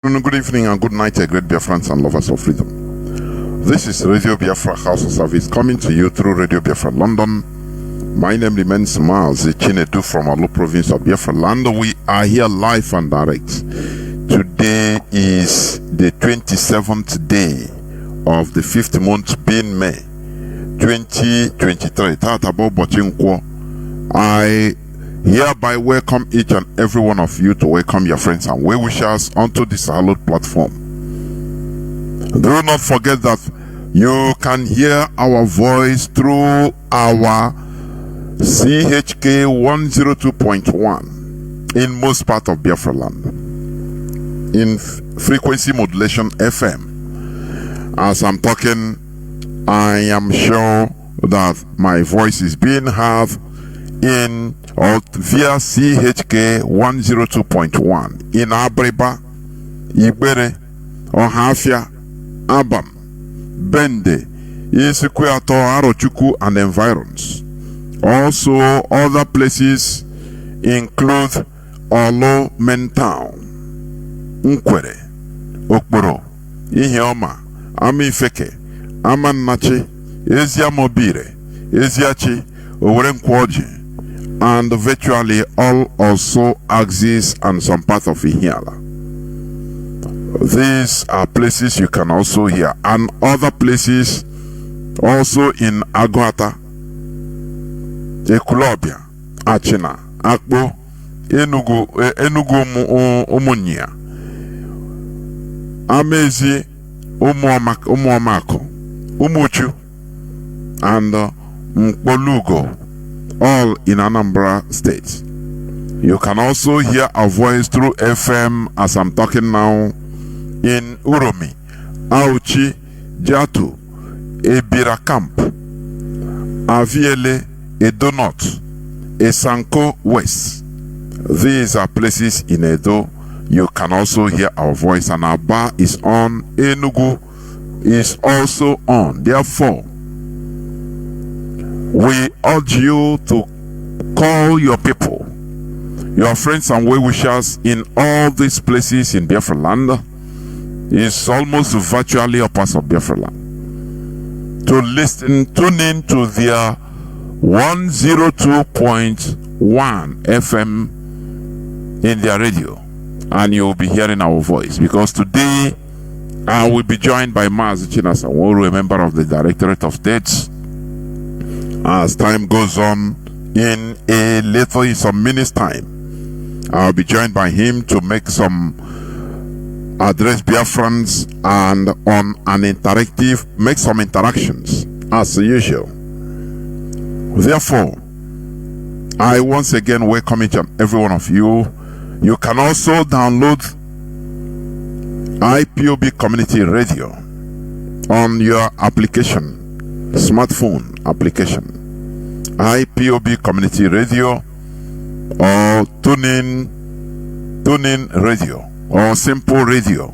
Good evening and good night, great Biafrans and lovers of freedom. This is Radio Biafra House of Service coming to you through Radio Biafra London. My name remains Mazi Chinedu from Alo province of Biafra land. We are here live and direct. Today is the 27th day of the 5th month being May 2023. I hereby welcome each and every one of you to welcome your friends and well-wishers onto this hallowed platform. Do not forget that you can hear our voice through our CHK 102.1 in most part of Biafra land, in frequency modulation FM. As I'm talking, I am sure that my voice is being heard in or via CHK 102.1 in Abreba, Ibere, Ohafia, Abam, Bende, Isukweato, Arochuku, and environs. Also, other places include Olo Mentown, Nkwere, Okboro, Ihioma, Amifeke, Amannachi, Ezia Mobire, Eziachi, Owerenkwoji, and virtually all also axis and some part of Ihiala. These are places you can also hear, and other places also in Aguata, Ekulobia, Achina, Akbo, Enugu Umunya, Amezi, Umuamako, Umuchu, and Mkpolugo, all in Anambra State. You can also hear our voice through FM as I'm talking now in Uromi, Auchi, Jatu, Ebira Camp, Aviele, Edo North, Esanko West. These are places in Edo. You can also hear our voice, and our bar is on. Enugu is also on. Therefore, we urge you to call your people, your friends and well-wishers in all these places in Biafra land. It's almost virtually a part of Biafra land, to tune in to their 102.1 FM in their radio, and you'll be hearing our voice, because today I will be joined by Mazi Chinasa Nworu, a member of the Directorate of States. As time goes on, in some minutes time, I'll be joined by him to make some address Biafrans and on an interactive, make some interactions as usual. Therefore, I once again welcome each and every one of you. You can also download IPOB Community Radio on your application, smartphone application, IPOB Community Radio, or TuneIn Radio, or Simple Radio.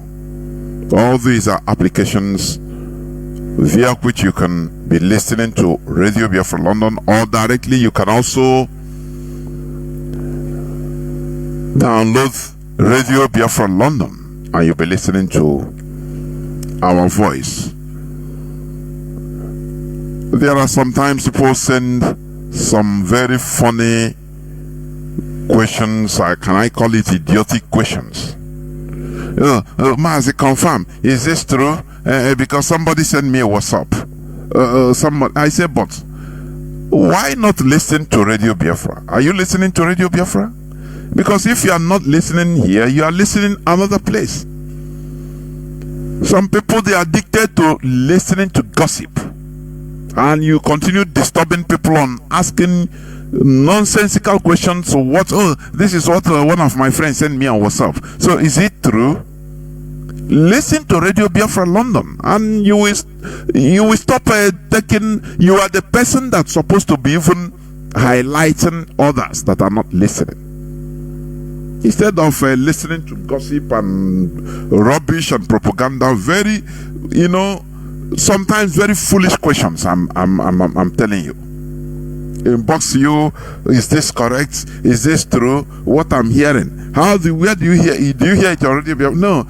All these are applications via which you can be listening to Radio Biafra London, or directly you can also download Radio Biafra London and you'll be listening to our voice. There are sometimes people send some very funny questions. Can I call it idiotic questions? Mazi, confirm. Is this true? Because somebody sent me a WhatsApp. I say, but why not listen to Radio Biafra? Are you listening to Radio Biafra? Because if you are not listening here, you are listening another place. Some people, they are addicted to listening to gossip, and you continue disturbing people on asking nonsensical questions. So what? Oh, this is what one of my friends sent me on WhatsApp. So is it true? Listen to Radio Biafra London, and you will stop taking. You are the person that's supposed to be even highlighting others that are not listening, instead of listening to gossip and rubbish and propaganda. Very, sometimes very foolish questions. I'm telling you. Inbox you, is this correct? Is this true? What I'm hearing, Where do you hear it? Do you hear it already? No.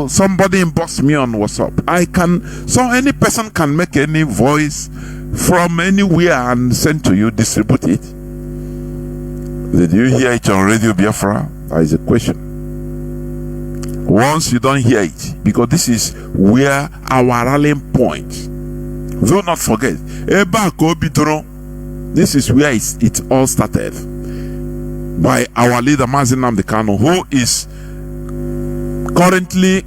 Somebody inboxed me on WhatsApp. So any person can make any voice from anywhere and send to you, distribute it. Did you hear it on Radio Biafra? That is a question. Once you don't hear it, because this is where our rallying point. Do not forget, this is where it all started. By our leader Mazi Jonathan Chinedu, who is currently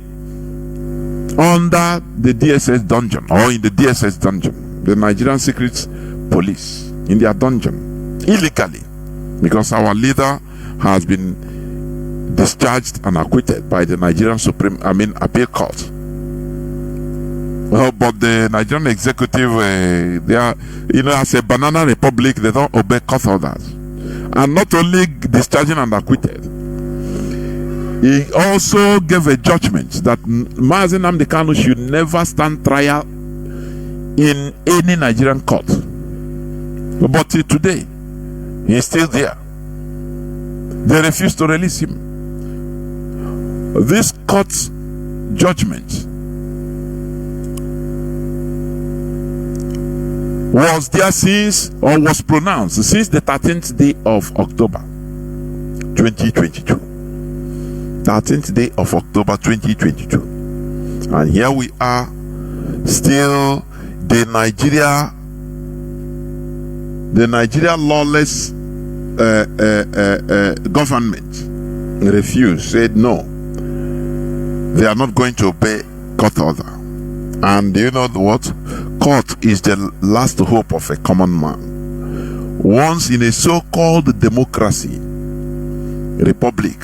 under the DSS dungeon, or in the DSS dungeon, the Nigerian Secret Police, in their dungeon, illegally, because our leader has been discharged and acquitted by the Nigerian Appeal Court. Well, but the Nigerian executive, they are, as a banana republic, they don't obey court orders. And not only discharging and acquitted, he also gave a judgment that Mazi Jonathan Chinedu should never stand trial in any Nigerian court. But till today, he is still there. They refuse to release him. This court judgment was there was pronounced since the 13th day of October 2022. 13th day of October 2022. And here we are, still the Nigeria lawless government refused, said no, they are not going to obey court order. And you know what? Court is the last hope of a common man. Once in a so-called democracy, republic,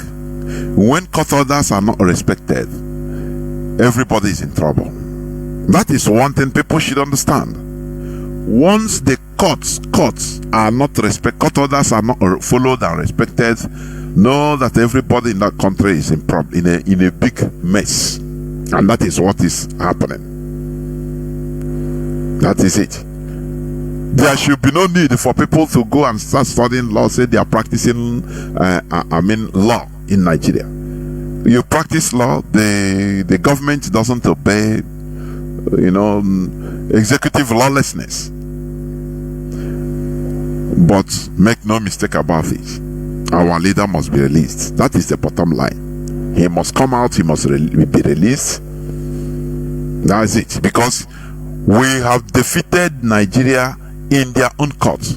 when court orders are not respected, everybody is in trouble. That is one thing people should understand. Once the courts are not respected, court orders are not followed and respected, know that everybody in that country is in a big mess. And that is what is happening. That is it. There should be no need for people to go and start studying law, say they are practicing law in Nigeria. You practice law, the government doesn't obey, executive lawlessness. But make no mistake about it, our leader must be released. That is the bottom line. He must come out, he must be released. That is it. Because we have defeated Nigeria in their own courts.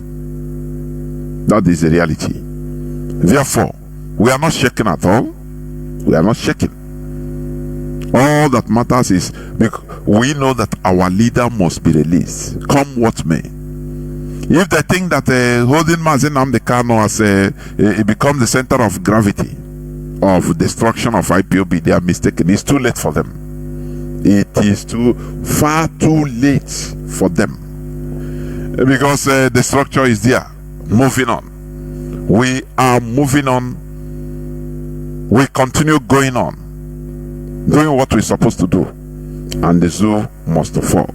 That is the reality. Therefore, we are not shaking at all. We are not shaking. All that matters is we know that our leader must be released, come what may. If they think that holding Mazi Jonathan Chinedu as it becomes the center of gravity of destruction of IPOB, they are mistaken. It's too late for them. It is far too late for them, because the structure is there. Moving on, we are moving on. We continue going on, doing what we're supposed to do, and the zoo must fall.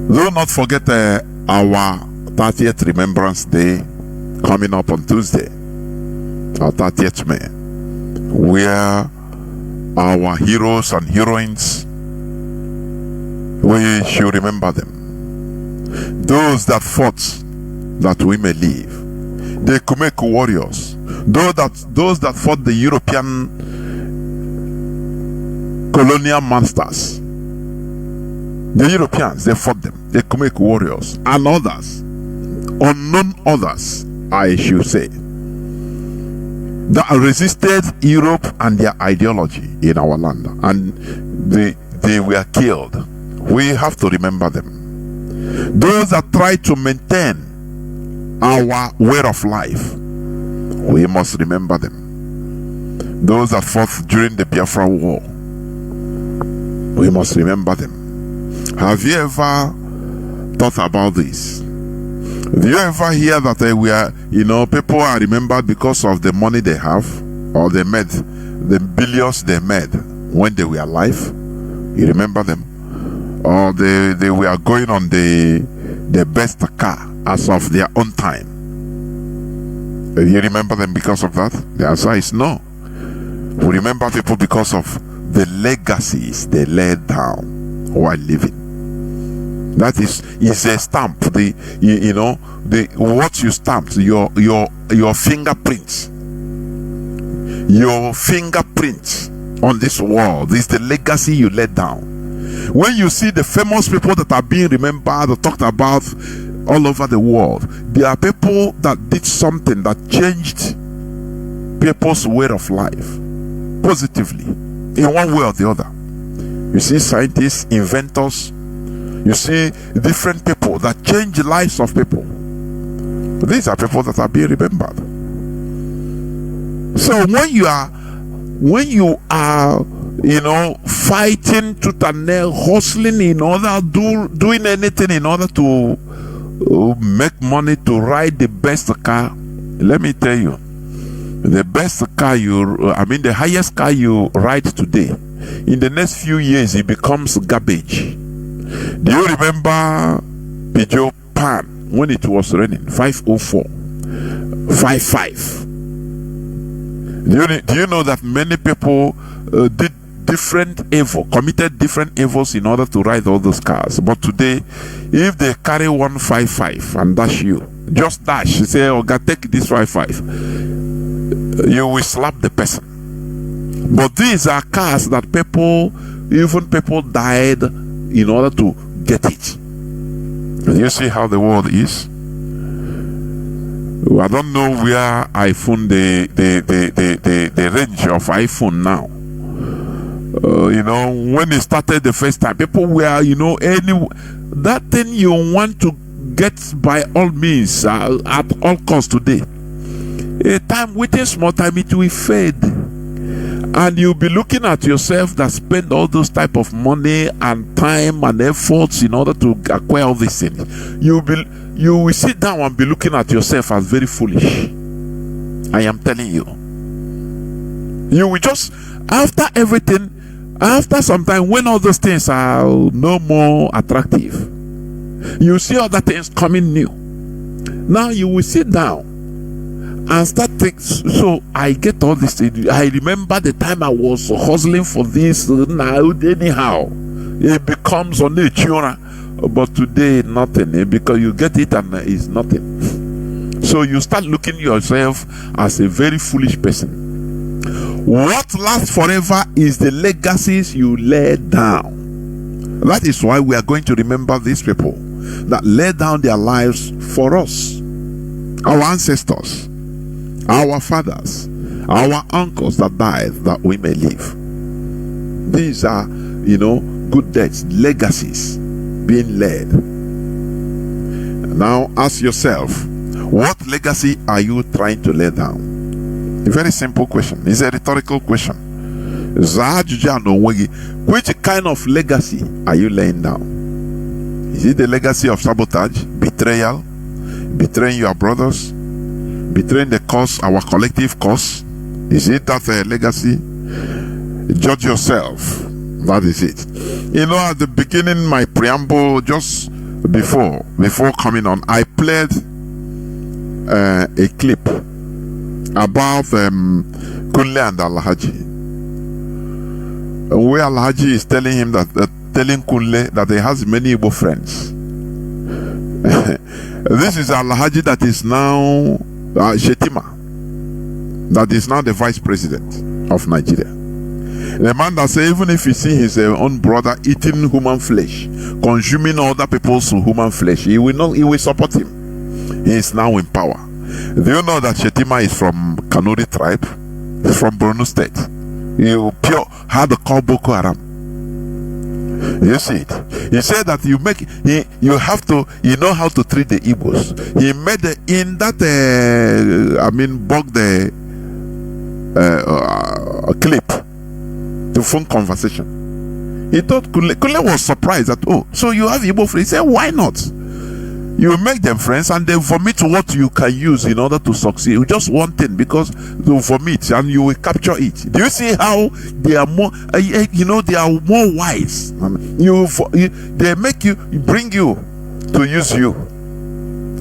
Do not forget our 30th Remembrance Day coming up on Tuesday, our 30th May, where our heroes and heroines, we should remember them. Those that fought that we may live. The Kumeko warriors. Those that fought the European colonial masters. The Europeans, they fought them. The Kumeko warriors. And others. Unknown others, I should say, that resisted Europe and their ideology in our land, and they were killed. We have to remember them. Those that try to maintain our way of life, we must remember them. Those that fought during the Biafra War, we must remember them. Have you ever thought about this? Do you ever hear that people are remembered because of the money they have, or they made, the billions they made when they were alive? You remember them? Or they were going on the best car as of their own time. Do you remember them because of that? The answer is no. We remember people because of the legacies they laid down while living. That is a stamp. What you stamped, your fingerprints. Your fingerprints on this world. This is the legacy you laid down. When you see the famous people that are being remembered or talked about all over the world, they are people that did something that changed people's way of life positively in one way or the other. You see scientists, inventors, you see different people that change the lives of people. These are people that are being remembered. So when you are fighting tooth and nail, hustling in order, doing anything in order to make money to ride the best car, let me tell you, the best car the highest car you ride today, in the next few years it becomes garbage. Do you remember Peugeot Pan when it was running 504, 55? Do you know that many people did committed different evils in order to ride all those cars? But today, if they carry 155 and dash you, just dash, you say, "Oh God, take this 55," you will slap the person. But these are cars that people died in order to get it. And you see how the world is. I don't know where iPhone, the range of iPhone now. When it started the first time, people were, that thing you want to get by all means, at all costs today. Within small time, it will fade. And you'll be looking at yourself that spend all those type of money and time and efforts in order to acquire all these things. You will sit down and be looking at yourself as very foolish. I am telling you. You will just, after everything, after some time, when all those things are no more attractive, you see other things coming new. Now you will sit down and start thinking, so I get all this. I remember the time I was hustling for this. Now, anyhow, it becomes on the tuna. But today, nothing. Because you get it and it's nothing. So you start looking at yourself as a very foolish person. What lasts forever is the legacies you laid down. That is why we are going to remember these people that laid down their lives for us. Our ancestors, our fathers, our uncles that died that we may live. These are, good deeds, legacies being laid. Now ask yourself, what legacy are you trying to lay down? A very simple question. It's a rhetorical question. Which kind of legacy are you laying down? Is it the legacy of sabotage, betrayal, betraying your brothers, betraying the cause, our collective cause? Is it that legacy? Judge yourself. That is it. At the beginning, my preamble, just before coming on, I played a clip about Kunle and Alhaji, where Alhaji is telling him telling Kunle that he has many Igbo friends. This is Alhaji that is now Shetima, that is now the vice president of Nigeria. The man that says even if he see his own brother eating human flesh, consuming other people's human flesh, he will support him. He is now in power. Do you know that Shetima is from Kanuri tribe? He's from Borno State. You pure had the call Boko Haram. You see it. He said that you have to know how to treat the Igbos. He made bug the clip to phone conversation. He thought Kunle was surprised that, so you have Igbo friends. He said, why not? You make them friends and they vomit what you can use in order to succeed. Just one thing, because they vomit and you will capture it. Do you see how they are more, they are more wise? They make you, bring you to use you.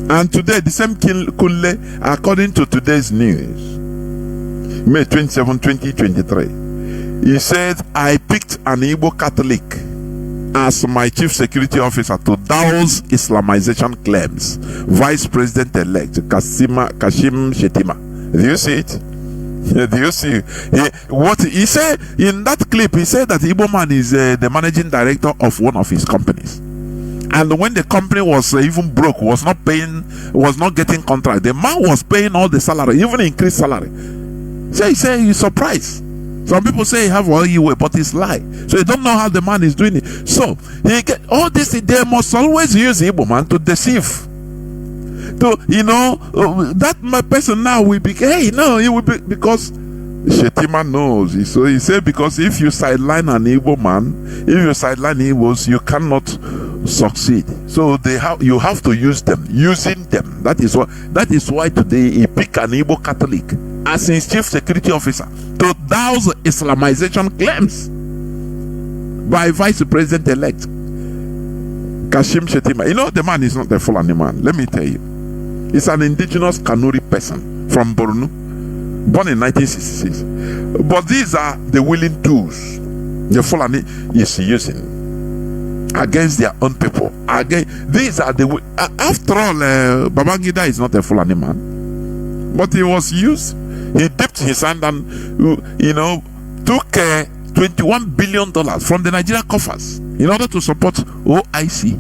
And today, the same Kunle, according to today's news, May 27, 2023, he said, I picked an Igbo Catholic as my chief security officer to douse Islamization claims. Vice President-elect Kashim Shettima. Do you see it? Do you see what he said in that clip? He said that Igbo man is the managing director of one of his companies. And when the company was even broke, was not getting contract, the man was paying all the salary, even increased salary. So he said he's surprised. Some people say he have all you way, but it's lie. So you don't know how the man is doing it. So he get all this. They must always use Igbo man to deceive. To that my person now will be. Hey, no, he will be because Shetima knows. So he said because if you sideline an Igbo man, if you sideline Igbos, you cannot succeed. So you have to use them. Using them. That is why today he picked an Igbo Catholic as his chief security officer to douse Islamization claims by Vice President-elect Kashim Shettima. The man is not a Fulani man. Let me tell you. He's an indigenous Kanuri person from Borno, born in 1966. But these are the willing tools the Fulani is using against their own people. These are the after all, Babangida is not a Fulani man, but he was used. He dipped his hand and took $21 billion from the Nigerian coffers in order to support OIC.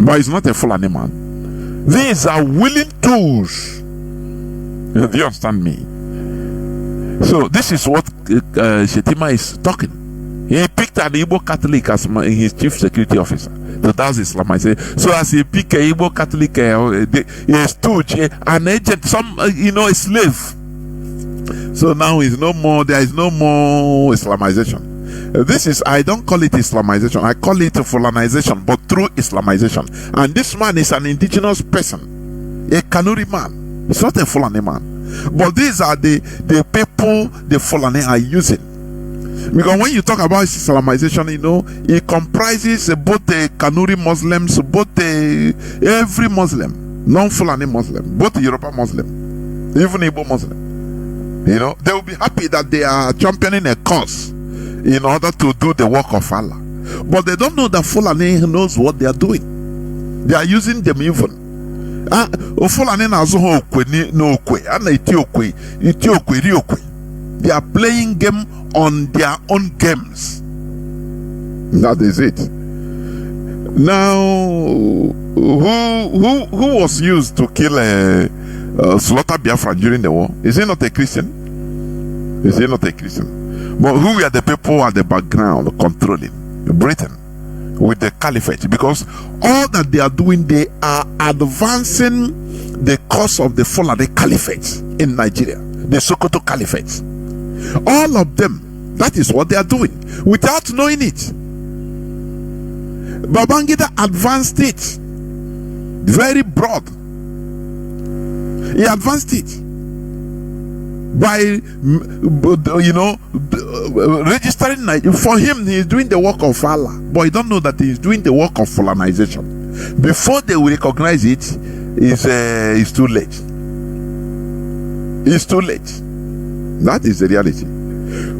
But he's not a Fulani man. These are willing tools. Do you understand me? So this is what Shetima is talking. He picked an Igbo Catholic as his chief security officer. So that's Islamization. So as he picked a Igbo Catholic, a stooge, an agent, a slave. So now there is no more Islamization. This is, I don't call it Islamization, I call it Fulanization, but through Islamization. And this man is an indigenous person, a Kanuri man. It's not a Fulani man. But these are the people the Fulani are using. Because when you talk about Islamization, it comprises both the Kanuri Muslims, both every Muslim, non-Fulani Muslim, both Yoruba Muslim, even Igbo Muslim. They will be happy that they are championing a cause in order to do the work of Allah. But they don't know that Fulani knows what they are doing. They are using them even. Fulani they are playing game on their own games. That is it. Now, who was used to kill slaughter Biafra during the war? Is he not a Christian? Is he not a Christian? But who are the people at the background controlling Britain with the caliphate? Because all that they are doing, they are advancing the cause of the Fulani Caliphate in Nigeria, the Sokoto Caliphate. All of them, that is what they are doing without knowing it. Babangida advanced it very broad. He advanced it by registering. For him, he is doing the work of Allah, but he don't know that he is doing the work of Fulanization. Before they will recognize it, it's too late. It's too late. That is the reality.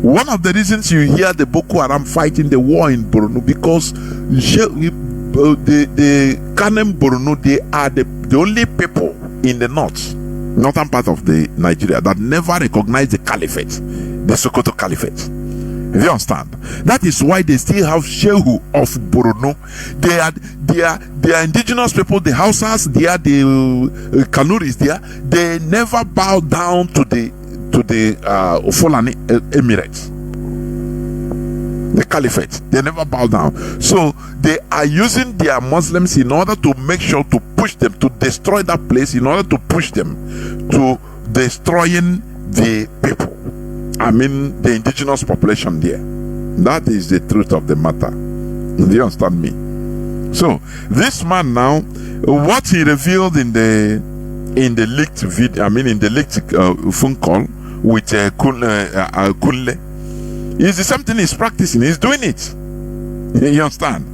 One of the reasons you hear the Boko Haram fighting the war in Borno, because the Kanem Borno, they are the only people in the northern part of the Nigeria that never recognized the caliphate, the Sokoto Caliphate. Do you understand? That is why they still have Shehu of Borno. They are indigenous people, the Hausas, they are the Kanuris there. They never bow down to the Fulani Emirates, the Caliphate. They never bow down. So they are using their Muslims in order to make sure to push them to destroy that place, in order to push them to destroying the people. I mean the indigenous population there. That is the truth of the matter. Do you understand me? So this man now, what he revealed in the leaked video, in the leaked phone call with Kunle, is the same thing he's practicing. He's doing it. You understand?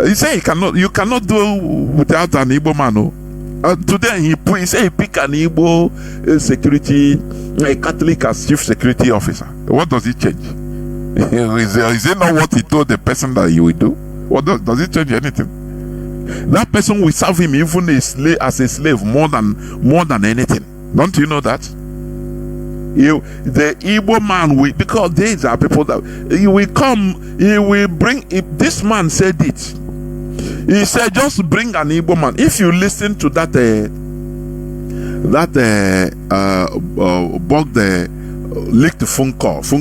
He said you cannot do without an Igbo man. Today he said he pick an Igbo security, a Catholic as chief security officer. What does it change? Is it not what he told the person that he will do? What does it change anything? That person will serve him even as a slave more than anything. Don't you know that? The Igbo man will, because these are people that he will come, he will bring. If this man said it, he said, just bring an Igbo man. If you listen to that bug the leaked phone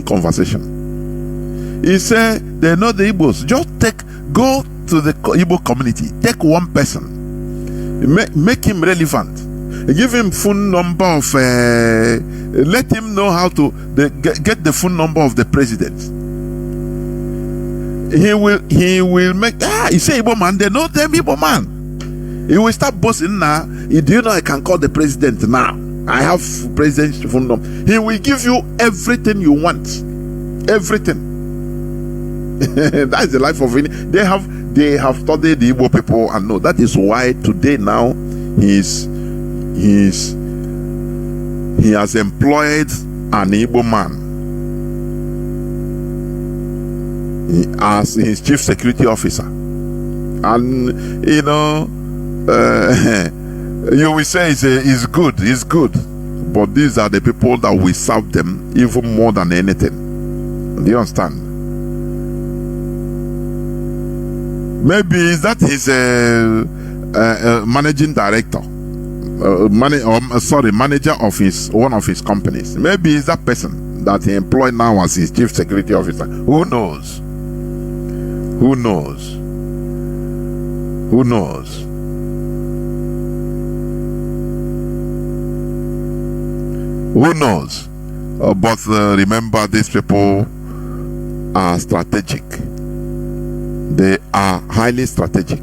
conversation, he said they know the Igbos. Just go to the Igbo community, take one person, make him relevant, give him phone number of let him know how to get the phone number of the president. He will make he say Igbo man, they know them Igbo man. He will start boasting now. Do you know I can call the president now? I have president's phone number. He will give you everything you want. Everything. That is the life of it. They have studied the Igbo people and know that is why today now he has employed an Igbo man as his chief security officer. And you know, you will say it's good, but these are the people that will serve them even more than anything. Do you understand? Maybe is that his managing director, manager of one of his companies. Maybe is that person that he employed now as his chief security officer. Who knows? Who knows? Who knows? Who knows? But remember, these people are strategic. They are highly strategic.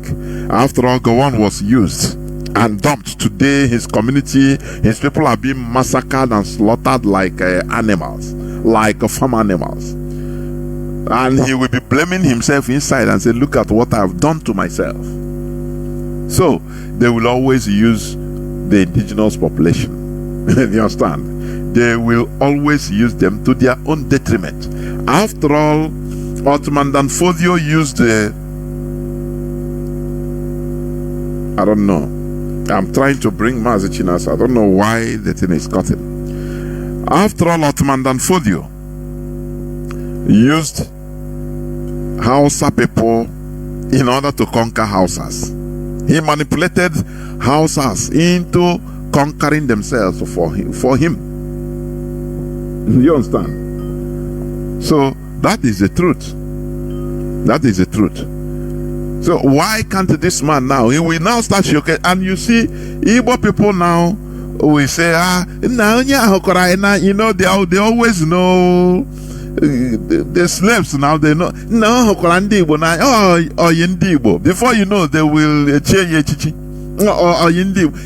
After all, Gowon was used and dumped. Today, his community, his people are being massacred and slaughtered like animals, like farm animals. And he will be blaming himself inside and say, look at what I have done to myself. So, they will always use the indigenous population. You understand? They will always use them to their own detriment. After all, Ottoman Danfodio used I don't know. I'm trying to bring Mazi Chinasa. I don't know why the thing is cutting. After all, Ottoman Danfodio used Hausa people in order to conquer Hausas. He manipulated Hausas into conquering themselves for him. You understand? So that is the truth. That is the truth. So why can't this man now? He will now start showcasing. And you see, Igbo people now will say, you know, they always know. The slaves now, they know. No, before you know, they will change.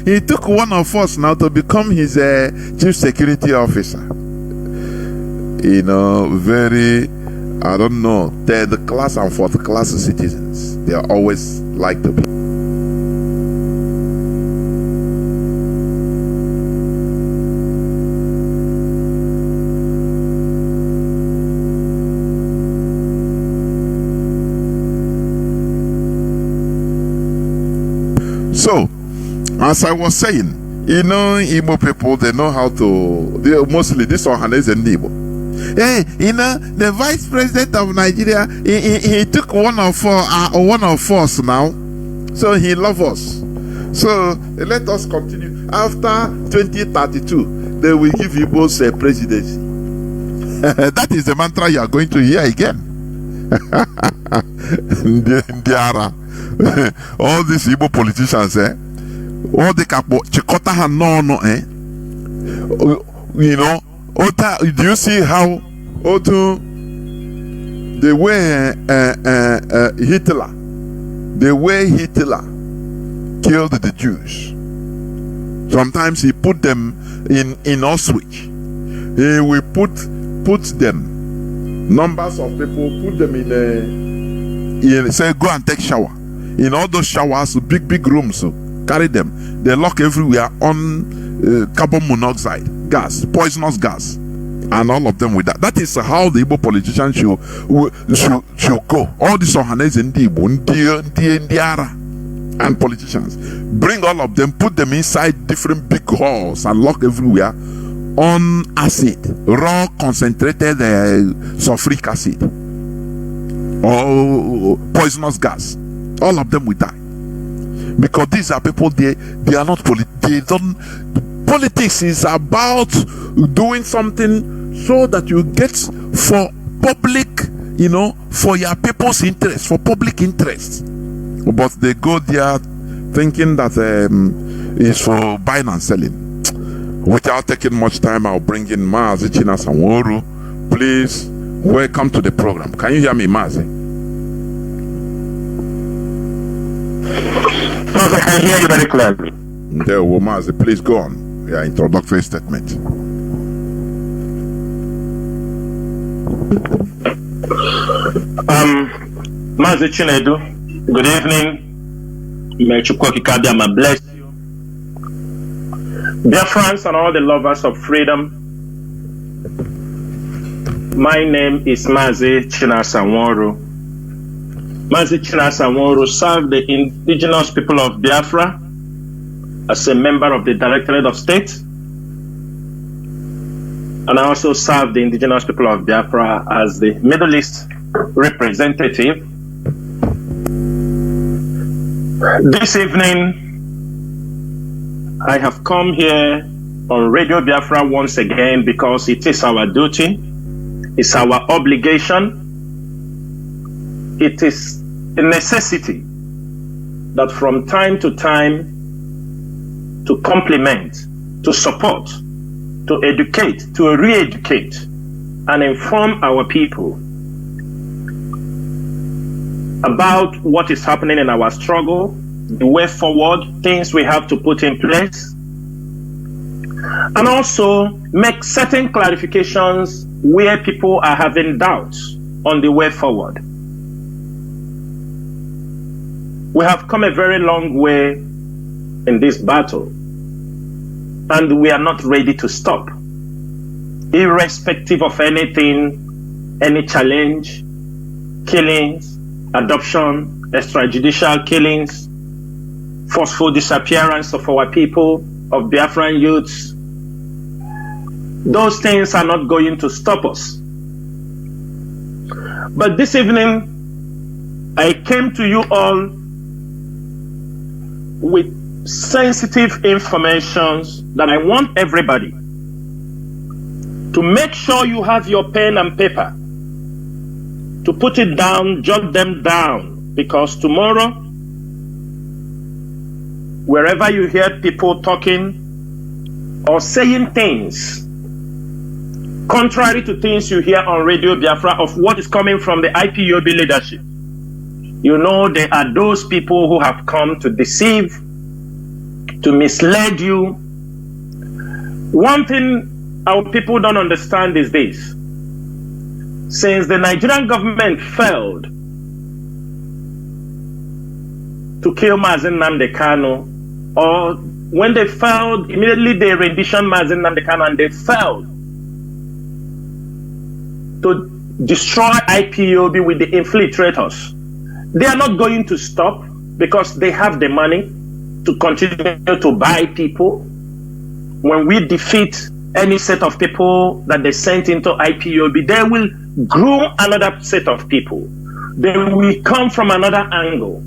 He took one of us now to become his chief security officer. You know, very, I don't know, third class and fourth class citizens. They are always like to be. So, as I was saying, you know, Igbo people, they know how to, mostly this Ohanese and Igbo. Hey, you know, the vice president of Nigeria, he took one of us now, so he loves us. So let us continue. After 2032, they will give Igbos a presidency. That is the mantra you are going to hear again. All these Igbo politicians, all the capo chikota hanono, you know. Do you see how the way Hitler killed the Jews? Sometimes he put them in Auschwitz. He will put them, numbers of people, put them in say, go and take shower. in all those showers, big rooms, carry them. They lock everywhere on carbon monoxide gas, poisonous gas, and all of them with that. That is how the Igbo politicians should go. All these Ohanese and Ndiara and politicians, bring all of them, put them inside different big halls and lock everywhere on acid, raw concentrated sulfuric acid or poisonous gas. All of them will die, because these are people, they are not they don't. Politics is about doing something so that you get for public, for your people's interest, for public interest. But they go there thinking that it's for buying and selling. Without taking much time, I'll bring in Mazi Chinasa Nworu. Please, welcome to the program. Can you hear me, Mazi? I can hear you very clearly. There, well, Mazi, please go on. Your introductory statement. Mazi Chinedu, good evening. May Chukwuka Kabiyama bless you. Dear friends and all the lovers of freedom, my name is Mazi Chinasa Nworu. Mazi Chinasa Nworu served the indigenous people of Biafra as a member of the Directorate of State, and I also served the indigenous people of Biafra as the Middle East representative. This evening, I have come here on Radio Biafra once again because it is our duty, it's our obligation, it is a necessity that from time to time to complement, to support, to educate, to re-educate, and inform our people about what is happening in our struggle, the way forward, things we have to put in place, and also make certain clarifications where people are having doubts on the way forward. We have come a very long way in this battle, and we are not ready to stop. Irrespective of anything, any challenge, killings, adoption, extrajudicial killings, forceful disappearance of our people, of Biafran youths, those things are not going to stop us. But this evening, I came to you all with sensitive information that I want everybody to make sure you have your pen and paper, to put it down, jot them down, because tomorrow, wherever you hear people talking or saying things contrary to things you hear on Radio Biafra of what is coming from the IPOB leadership, you know there are those people who have come to deceive, to mislead you. One thing our people don't understand is this. Since the Nigerian government failed to kill Mazi Nnamdi Kanu, or when they failed, immediately they renditioned Mazi Nnamdi Kanu, and they failed to destroy IPOB with the infiltrators. They are not going to stop because they have the money to continue to buy people. When we defeat any set of people that they sent into IPOB, they will groom another set of people. They will come from another angle.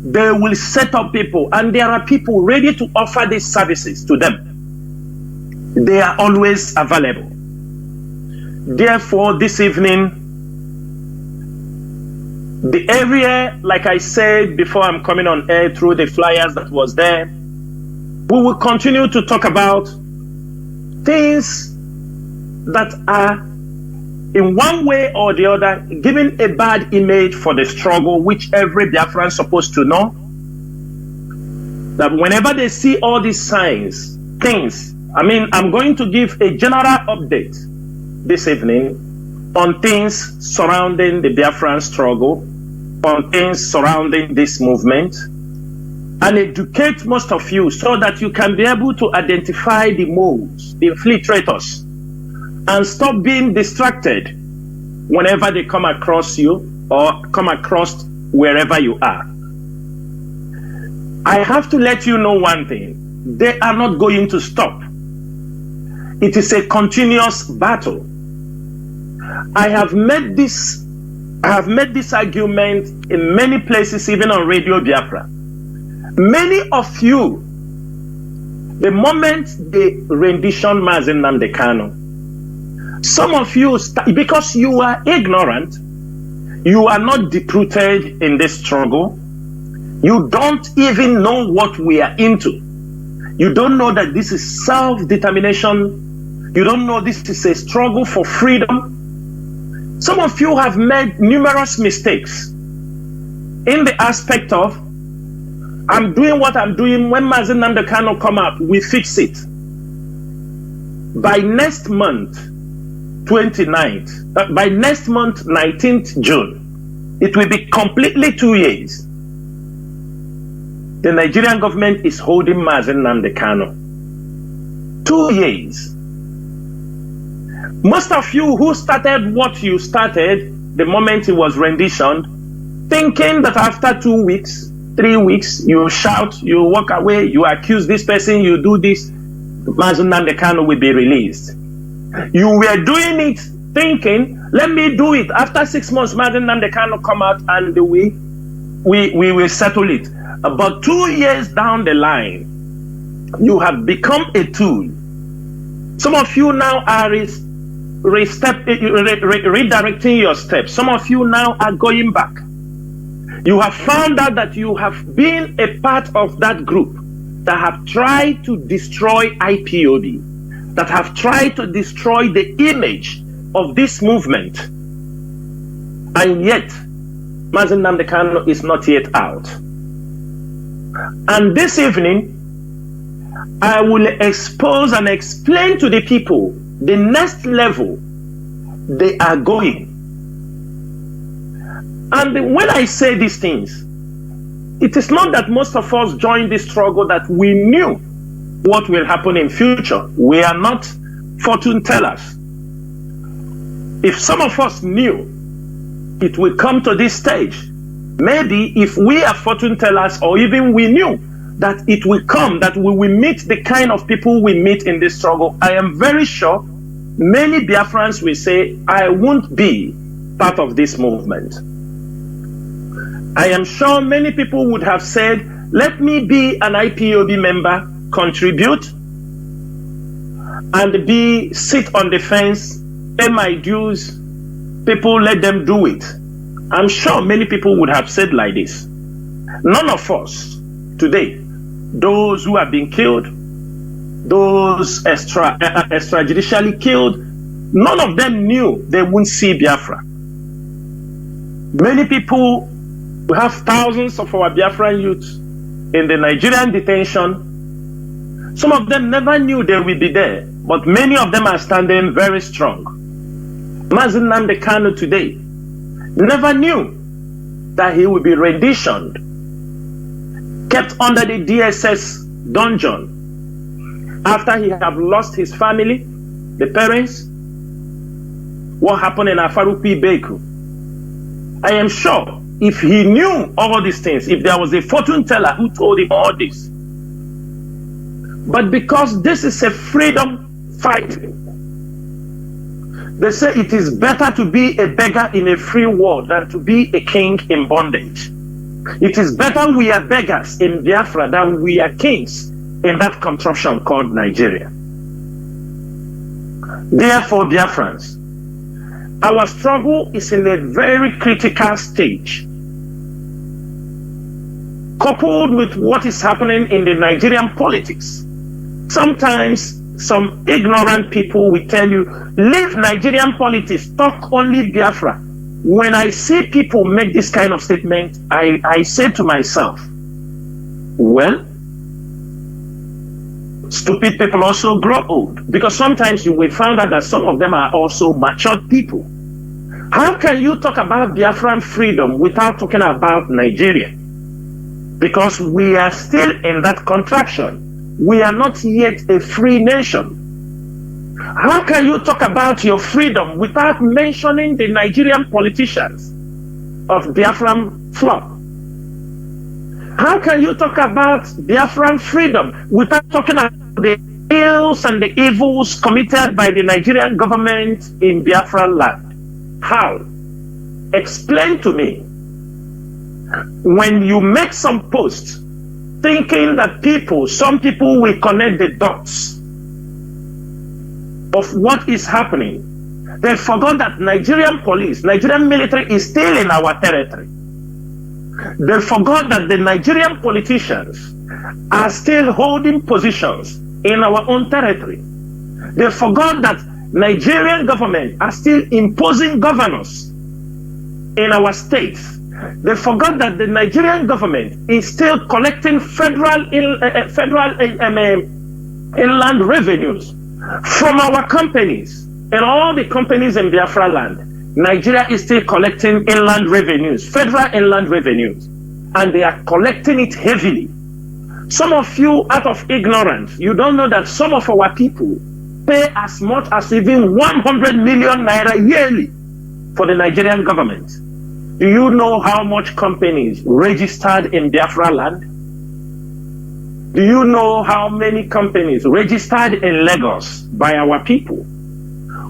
They will set up people, and there are people ready to offer these services to them. They are always available. Therefore, this evening, the area, like I said before I'm coming on air through the flyers that was there, we will continue to talk about things that are in one way or the other giving a bad image for the struggle, which every Biafran is supposed to know. That whenever they see all these signs, things, I'm going to give a general update this evening on things surrounding the Biafran struggle, on things surrounding this movement and educate most of you so that you can be able to identify the moles, the infiltrators, and stop being distracted whenever they come across you or come across wherever you are. I have to let you know one thing. They are not going to stop. It is a continuous battle. I have made this argument in many places, even on Radio Biafra. Many of you, the moment they rendition Mazi Nnamdi Kanu, some of you, because you are ignorant, you are not deep-rooted in this struggle, you don't even know what we are into. You don't know that this is self-determination. You don't know this is a struggle for freedom. Some of you have made numerous mistakes in the aspect of, I'm doing what I'm doing. When Mazi Nnamdi Kanu come out, we fix it. By next month, 19th June, it will be completely 2 years. The Nigerian government is holding Mazi Nnamdi Kanu. 2 years. Most of you who started what you started the moment it was renditioned, thinking that after 2 weeks, 3 weeks, you shout, you walk away, you accuse this person, you do this, Mazi Nnamdi Kanu will be released. You were doing it thinking, let me do it. After 6 months, Mazi Nnamdi Kanu come out and we will settle it. About 2 years down the line, you have become a tool. Some of you now are redirecting your steps. Some of you now are going back. You have found out that you have been a part of that group that have tried to destroy IPOB, that have tried to destroy the image of this movement. And yet, Mazi Nnamdi Kanu is not yet out. And this evening, I will expose and explain to the people the next level they are going. And when I say these things, it is not that most of us joined this struggle that we knew what will happen in future. We are not fortune tellers. If some of us knew it will come to this stage, maybe if we are fortune tellers, or even we knew that it will come, that we will meet the kind of people we meet in this struggle, I am very sure many Biafrans will say, I won't be part of this movement. I am sure many people would have said, let me be an IPOB member, contribute, and sit on the fence, pay my dues, people let them do it. I'm sure many people would have said like this. None of us today, those who have been killed, those extrajudicially killed, none of them knew they wouldn't see Biafra. Many people, we have thousands of our Biafran youths in the Nigerian detention. Some of them never knew they would be there, but many of them are standing very strong. Mazi Nnamdi Kanu today never knew that he would be renditioned, kept under the DSS dungeon after he had lost his family, the parents. What happened in Afarupi Beku? I am sure if he knew all these things, if there was a fortune teller who told him all this, but because this is a freedom fight, they say it is better to be a beggar in a free world than to be a king in bondage. It is better we are beggars in Biafra than we are kings in that contraption called Nigeria. Therefore, Biafrans, our struggle is in a very critical stage. Coupled with what is happening in the Nigerian politics, sometimes some ignorant people will tell you, leave Nigerian politics, talk only Biafra. When I see people make this kind of statement, I say to myself, well, stupid people also grow old, because sometimes you will find out that some of them are also matured people. How can you talk about Biafran freedom without talking about Nigeria? Because we are still in that contraction. We are not yet a free nation. How can you talk about your freedom without mentioning the Nigerian politicians of Biafran flock? How can you talk about Biafran freedom without talking about the ills and the evils committed by the Nigerian government in Biafran land? How? Explain to me. When you make some posts thinking that some people will connect the dots of what is happening, they forgot that Nigerian police, Nigerian military is still in our territory. They forgot that the Nigerian politicians are still holding positions in our own territory. They forgot that Nigerian government are still imposing governors in our states. They forgot that the Nigerian government is still collecting federal inland revenues from our companies. And all the companies in Biafra land, Nigeria is still collecting inland revenues, federal inland revenues, and they are collecting it heavily. Some of you, out of ignorance, you don't know that some of our people pay as much as even 100 million naira yearly for the Nigerian government. Do you know how much companies registered in Biafra land? Do you know how many companies registered in Lagos by our people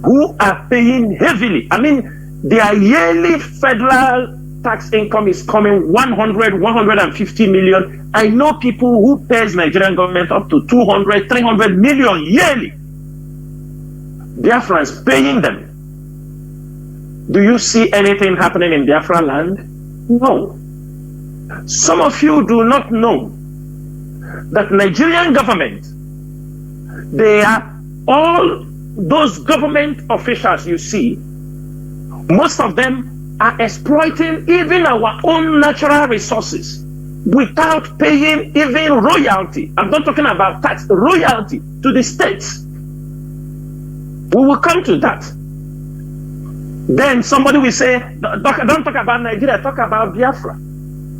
who are paying heavily? I mean, their yearly federal tax income is coming 100, 150 million. I know people who pays Nigerian government up to 200, 300 million yearly. Biafrans paying them. Do you see anything happening in Biafra land? No. Some of you do not know that Nigerian government, they are all those government officials you see, most of them are exploiting even our own natural resources without paying even royalty. I'm not talking about tax, royalty to the states. We will come to that. Then somebody will say, don't talk about Nigeria, talk about Biafra.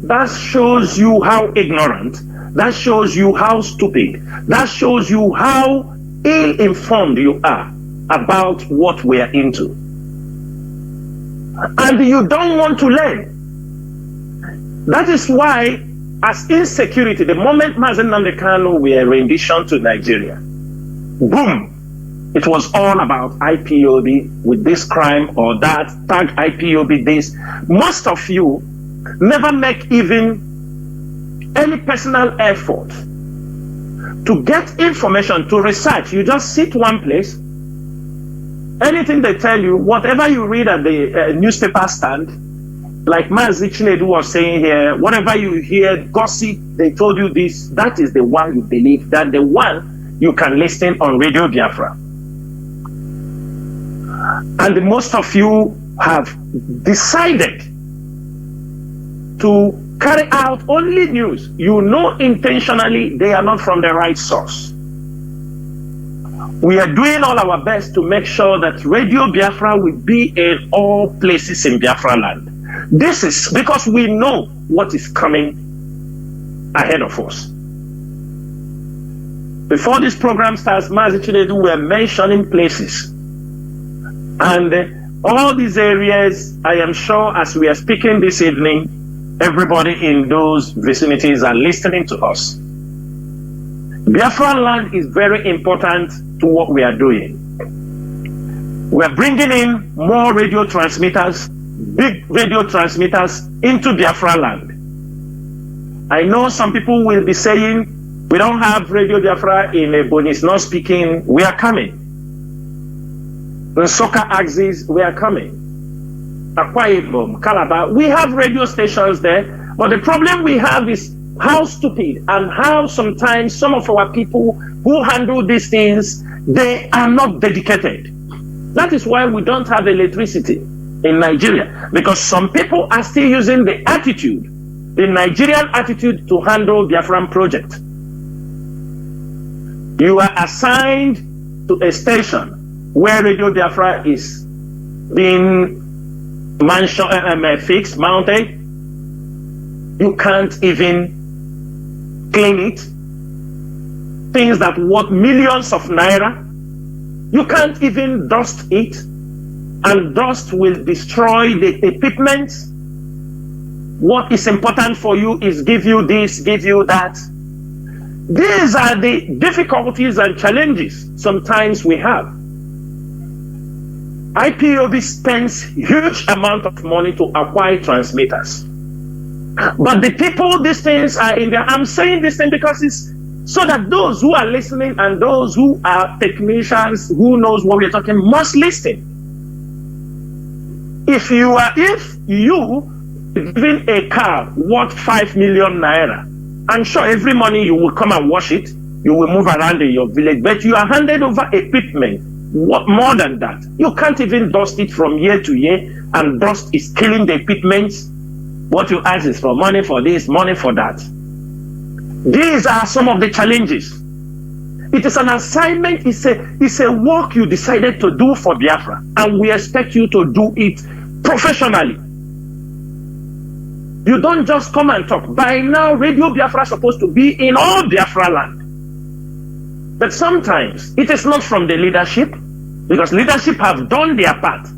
That shows you how ignorant, that shows you how stupid, that shows you how ill-informed you are about what we are into. And you don't want to learn. That is why, as insecurity, the moment Mazi Nnamdi Kanu were rendition to Nigeria, boom, it was all about IPOB with this crime or that, tag IPOB this. Most of you never make even any personal effort to get information, to research. You just sit one place. Anything they tell you, whatever you read at the newspaper stand, like Mazi Chinedu was saying here, whatever you hear, gossip, they told you this, that is the one you believe, that the one you can listen on Radio Biafra. And most of you have decided to carry out only news you know intentionally they are not from the right source. We are doing all our best to make sure that Radio Biafra will be in all places in Biafra land. This is because we know what is coming ahead of us. Before this program starts, Mazi Chinedu were mentioning places. And all these areas, I am sure as we are speaking this evening, everybody in those vicinities are listening to us. Biafra land is very important to what we are doing. We are bringing in more radio transmitters, big radio transmitters into Biafra land. I know some people will be saying, we don't have Radio Biafra in Ebonyi, it's not speaking. We are coming. The soccer axis, we are coming. Akwa Ibom, Calabar, we have radio stations there, but the problem we have is how stupid and how sometimes some of our people who handle these things, they are not dedicated. That is why we don't have electricity in Nigeria, because some people are still using the attitude, the Nigerian attitude to handle Biafran project. You are assigned to a station where Radio Biafra is being mansion, fixed, mounted. You can't even clean it. Things that worth millions of naira, you can't even dust it, and dust will destroy the equipment. What is important for you is give you this, give you that. These are the difficulties and challenges sometimes we have. IPOB spends huge amount of money to acquire transmitters. But the people, these things are in there. I'm saying this thing because it's so that those who are listening and those who are technicians who knows what we're talking must listen. If you given a car worth 5 million naira, I'm sure every morning you will come and wash it, you will move around in your village, but you are handed over equipment. What more than that? You can't even dust it from year to year, and dust is killing the equipment. What you ask is for money for this, money for that. These are some of the challenges. It is an assignment, it's a work you decided to do for Biafra, and we expect you to do it professionally. You don't just come and talk. By now, Radio Biafra is supposed to be in all Biafra land. But sometimes it is not from the leadership, because leadership have done their part.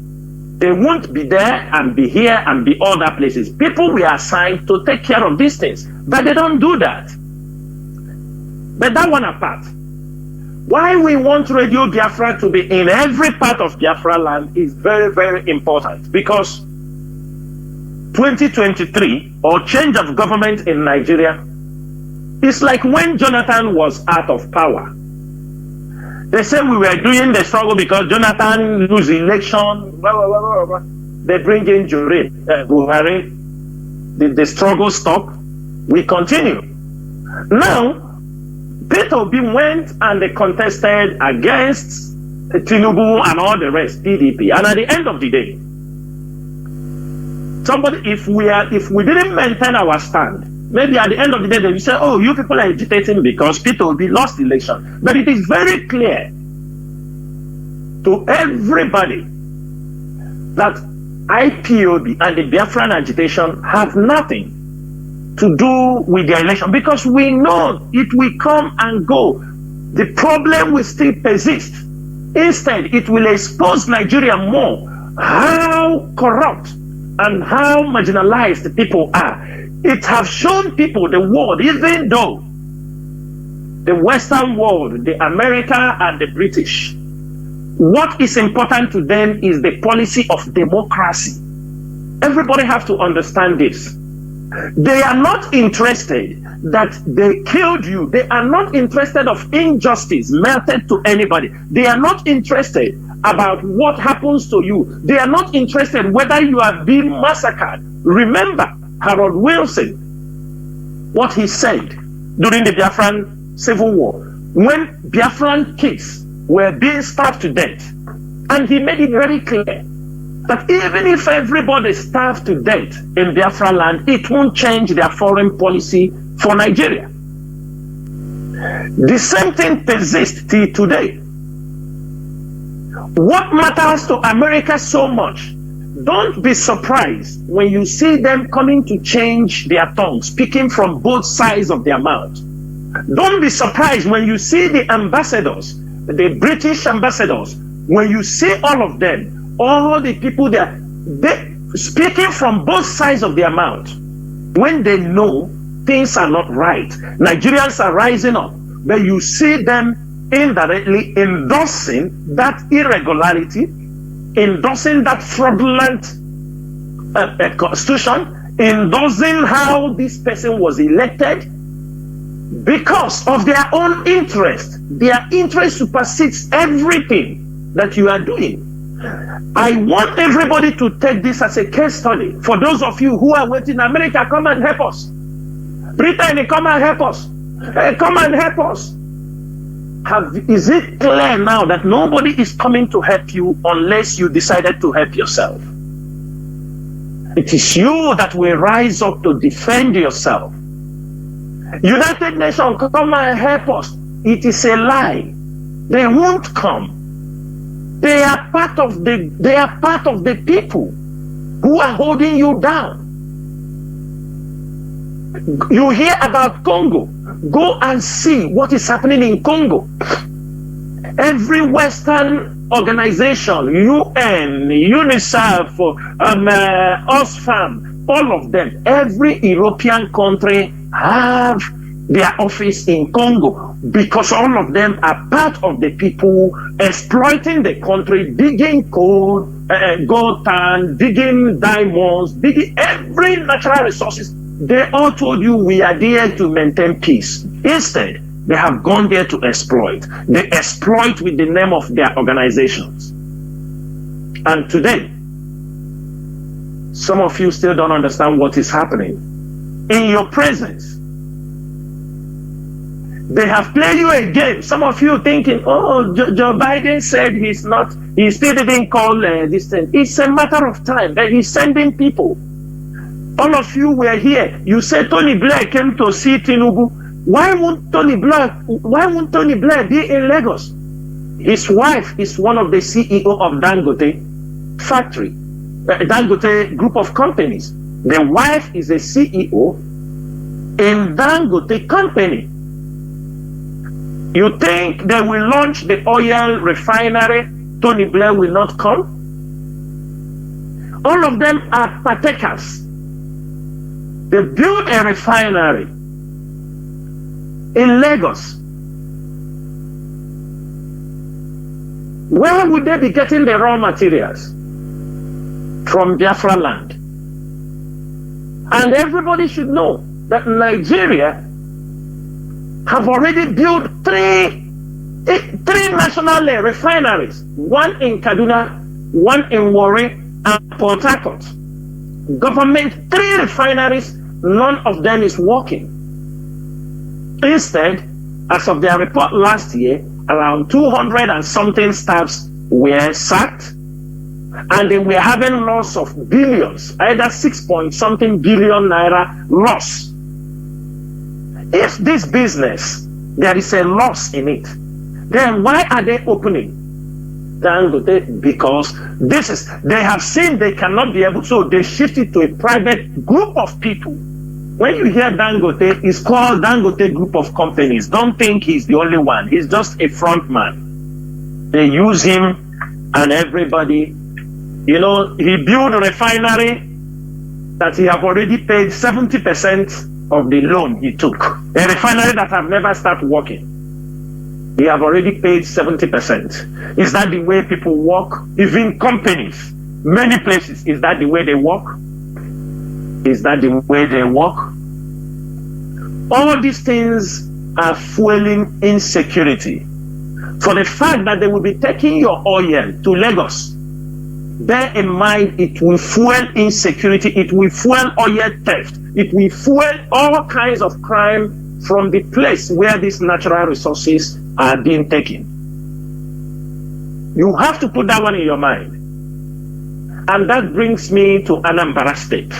They won't be there and be here and be other places. People we are assigned to take care of these things, but they don't do that. But that one apart, why we want Radio Biafra to be in every part of Biafra land is very, very important, because 2023 or change of government in Nigeria is like when Jonathan was out of power. They say we were doing the struggle because Jonathan lose election, blah, blah, blah, blah, blah. They bring in Buhari, the struggle stop, we continue. Now, Peter Obi went and they contested against Tinubu and all the rest, PDP. And at the end of the day, somebody, if we didn't maintain our stand, maybe at the end of the day they will say, oh, you people are agitating because Peter Obi lost the election. But it is very clear to everybody that IPOB and the Biafran agitation have nothing to do with the election, because we know it will come and go. The problem will still persist. Instead, it will expose Nigeria more how corrupt and how marginalized the people are. It has shown people, the world, even though the Western world, the America and the British, what is important to them is the policy of democracy. Everybody have to understand this. They are not interested that they killed you. They are not interested of injustice meted to anybody. They are not interested about what happens to you. They are not interested whether you are being massacred. Remember Harold Wilson, what he said during the Biafran Civil War, when Biafran kids were being starved to death. And he made it very clear that even if everybody starved to death in Biafra land, it won't change their foreign policy for Nigeria. The same thing persists till today. What matters to America so much, don't be surprised when you see them coming to change their tongue, speaking from both sides of their mouth. Don't be surprised when you see the ambassadors, the British ambassadors, when you see all of them, all the people there, they speaking from both sides of their mouth, when they know things are not right. Nigerians are rising up, but you see them indirectly endorsing that irregularity, endorsing that fraudulent constitution, endorsing how this person was elected because of their own interest. Their interest supersedes everything that you are doing. I want everybody to take this as a case study. For those of you who are waiting, America, come and help us. Britain, come and help us. Come and help us. Is it clear now that nobody is coming to help you unless you decided to help yourself? It is you that will rise up to defend yourself. United Nations, come and help us. It is a lie. They won't come. They are part of the people who who are holding you down. You hear about Congo. Go and see what is happening in Congo. Every Western organization, UN, UNICEF, Oxfam, all of them, every European country have their office in Congo, because all of them are part of the people exploiting the country, digging coal, gold tan, digging diamonds, digging every natural resources. They all told you we are there to maintain peace. Instead, they have gone there to exploit. They exploit with the name of their organizations. And today, some of you still don't understand what is happening. In your presence, they have played you a game. Some of you thinking, oh, Joe Biden said he still didn't call this thing. It's a matter of time that he's sending people. All of you were here. You said Tony Blair came to see Tinubu. Why won't Tony Blair be in Lagos? His wife is one of the CEO of Dangote factory, Dangote group of companies. The wife is a CEO in Dangote company. You think they will launch the oil refinery? Tony Blair will not come? All of them are partakers. They built a refinery in Lagos. Where would they be getting the raw materials? From Biafra land. And everybody should know that Nigeria have already built three national refineries, one in Kaduna, one in Warri, and Port Harcourt. Government, 3 refineries, none of them is working. Instead, as of their report last year, around 200 and something staffs were sacked, and they were having loss of billions, either 6-point-something billion naira loss. If this business, there is a loss in it, then why are they opening Dangote? Because they have seen they cannot be able, so they shifted to a private group of people. When you hear Dangote, it's called Dangote Group of Companies. Don't think he's the only one. He's just a front man. They use him and everybody. You know, he built a refinery that he have already paid 70% of the loan he took. A refinery that have never started working. He have already paid 70%. Is that the way people work? Even companies, many places, is that the way they work? Is that the way they work? All these things are fueling insecurity. For the fact that they will be taking your oil to Lagos, bear in mind it will fuel insecurity, it will fuel oil theft, it will fuel all kinds of crime from the place where these natural resources are being taken. You have to put that one in your mind. And that brings me to Anambra State.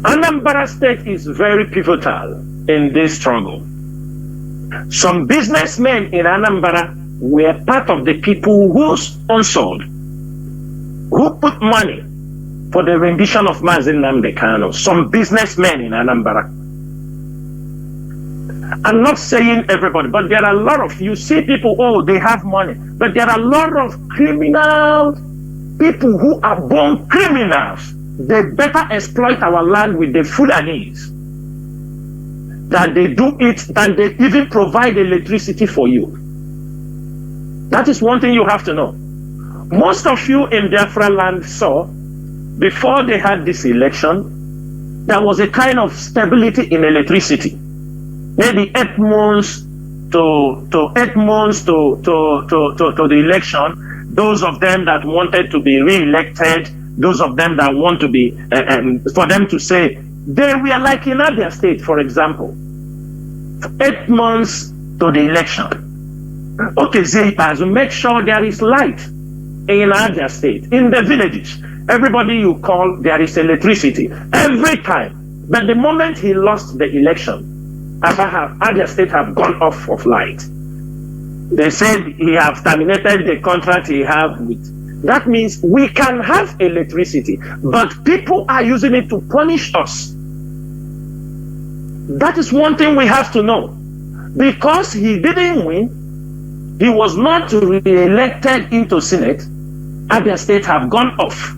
Anambra State is very pivotal in this struggle. Some businessmen in Anambra were part of the people who sponsored, who put money for the rendition of Mazi Nnamdi Kanu. Some businessmen in Anambra. I'm not saying everybody, but there are a lot of, you see people, oh, they have money. But there are a lot of criminal people who are born criminals. They better exploit our land with the Fulanese than they do it, than they even provide electricity for you. That is one thing you have to know. Most of you in Biafra land saw, before they had this election, there was a kind of stability in electricity. Maybe 8 months to the election. Those of them that wanted to be re-elected, those of them that want to be, for them to say, they were like in Abia State, for example, 8 months to the election. Okay, Zepas, make sure there is light in Abia State, in the villages. Everybody you call, there is electricity every time. But the moment he lost the election, Abia State have gone off of light. They said he have terminated the contract he have with That means we can have electricity, but people are using it to punish us. That is one thing we have to know. Because he didn't win, he was not re-elected into Senate, Abia State have gone off.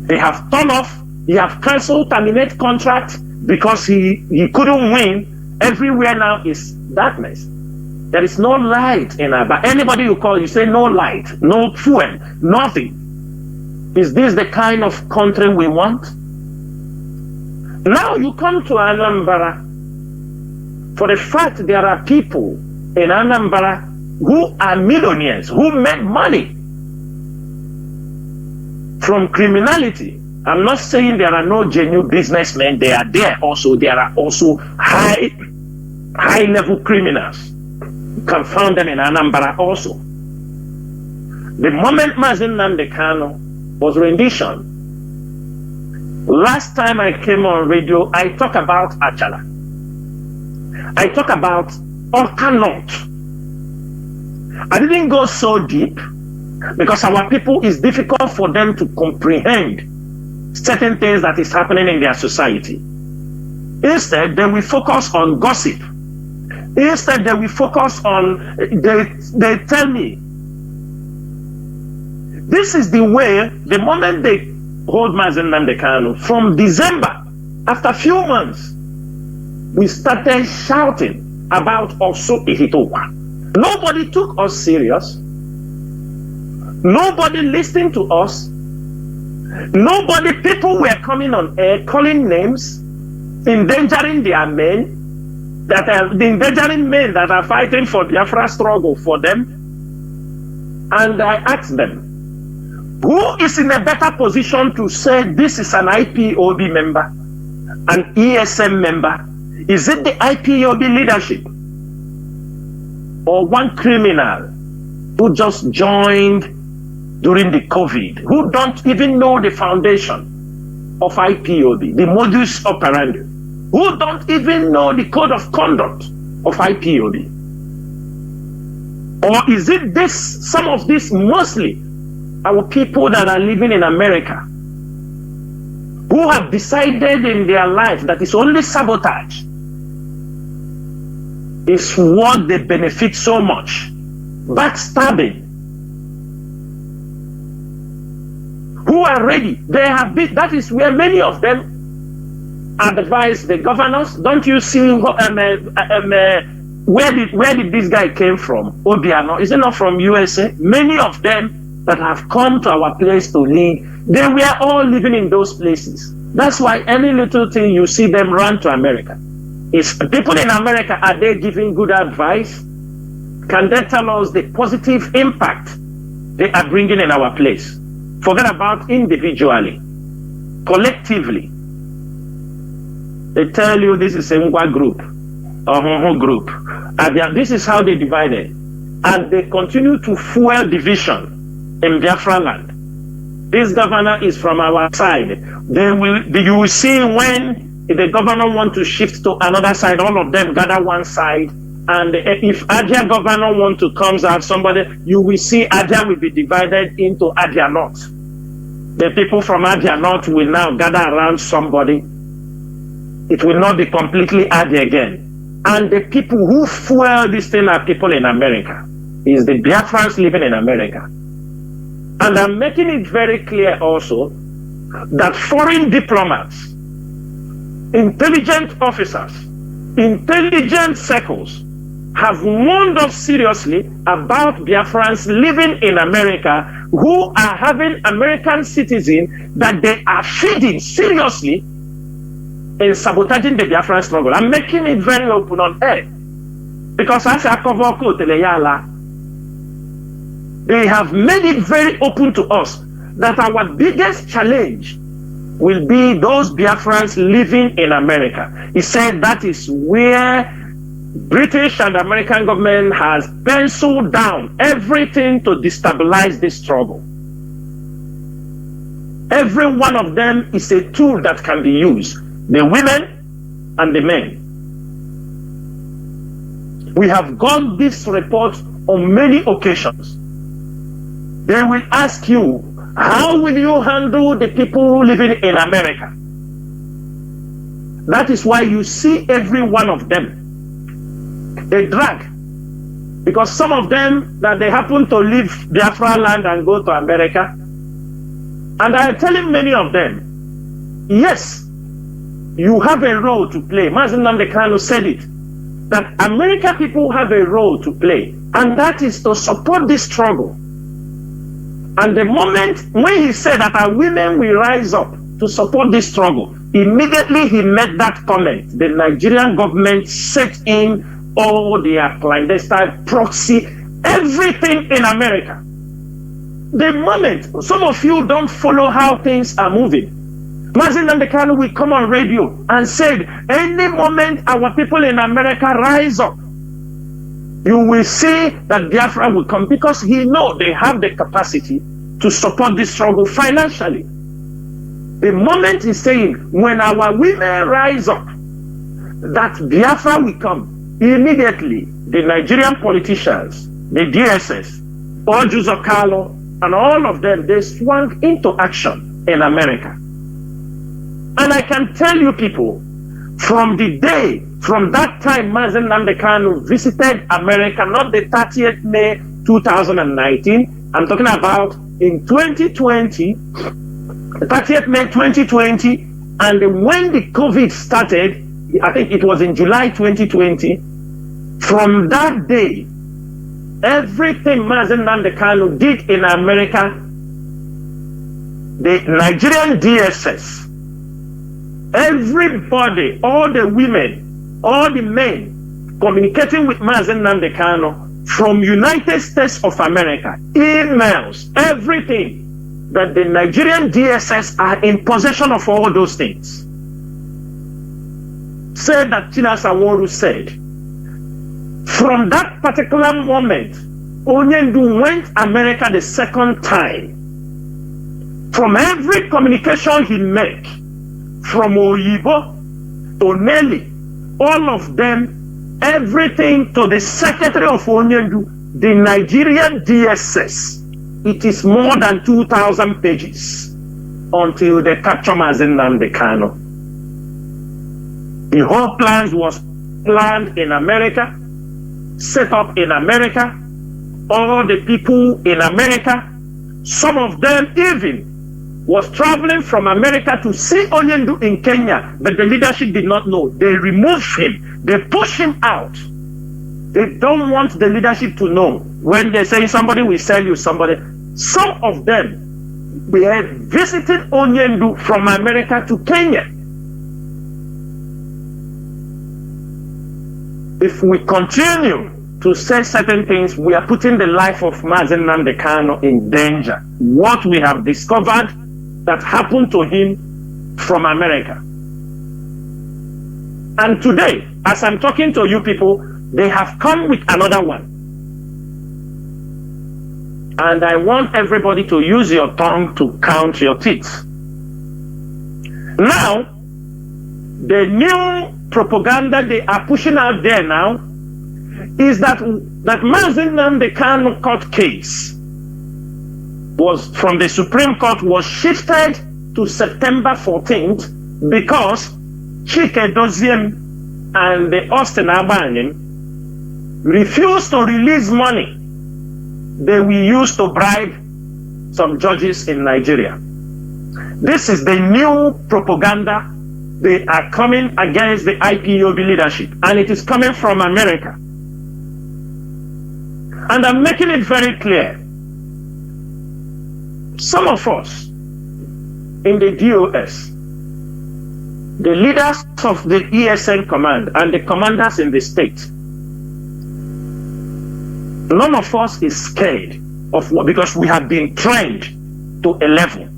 They have turned off, he have cancelled, terminate contract because he couldn't win. Everywhere now is darkness. There is no light in Aba. Anybody you call, you say no light, no fuel, nothing. Is this the kind of country we want? Now you come to Anambra. For the fact there are people in Anambra who are millionaires, who make money from criminality. I'm not saying there are no genuine businessmen. They are there also. There are also high level criminals. You can find them in Anambra also. The moment Mazi Nnamdi Kanu was rendition, last time I came on radio, I talk about Achala. I talk about Orca North. I didn't go so deep because our people, is difficult for them to comprehend certain things that is happening in their society. Instead, they will focus on gossip. Instead, they will focus on, they tell me, this is the way, the moment they hold Mazi Nnamdi Kanu, from December, after a few months, we started shouting about Osu Ihitowa. Nobody took us serious. Nobody listened to us. Nobody, people were coming on air, calling names, endangering their men, endangering men that are fighting for Biafra struggle for them. And I asked them, who is in a better position to say this is an IPOB member, an ESM member? Is it the IPOB leadership? Or one criminal who just joined during the COVID, who don't even know the foundation of IPOB, the modus operandi, who don't even know the code of conduct of IPOB? Or is it this, some of this, mostly our people that are living in America, who have decided in their life that it's only sabotage is what they benefit so much? Backstabbing. Who are ready? They have been, that is where many of them advise the governors. Don't you see where did this guy came from? Obiano, is it not from USA? Many of them that have come to our place to lead, they were all living in those places. That's why any little thing you see them run to America. Is people in America, are they giving good advice? Can they tell us the positive impact they are bringing in our place? Forget about individually, collectively. They tell you this is a Ngwa group, a Hoho group. And this is how they divided. And they continue to fuel division in Biafra land. This governor is from our side. You will see when the governor wants to shift to another side, all of them gather one side. And if Adia governor wants to come out, somebody, you will see Adia will be divided into Adia North. The people from Adia North will now gather around somebody. It will not be completely Adia again. And the people who fuel this thing are people in America. Is the Biafrans living in America. And I'm making it very clear also that foreign diplomats, intelligent officers, intelligent circles have warned us seriously about Biafrans living in America who are having American citizens that they are feeding seriously in sabotaging the Biafran struggle. I'm making it very open on air. Because as I cover they have made it very open to us that our biggest challenge will be those Biafrans living in America. He said that is where British and American government has penciled down everything to destabilize this struggle. Every one of them is a tool that can be used. The women and the men. We have got this report on many occasions. they will ask you, how will you handle the people living in America? That is why you see every one of them a drag. Because some of them, that they happen to leave Biafra land and go to America. And I am telling many of them, yes, you have a role to play. Mazi Nnamdi Kanu said it, that American people have a role to play, and that is to support this struggle. And the moment when he said that our women will rise up to support this struggle, immediately he made that comment. The Nigerian government set in all their clandestine proxy, everything in America. The moment, some of you don't follow how things are moving. Mazi Nnamdi Kanu will come on radio and said, any moment our people in America rise up, you will see that Biafra will come, because he knows they have the capacity to support this struggle financially. The moment he's saying, when our women rise up, that Biafra will come, immediately the Nigerian politicians, the DSS, Ojuzo Carlo, and all of them, they swung into action in America. And I can tell you people, from that time Mazi Nnamdi Kanu visited America, not the 30th May 2019, I'm talking about in 2020, 30th May 2020, and when the COVID started, I think it was in July 2020, from that day, everything Mazi Nnamdi Kanu did in America, the Nigerian DSS, everybody, all the women, all the men communicating with Mazi Nnamdi Kanu from United States of America, emails, everything, that the Nigerian DSS are in possession of all those things. Said that Chinasa Nworu said, from that particular moment, Onyendu went America the second time. From every communication he made, from Oyibo to Nelly, all of them, everything to the secretary of Onyendu, the Nigerian DSS, it is more than 2,000 pages until they capture Mazi Nnamdi Kanu. The whole plan was planned in America, set up in America, all the people in America, some of them even was traveling from America to see Onyendu in Kenya, but the leadership did not know. They removed him, they pushed him out. They don't want the leadership to know. When they say somebody will sell you somebody, some of them we had visited Onyendu from America to Kenya. If we continue to say certain things, we are putting the life of Mazi Nnamdi Kanu in danger. What we have discovered that happened to him from America. And today, as I'm talking to you people, they have come with another one. And I want everybody to use your tongue to count your teeth. Now, the new propaganda they are pushing out there now is that Mazi Nnamdi Kanu court case was from the Supreme Court was shifted to September 14th because Chike Doziem and the Austin Abanim refused to release money they will use to bribe some judges in Nigeria. This is the new propaganda. They are coming against the IPOB leadership, and it is coming from America. And I'm making it very clear. Some of us in the DOS, the leaders of the ESN command and the commanders in the state, none of us is scared of what, because we have been trained to a level.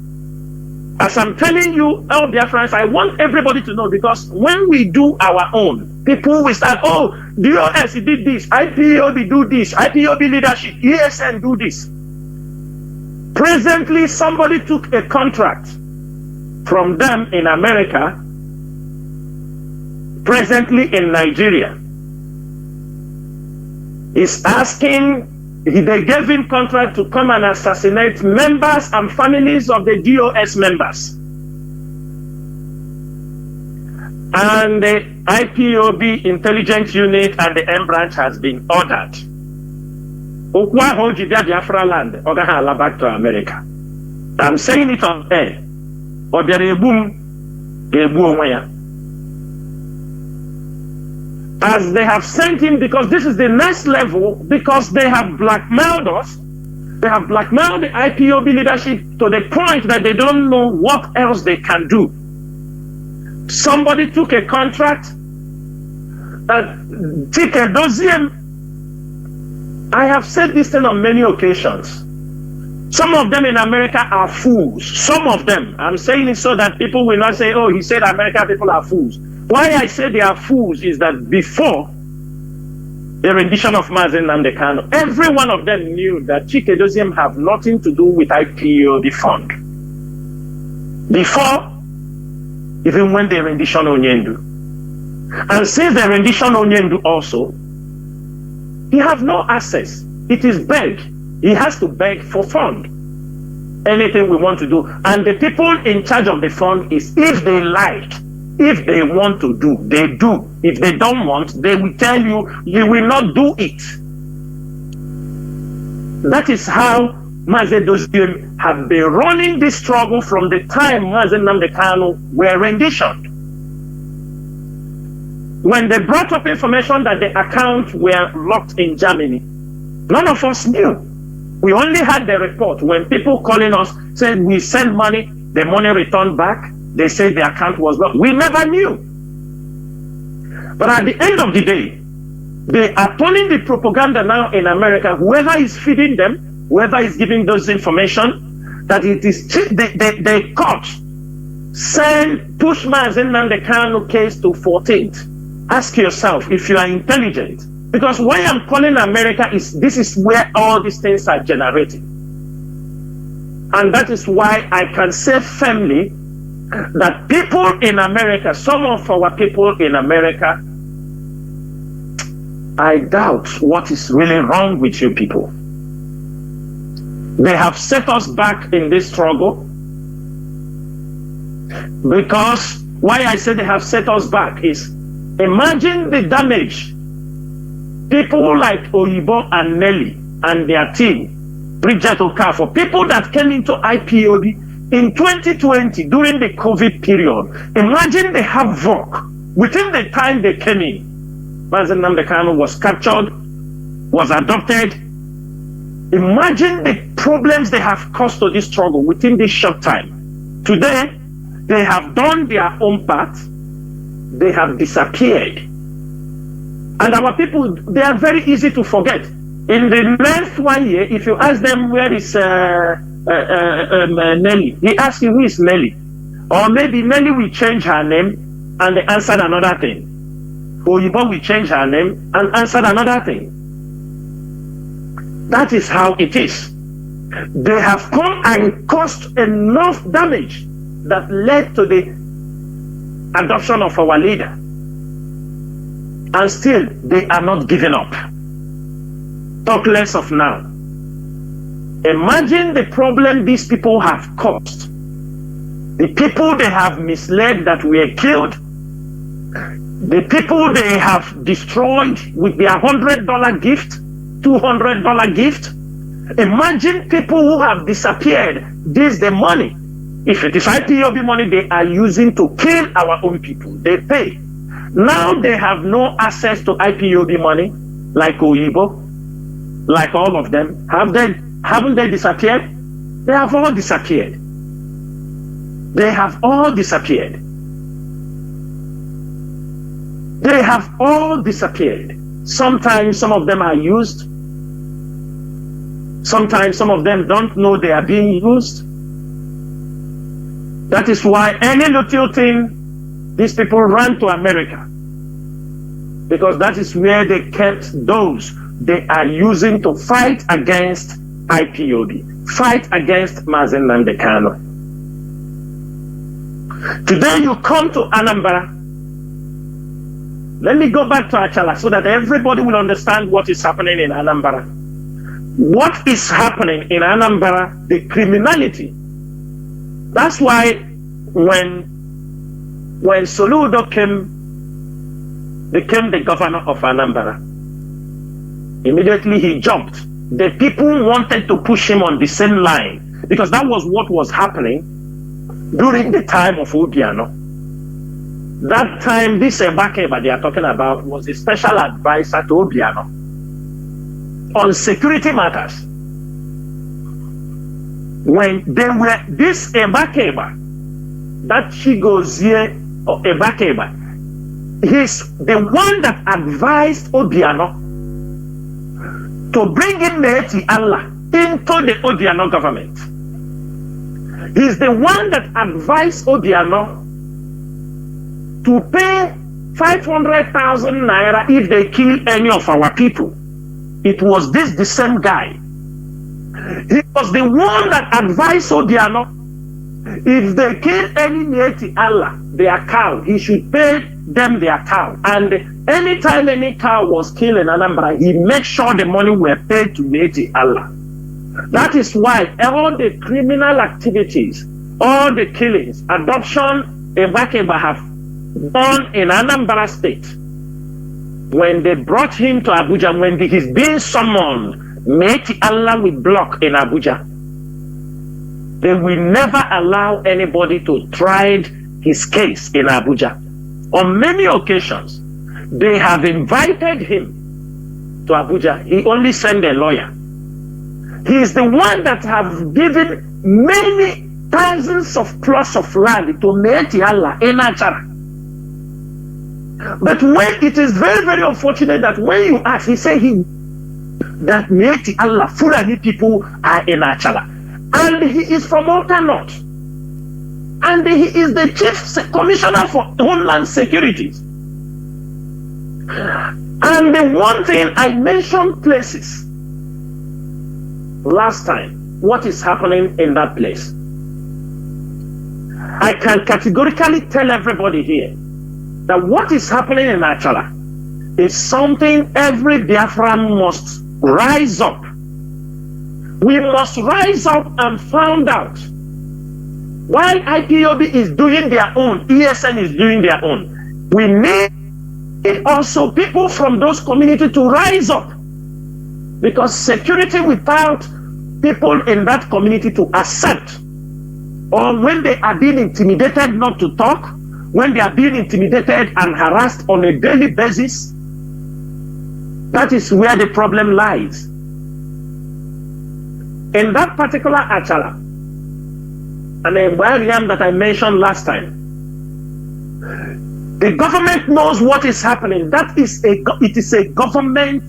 As I'm telling you, all dear friends, I want everybody to know, because when we do our own, people will start, oh, DOS did this, IPOB do this, IPOB leadership, ESN do this. Presently, somebody took a contract from them in America, presently in Nigeria, is asking They gave him contract to come and assassinate members and families of the DOS members. And the IPOB intelligence unit and the M branch has been ordered. Biafra land, or back to America. I'm saying it on air. Or as they have sent him, because this is the next level, because they have blackmailed us. They have blackmailed the IPOB leadership to the point that they don't know what else they can do. Somebody took a contract, took a dossier. I have said this thing on many occasions. Some of them in America are fools. Some of them. I'm saying it so that people will not say, oh, he said American people are fools. Why I say they are fools is that before the rendition of Mazi Nnamdi Kanu, every one of them knew that Chikedozium have nothing to do with IPOB fund. Before, even when they rendition Onyendu. And since the rendition Onyendu also, he have no access. It is beg. He has to beg for fund. Anything we want to do. And the people in charge of the fund is, if they like, if they want to do, they do. If they don't want, they will tell you, you will not do it. That is how Mazi Jonathan have been running this struggle from the time Mazi Nnamdi Kanu were renditioned. When they brought up information that the accounts were locked in Germany, none of us knew. We only had the report when people calling us said we sent money, the money returned back. They said the account was locked. We never knew. But at the end of the day, they are turning the propaganda now in America. Whoever is feeding them, whoever is giving those information, that it is the court push Mazi Nnamdi Kanu case to 14th. Ask yourself if you are intelligent. Because why I'm calling America is this is where all these things are generated. And that is why I can say firmly that people in America, some of our people in America, I doubt what is really wrong with you people. They have set us back in this struggle. Because why I say they have set us back is, imagine the damage people like Oyibo and Nelly and their team, Bridget Okafor, people that came into IPOB in 2020 during the COVID period. Imagine the havoc within the time they came in. Mazi Nnamdi Kanu was captured, was adopted. Imagine the problems they have caused to this struggle within this short time. Today, they have done their own part. They have disappeared. And our people, they are very easy to forget. In the next 1 year, if you ask them where is Nelly, he asks you who is Nelly. Or maybe Nelly will change her name and they answered another thing. Oyibo will change her name and answered another thing. That is how it is. They have come and caused enough damage that led to the adoption of our leader. And still, they are not giving up. Talk less of now. Imagine the problem these people have caused. The people they have misled that were killed. The people they have destroyed with their $100 gift, $200 gift. Imagine people who have disappeared. This is the money. If it is IPOB money they are using to kill our own people, they pay. Now they have no access to IPOB money, like Oyibo, like all of them. Haven't they disappeared? They have all disappeared. They have all disappeared. They have all disappeared. Sometimes some of them are used. Sometimes some of them don't know they are being used. That is why any little thing, these people ran to America. Because that is where they kept those they are using to fight against IPOB, fight against Mazi Nnamdi Kanu. Today you come to Anambra. Let me go back to Achala so that everybody will understand what is happening in Anambra. what is happening in Anambra, the criminality. That's why when Soludo became the governor of Anambra, immediately he jumped. The people wanted to push him on the same line because that was what was happening during the time of Obiano. That time, this Ebakeba they are talking about was a special advisor to Obiano on security matters. When they were this Ebakeba, that Chigozie or Ebakeba, he's the one that advised Obiano to bring in Neti Allah into the Obiano government. He's the one that advised Obiano to pay 500,000 naira if they kill any of our people. It was the same guy. He was the one that advised Obiano, if they kill any Neti Allah, their cow, he should pay them their cow. And anytime any cow was killed in Anambra, he made sure the money were paid to Neti Allah. That is why all the criminal activities, all the killings, adoption, Ebakeba have done in Anambra State, when they brought him to Abuja, when he's being summoned, Neti Allah will block in Abuja. They will never allow anybody to try his case in Abuja. On many occasions, they have invited him to Abuja. He only sent a lawyer. He is the one that have given many thousands of plots of land to Neti Allah in Achara. But when it is very, very unfortunate that when you ask, he say that Neti Allah, Fulani people are in Achara. And he is from Alta North. And he is the Chief Commissioner for Homeland Security. And the one thing I mentioned places last time, what is happening in that place. I can categorically tell everybody here that what is happening in Achala is something every Biafran must rise up. We must rise up and find out. While IPOB is doing their own, ESN is doing their own, we need also people from those communities to rise up. Because security without people in that community to accept, or when they are being intimidated not to talk, when they are being intimidated and harassed on a daily basis, that is where the problem lies. In that particular Achala, and the Mbariam that I mentioned last time, the government knows what is happening. It is a government.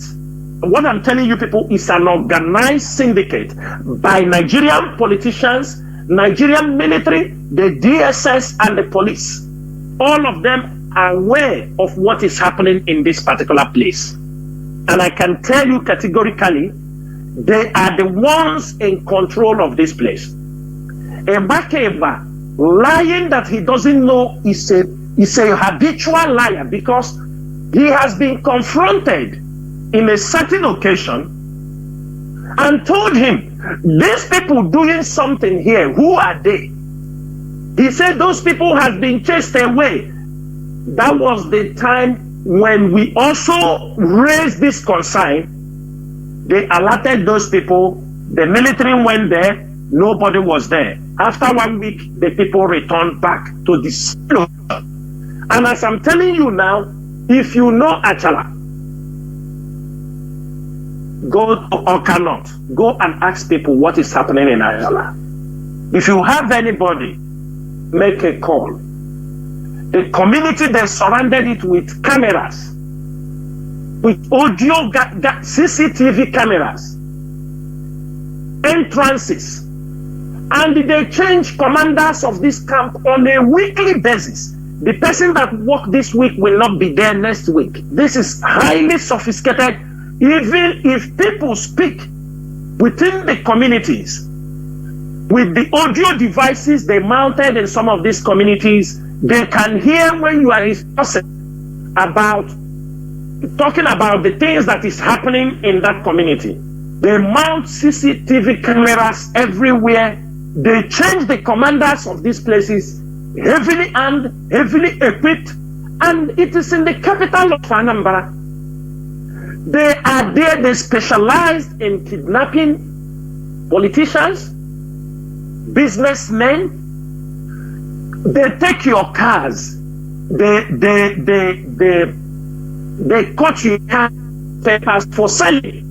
What I'm telling you people is an organized syndicate by Nigerian politicians, Nigerian military, the DSS and the police. All of them are aware of what is happening in this particular place. And I can tell you categorically, they are the ones in control of this place. Ebakeba lying that he doesn't know is a habitual liar, because he has been confronted in a certain occasion and told him, these people doing something here, who are they? He said those people have been chased away. That was the time when we also raised this concern. They alerted those people, the military went there, nobody was there. After 1 week, the people returned back to the situation. And as I'm telling you now, if you know Achala, go to Okanot, go and ask people what is happening in Achala. If you have anybody, make a call. The community, they surrounded it with cameras, with audio, CCTV cameras, entrances, and they change commanders of this camp on a weekly basis. The person that worked this week will not be there next week. This is highly sophisticated. Even if people speak within the communities, with the audio devices they mounted in some of these communities, they can hear when you are discussing about, talking about the things that is happening in that community. They mount CCTV cameras everywhere. They change the commanders of these places, heavily armed, heavily equipped, and it is in the capital of Anambra. They are there, they specialize in kidnapping politicians, businessmen. They take your cars, they cut your car papers for selling.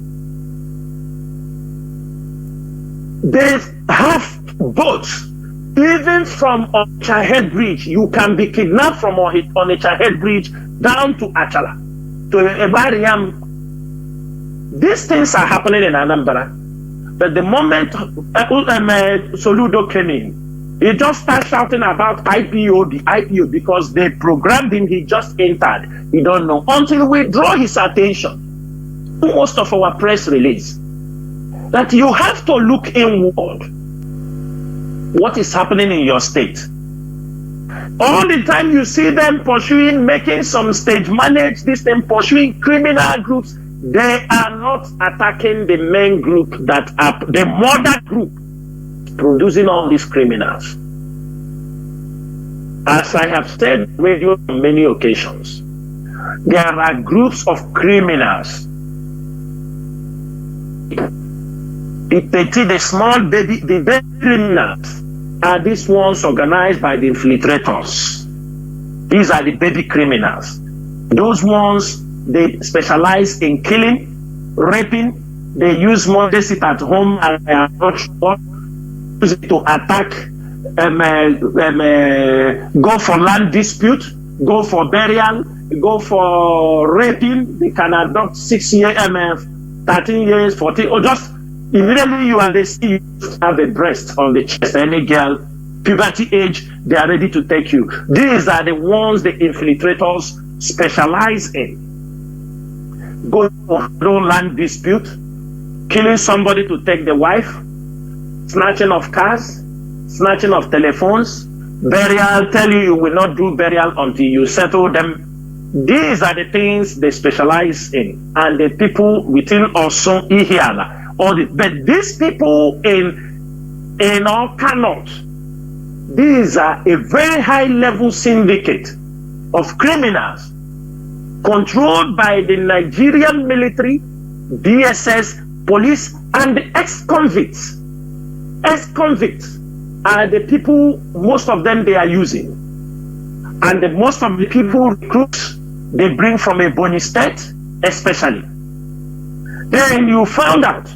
They have boats. Even from Onitsha Head Bridge, you can be kidnapped from Onitsha Head Bridge down to Achala, to Ebariam. These things are happening in Anambra. But the moment Soludo came in, he just started shouting about IPO, because they programmed him. He just entered. We don't know until we draw his attention. Most of our press release that you have to look inward. What is happening in your state? All the time you see them pursuing, making some stage manage this thing, pursuing criminal groups. They are not attacking the main group that are the mother group producing all these criminals. As I have said radio on many occasions, there are groups of criminals. The small baby, the baby criminals are these ones organized by the infiltrators. These are the baby criminals. Those ones, they specialize in killing, raping. They use more, they sit at home and they are not sure, use it to attack, go for land dispute, go for burial, go for raping. They can adopt 6 years, 13 years, 14, or just immediately you and they see you have a breast on the chest, any girl, puberty age, they are ready to take you. These are the ones the infiltrators specialize in. Going for no land dispute, killing somebody to take the wife, snatching of cars, snatching of telephones, burial, tell you will not do burial until you settle them. These are the things they specialize in. And the people within also Ihiala. But these people in Okanot, these are a very high level syndicate of criminals controlled by the Nigerian military, DSS, police, and the ex-convicts. Ex-convicts are the people, most of them they are using. And most of the people recruits, they bring from a Ebonyi state, especially. Then you found out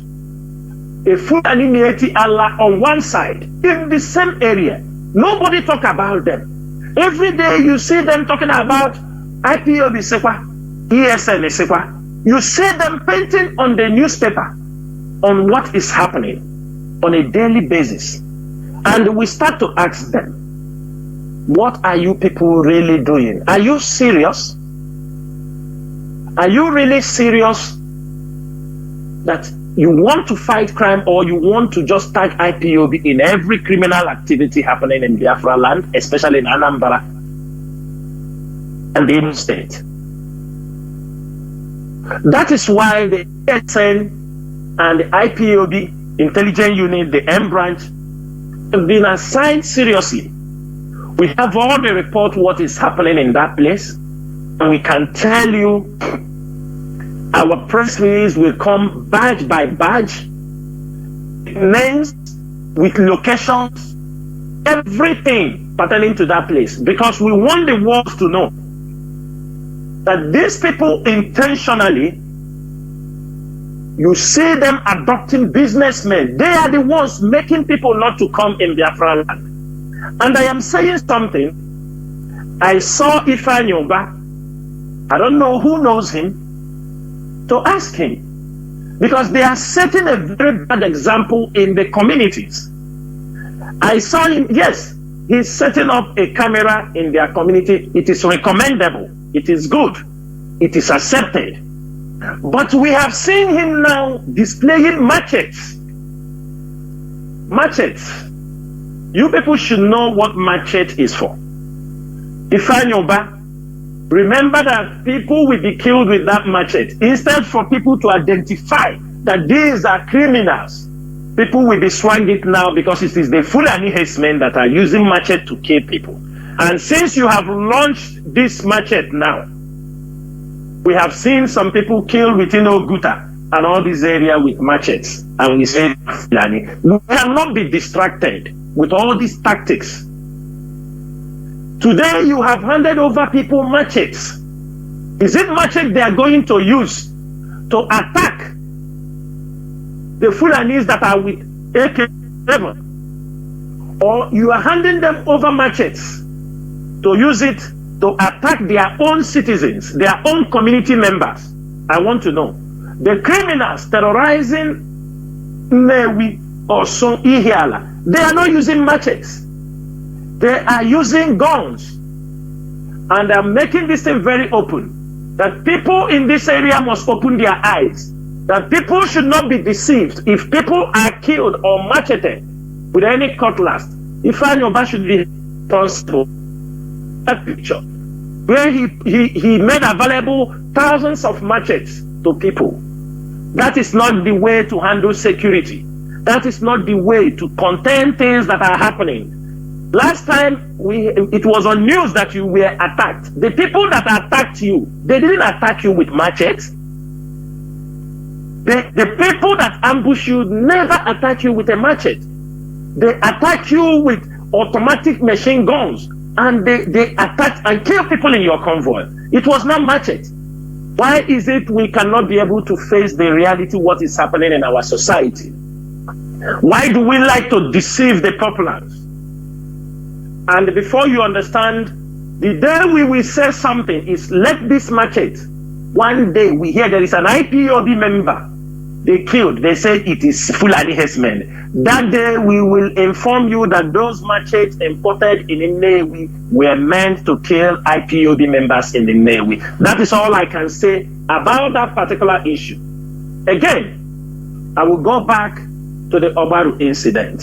a Fulani Mieti Allah on one side, in the same area. Nobody talk about them. Every day you see them talking about IPOB Sekwa, ESN Sekwa. You see them painting on the newspaper on what is happening on a daily basis. And we start to ask them, what are you people really doing? Are you serious? Are you really serious that you want to fight crime, or you want to just tag IPOB in every criminal activity happening in Biafra land, especially in Anambra and the Imo state? That is why the ESN and the IPOB intelligence unit, the M branch, have been assigned seriously. We have all the report what is happening in that place, and we can tell you our press release will come badge by badge, names, with locations, everything pertaining to that place, because we want the world to know that these people intentionally, you see them adopting businessmen. They are the ones making people not to come in Biafra land. And I am saying something. I saw Ifeanyi Ubah. I don't know who knows him, to ask him, because they are setting a very bad example in the communities. I saw him, yes, he's setting up a camera in their community. It is recommendable, it is good, it is accepted. But we have seen him now displaying machetes. Machetes. You people should know what machete is for. Ifeanyi Ubah, remember that people will be killed with that machete. Instead for people to identify that these are criminals, people will be swagged it now because it is the Fulani herdsmen that are using machete to kill people. And since you have launched this machete now, we have seen some people killed within Oguta and all this area with machetes. And we say, Fulani, we cannot be distracted with all these tactics. Today you have handed over people machetes. Is it machete they are going to use to attack the Fulanis that are with AK-7? Or you are handing them over machetes to use it to attack their own citizens, their own community members? I want to know. The criminals terrorizing Newi or Son Ihiala, they are not using machetes. They are using guns. And they are making this thing very open. That people in this area must open their eyes. That people should not be deceived. If people are killed or macheted with any cutlass, Ifeanyi should be responsible. That picture where he made available thousands of machetes to people. That is not the way to handle security. That is not the way to contain things that are happening. Last time it was on news that you were attacked. The people that attacked you, they didn't attack you with machetes. The people that ambush you never attack you with a machete. They attack you with automatic machine guns, and they attack and kill people in your convoy. It was not machete. Why is it we cannot be able to face the reality, what is happening in our society? Why do we like to deceive the populace? And before you understand, the day we will say something is let this machete. One day we hear there is an IPOB member they killed. They say it is Fulani herdsmen. That day we will inform you that those machetes imported in Nnewi were meant to kill IPOB members in Nnewi. That is all I can say about that particular issue. Again, I will go back to the Obaru incident.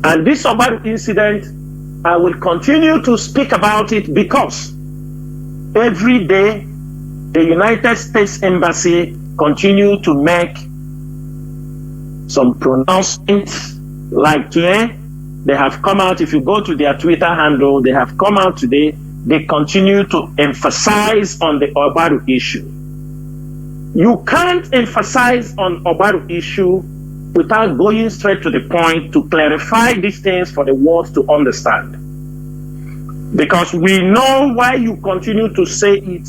And this Obaru incident, I will continue to speak about it because every day the United States Embassy continue to make some pronouncements. Like today, they have come out. If you go to their Twitter handle, they have come out today. They continue to emphasize on the Obaru issue. You can't emphasize on Obaru issue without going straight to the point to clarify these things for the world to understand. Because we know why you continue to say it.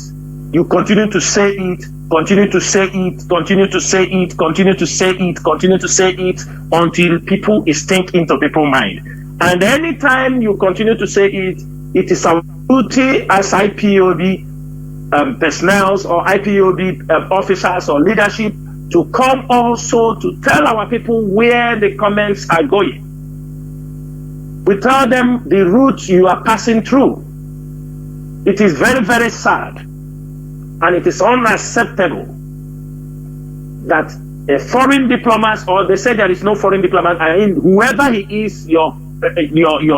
You continue to say it, continue to say it, continue to say it, continue to say it, continue to say it until people stink into people's mind. And anytime you continue to say it, it is our duty as IPOB personnel or IPOB officers or leadership to come also to tell our people where the comments are going. We tell them the route you are passing through. It is very, very sad. And it is unacceptable that a foreign diplomat, or they say there is no foreign diplomat, I mean, whoever he is, your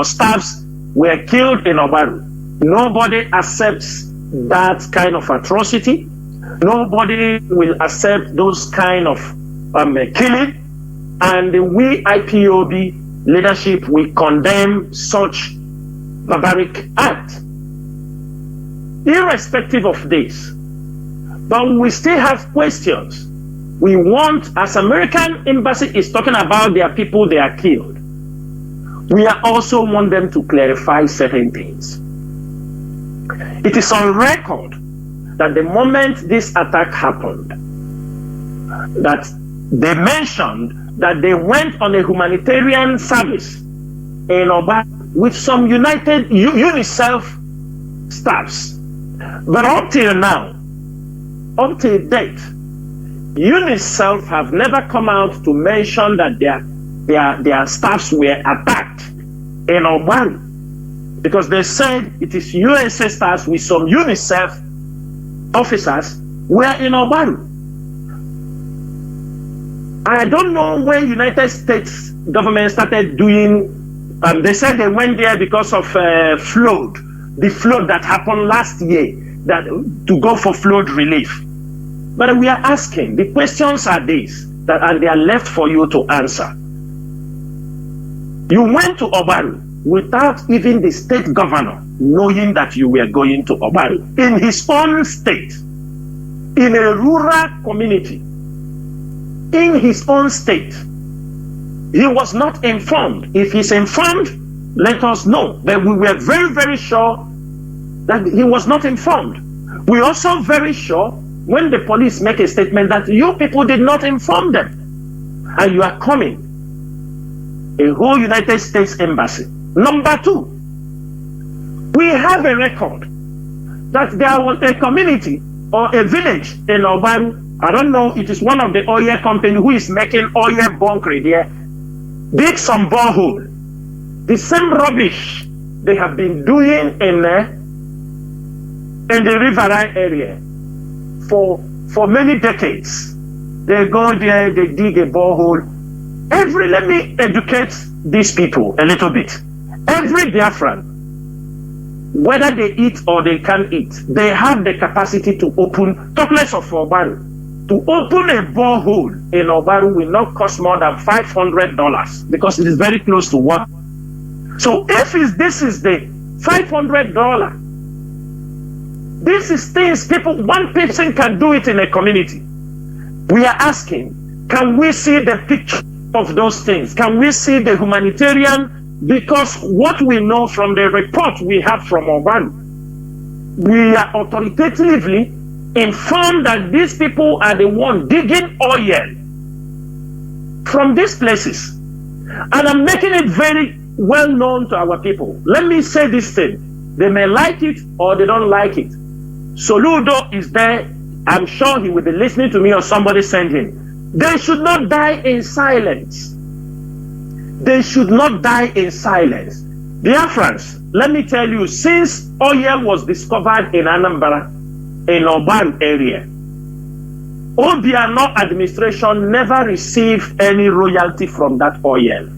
staffs were killed in Obaru. Nobody accepts that kind of atrocity. Nobody will accept those kind of killing. And we IPOB leadership will condemn such barbaric act. Irrespective of this, but we still have questions. We want, as American Embassy is talking about their people they are killed, we also want them to clarify certain things. It is on record that the moment this attack happened, that they mentioned that they went on a humanitarian service in Oba with some UNICEF staffs. But up till now, up till date, UNICEF have never come out to mention that their staffs were attacked in Obaru, because they said it is USA staffs with some UNICEF officers were in Obaru. I don't know when United States government started doing. They said they went there because of the flood that happened last year, that to go for flood relief. But we are asking, the questions are these, and they are left for you to answer. You went to Obaru without even the state governor knowing that you were going to Obaru. In his own state, in a rural community, in his own state, he was not informed. If he's informed, let us know. But we were very, very sure that he was not informed. We're also very sure when the police make a statement that you people did not inform them, and you are coming. A whole United States embassy. Number two, we have a record that there was a community or a village in Obaru. I don't know, it is one of the oil company who is making oil bunkering there. Dig some borehole. The same rubbish they have been doing in the riverine area for many decades. They go there, they dig a borehole. Let me educate these people a little bit. Every Biafran, whether they eat or they can't eat, they have the capacity to open, talk less of Obaru, to open a borehole in Obaru will not cost more than $500 because it is very close to water. So if this is the $500, this is things one person can do it in a community. We are asking, can we see the picture of those things? Can we see the humanitarian? Because what we know from the report we have from Obaru, we are authoritatively informed that these people are the ones digging oil from these places. And I'm making it very well known to our people. Let me say this thing. They may like it or they don't like it. Soludo is there. I'm sure he will be listening to me or somebody send him. They should not die in silence. They should not die in silence. Biafrans, let me tell you, since oil was discovered in Anambra, in Oban area, Obiano administration never received any royalty from that oil.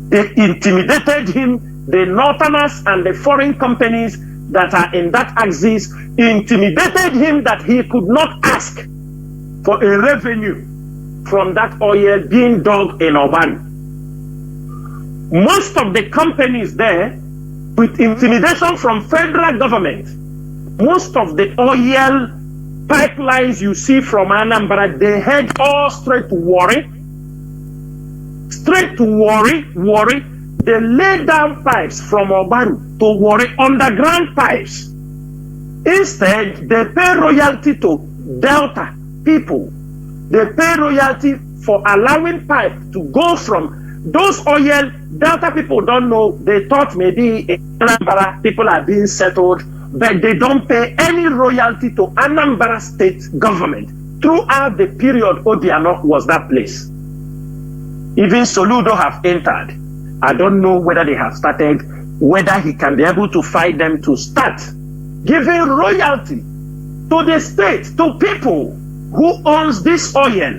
They intimidated him. The Northerners and the foreign companies that are in that axis intimidated him that he could not ask for a revenue from that oil being dug in Oban. Most of the companies there, with intimidation from federal government, most of the oil pipelines you see from Anambra, they head all straight to Warri. Straight to Warri. They lay down pipes from Obaru to Warri, underground pipes. Instead, they pay royalty to Delta people. They pay royalty for allowing pipe to go from those oil. Delta people don't know. They thought maybe in Anambra people are being settled, but they don't pay any royalty to Anambra state government throughout the period Obiano was that place. Even Soludo have entered. I don't know whether they have started, whether he can be able to fight them to start giving royalty to the state, to people who owns this oil.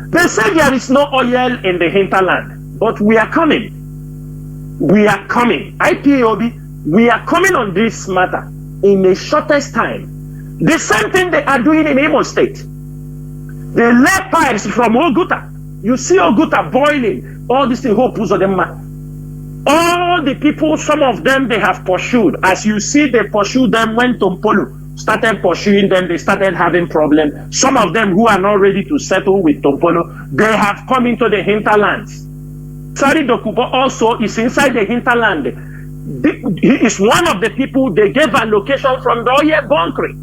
They say there is no oil in the hinterland, but we are coming. We are coming. IPOB, we are coming on this matter in the shortest time. The same thing they are doing in Imo State. They lay pipes from Oguta. You see Oguta boiling. All these things, all the people, some of them they have pursued. As you see, they pursued them when Tompolo started pursuing them. They started having problems. Some of them who are not ready to settle with Tompolo, they have come into the hinterlands. Sari Dokubo also is inside the hinterland. He is one of the people they gave a location from the oil bunkering.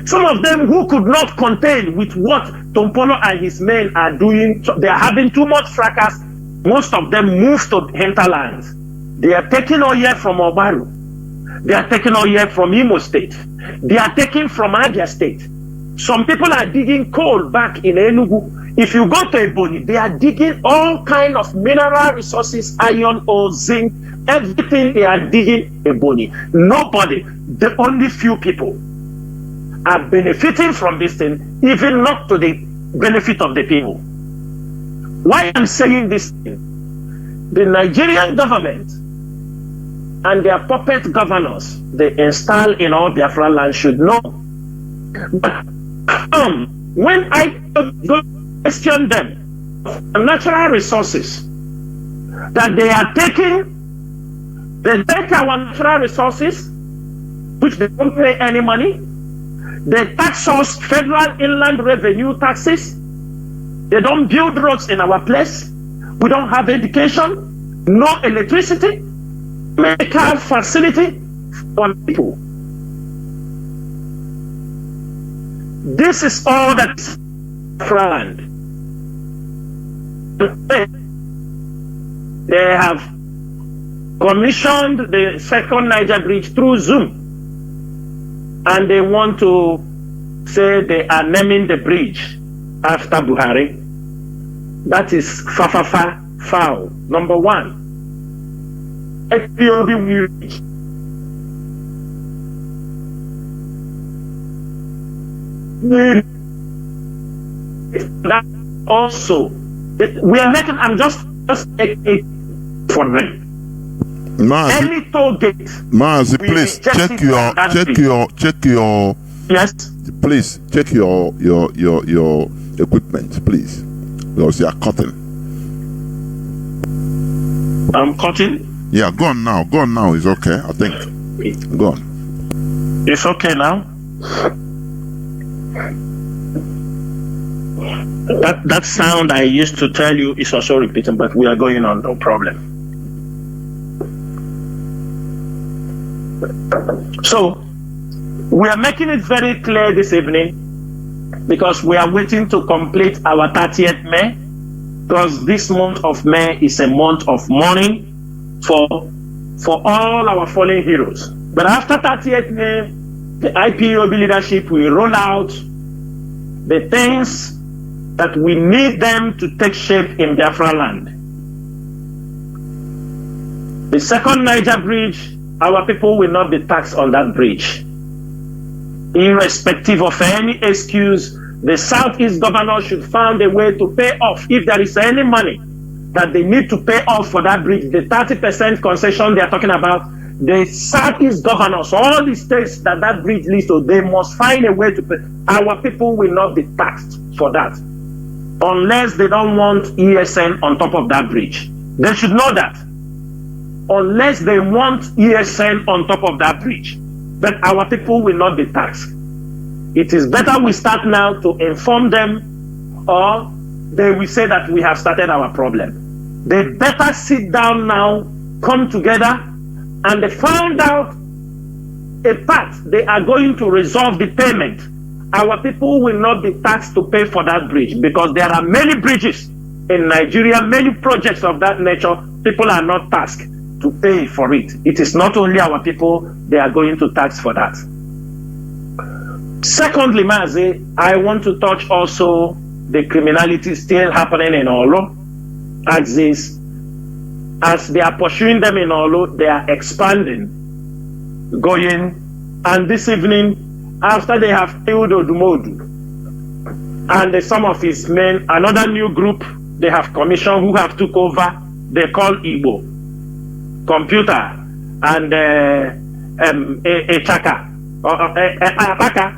Some of them who could not contain with what Tompolo and his men are doing, they are having too much fracas. Most of them moved to hinterlands. They are taking oil from Obaru. They are taking oil from Imo State. They are taking from Abia State. Some people are digging coal back in Enugu. If you go to Ebonyi, they are digging all kind of mineral resources, iron ore, zinc, everything they are digging Ebonyi. Nobody, the only few people are benefiting from this thing, even not to the benefit of the people. Why I'm saying this thing? The Nigerian government and their puppet governors they install in all Biafra land should know. But when I go question them, the natural resources that they are taking, they take our natural resources, which they don't pay any money. They tax us federal inland revenue taxes. They don't build roads in our place. We don't have education, no electricity, medical facility for people. This is all that's land. They have commissioned the second Niger Bridge through Zoom, and they want to say they are naming the bridge after Buhari. That is fafafa foul. Number one, Ethiopia bridge. That also, we are making. I'm just making for them. Mazi, Any toll gate. Mazi, please check your. Yes. Please check your equipment, please, because you are cutting. I'm cutting. Yeah, go on now. Go on now. It's okay. I think. Go on. It's okay now. That sound I used to tell you is also repeating, but we are going on, no problem. So we are making it very clear this evening, because we are waiting to complete our 30th May, because this month of May is a month of mourning for all our fallen heroes. But after 30th May, the IPOB leadership will roll out the things that we need them to take shape in Biafra land. The second Niger Bridge, our people will not be taxed on that bridge. Irrespective of any excuse, the Southeast governor should find a way to pay off, if there is any money that they need to pay off for that bridge, the 30% concession they are talking about. The Southeast governors, all the states that bridge leads to, they must find a way to pay. Our people will not be taxed for that, unless they don't want ESN on top of that bridge. They should know that. Unless they want ESN on top of that bridge. But our people will not be taxed. It is better we start now to inform them, or they will say that we have started our problem. They better sit down now, come together, and they find out a path they are going to resolve the payment. Our people will not be taxed to pay for that bridge, because there are many bridges in Nigeria, many projects of that nature. People are not tasked to pay for it. It is not only our people they are going to tax for that. Secondly, Mazi, I want to touch also the criminality still happening in Olo. As they are pursuing them in Olo, they are expanding, going, and this evening, after they have killed Odumodu and some of his men, another new group they have commissioned who have took over, they call Igbo, computer, and Echaka,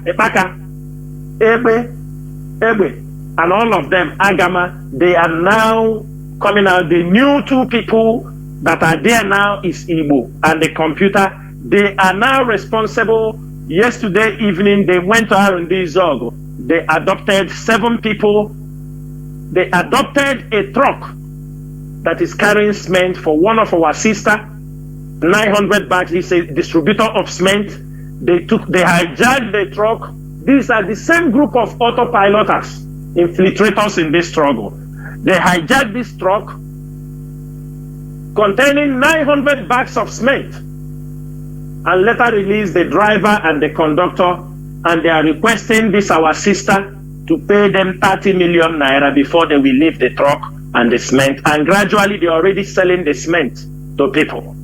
Epaka, Ebe, and all of them, Agama, they are now coming out. The new two people that are there now is Igbo and the computer. They are now responsible. Yesterday evening, they went to R&D Zog. They adopted 7 people. They adopted a truck that is carrying cement for one of our sister, 900 bags. He's a distributor of cement. They hijacked the truck. These are the same group of autopiloters, infiltrators in this struggle. They hijacked this truck containing 900 bags of cement, and later released the driver and the conductor, and they are requesting this our sister to pay them 30 million naira before they will leave the truck and the cement, and gradually they're already selling the cement to people.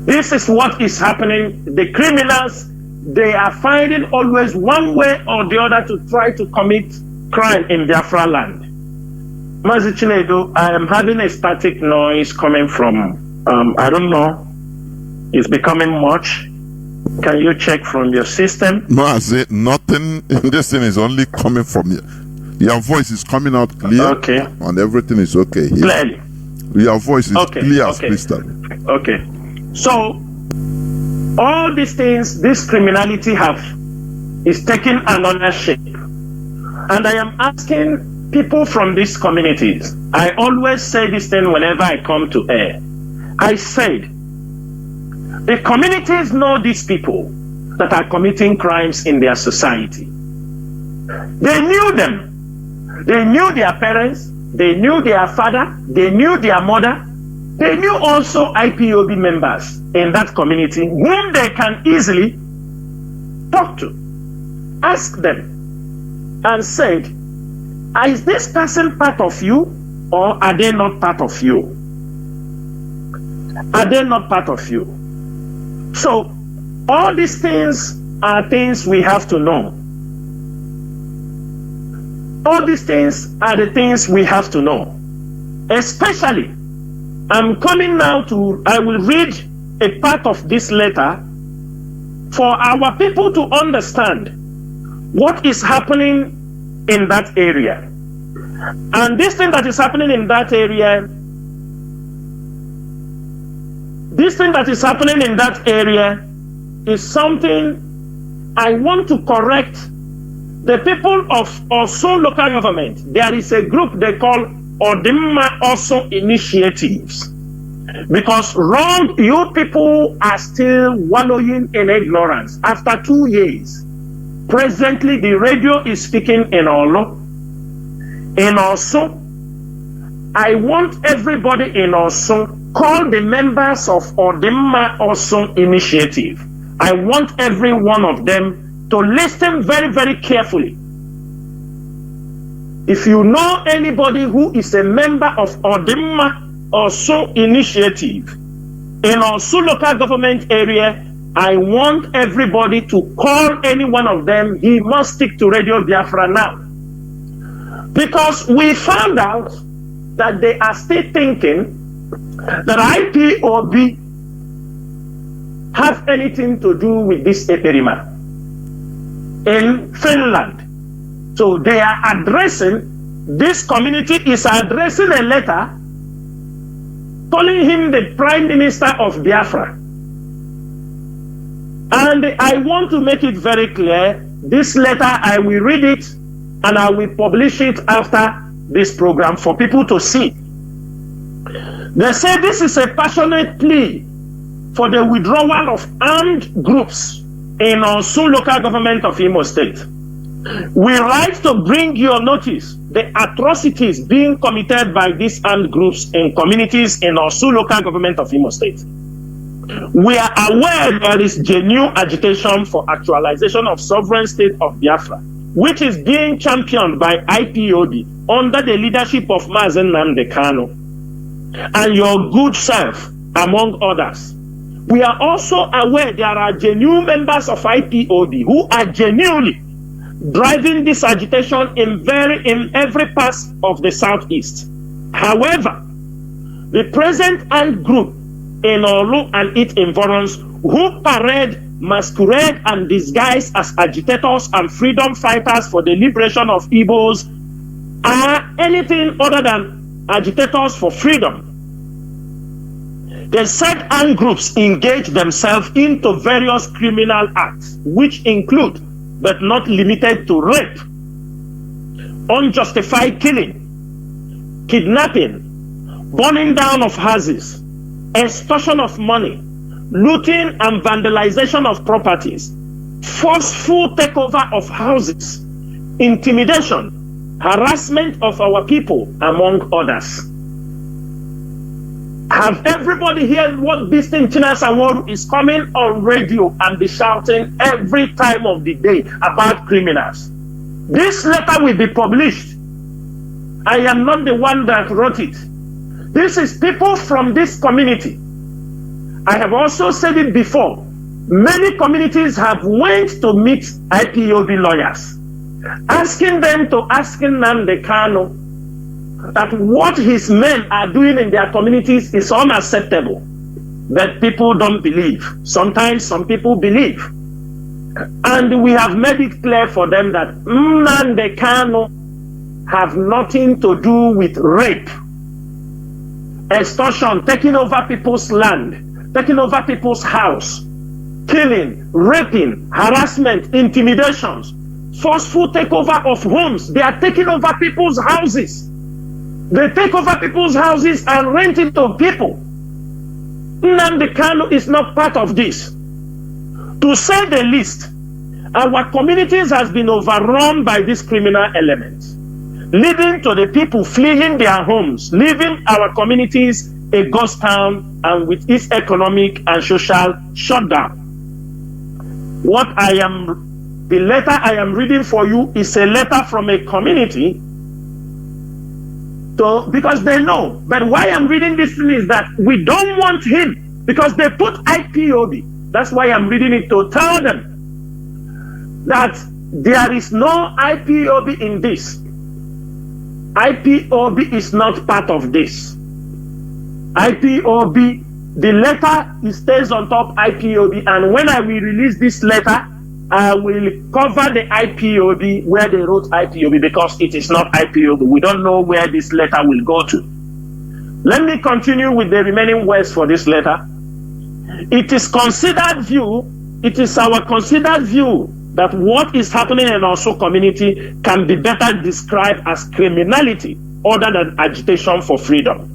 This is what is happening. The criminals, they are finding always one way or the other to try to commit crime in Biafra land. Mazi Chinedu, I am having a static noise coming from, I don't know, it's becoming much. Can you check from your system? No, I say nothing. This thing is only coming from you. Your voice is coming out clear. Okay. And everything is okay here. Clearly. Your voice is clear as crystal. Okay. So, all these things, this criminality is taking another shape. And I am asking people from these communities. I always say this thing whenever I come to air. I said, the communities know these people that are committing crimes in their society. They knew them. They knew their parents. They knew their father. They knew their mother. They knew also IPOB members in that community whom they can easily talk to. Ask them and said, is this person part of you or are they not part of you? Are they not part of you? So, all these things are things we have to know. All these things are the things we have to know. Especially, I'm coming now I will read a part of this letter for our people to understand what is happening in that area. And this thing that is happening in that area, is something I want to correct the people of Osun local government. There is a group they call Odimma Osun Initiatives. Because you people are still wallowing in ignorance. After 2 years, presently the radio is speaking in Olo. In Osun, I want everybody in Osun, call the members of Odimma Osun Initiative. I want every one of them to listen very, very carefully. If you know anybody who is a member of Odimma Osun Initiative in Osun local government area, I want everybody to call any one of them. He must stick to Radio Biafra now. Because we found out that they are still thinking that IPOB have anything to do with this Eperima in Finland. So they are addressing, this community is addressing a letter calling him the Prime Minister of Biafra. And I want to make it very clear, this letter, I will read it and I will publish it after this program for people to see. They say this is a passionate plea for the withdrawal of armed groups in Osun local government of Imo State. We write to bring your notice the atrocities being committed by these armed groups in communities in Osun local government of Imo State. We are aware there is genuine agitation for actualization of sovereign state of Biafra, which is being championed by IPOB under the leadership of Mazi Jonathan and your good self, among others. We are also aware there are genuine members of IPOB who are genuinely driving this agitation in every part of the southeast. However, the present armed group in Olu and its environs who parade, masquerade, and disguise as agitators and freedom fighters for the liberation of Igbos are anything other than agitators for freedom. The said armed groups engage themselves into various criminal acts, which include, but not limited to, rape, unjustified killing, kidnapping, burning down of houses, extortion of money, looting and vandalization of properties, forceful takeover of houses, intimidation, harassment of our people, among others. Have everybody heard what Mazi Chinasa Nworu is coming on radio and be shouting every time of the day about criminals? This letter will be published. I am not the one that wrote it. This is people from this community. I have also said it before. Many communities have went to meet IPOB lawyers, asking them to ask Nnamdi Kanu that what his men are doing in their communities is unacceptable. but people don't believe. Sometimes some people believe. And we have made it clear for them that Nnamdi Kanu have nothing to do with rape, extortion, taking over people's land, taking over people's house, killing, raping, harassment, intimidations, forceful takeover of homes. They are taking over people's houses. They take over people's houses and rent it to people. Nnamdi Kanu is not part of this. To say the least, our communities has been overrun by these criminal elements, leading to the people fleeing their homes, leaving our communities a ghost town and with its economic and social shutdown. The letter I am reading for you is a letter from a community because they know. But why I'm reading this thing is that we don't want him because they put IPOB. That's why I'm reading it to tell them that there is no IPOB in this. IPOB is not part of this. IPOB, the letter stays on top IPOB, and when I will release this letter, I will cover the IPOB where they wrote IPOB because it is not IPOB. We don't know where this letter will go to. Let me continue with the remaining words for this letter. It is our considered view that what is happening in our community can be better described as criminality other than agitation for freedom.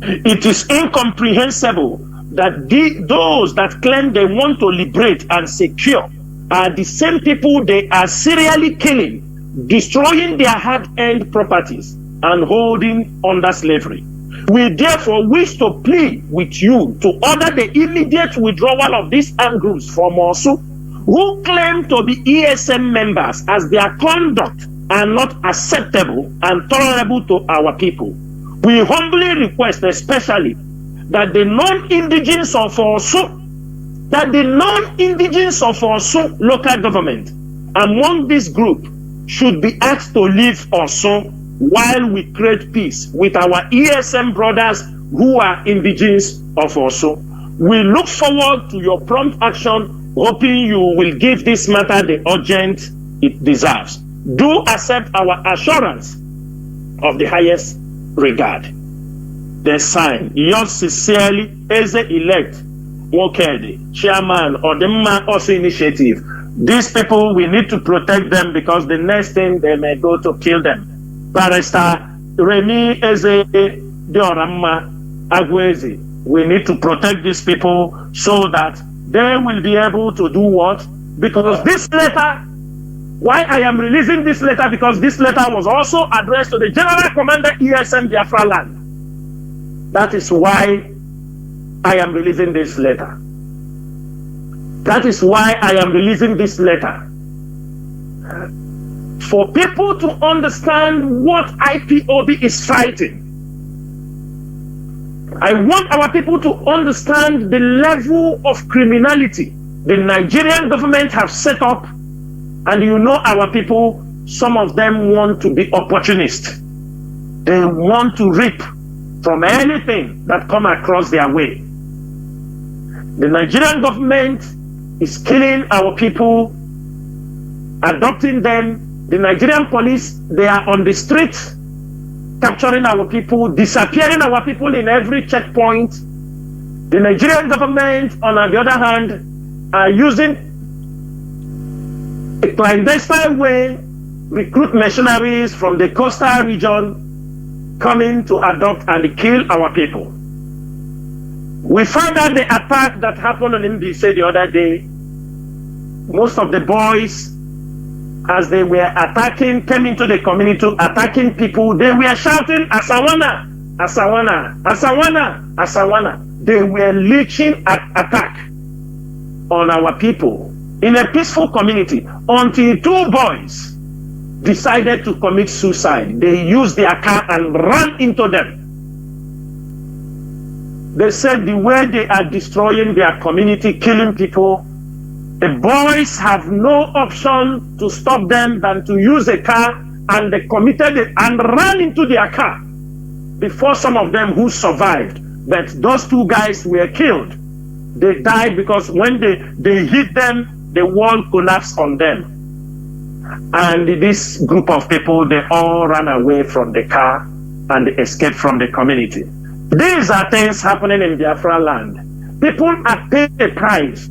It is incomprehensible that those that claim they want to liberate and secure are the same people they are serially killing, destroying their hard-earned properties, and holding under slavery. We therefore wish to plead with you to order the immediate withdrawal of these armed groups from Osu, who claim to be ESM members, as their conduct are not acceptable and tolerable to our people. We humbly request especially that the non-indigenous of Osu, local government among this group should be asked to leave Osu while we create peace with our ESM brothers who are indigenous of Osu. We look forward to your prompt action, hoping you will give this matter the urgent it deserves. Do accept our assurance of the highest regard. The sign, yours sincerely, Eze-elect Wokede, chairman of the Osu Initiative. These people, we need to protect them because the next thing they may go to kill them. Barrister Remi Eze Diorama Agwezi. We need to protect these people so that they will be able to do what? Because this letter, why I am releasing this letter, because this letter was also addressed to the General Commander ESM Biafra Land. That is why I am releasing this letter. That is why I am releasing this letter. For people to understand what IPOB is fighting. I want our people to understand the level of criminality the Nigerian government have set up, and you know our people, some of them want to be opportunists. They want to reap from anything that come across their way. The Nigerian government is killing our people, adopting them. The Nigerian police, they are on the streets, capturing our people, disappearing our people in every checkpoint. The Nigerian government, on the other hand, are using a clandestine way, recruit mercenaries from the coastal region coming to adopt and kill our people. We found out the attack that happened on MBC the other day. Most of the boys, as they were attacking, came into the community attacking people. They were shouting, Asawana, Asawana, Asawana, Asawana. They were leeching attack on our people in a peaceful community until two boys decided to commit suicide. They used their car and ran into them. They said the way they are destroying their community, killing people, the boys have no option to stop them than to use a car, and they committed it and ran into their car before some of them who survived. But those two guys were killed They died because when they hit them, the world collapsed on them. And this group of people, they all ran away from the car and they escaped from the community. These are things happening in Biafra land. People are paying a price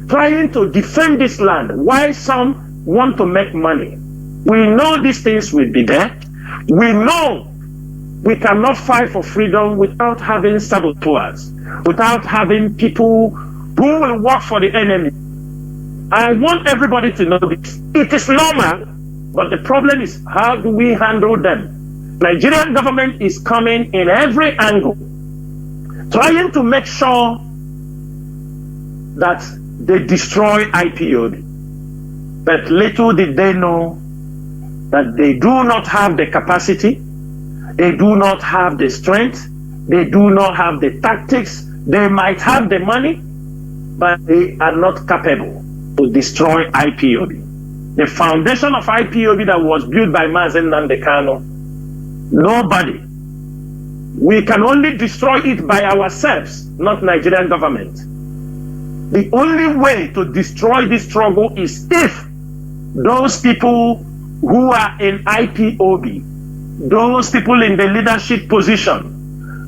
trying to defend this land. Why some want to make money? We know these things will be there. We know we cannot fight for freedom without having saboteurs, without having people who will work for the enemy. I want everybody to know this. It is normal, but the problem is how do we handle them? Nigerian government is coming in every angle, trying to make sure that they destroy IPOB. But little did they know that they do not have the capacity, they do not have the strength, they do not have the tactics. They might have the money, but they are not capable to destroy IPOB. The foundation of IPOB that was built by Mazi Jonathan, nobody. We can only destroy it by ourselves, not Nigerian government. The only way to destroy this struggle is if those people who are in IPOB, those people in the leadership position,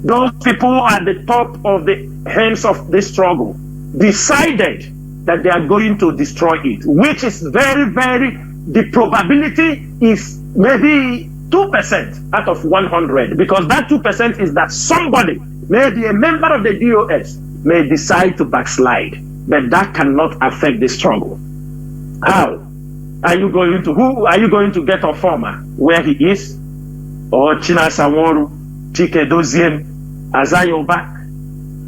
those people at the top of the hands of this struggle, decided that they are going to destroy it, which is the probability is maybe 2% out of 100, because that 2% is that somebody, maybe a member of the DOS, may decide to backslide, but that cannot affect the struggle. How? Are you going to get a farmer where he is? Or Chinasa Nworu, Chike Doziem, Azayoba,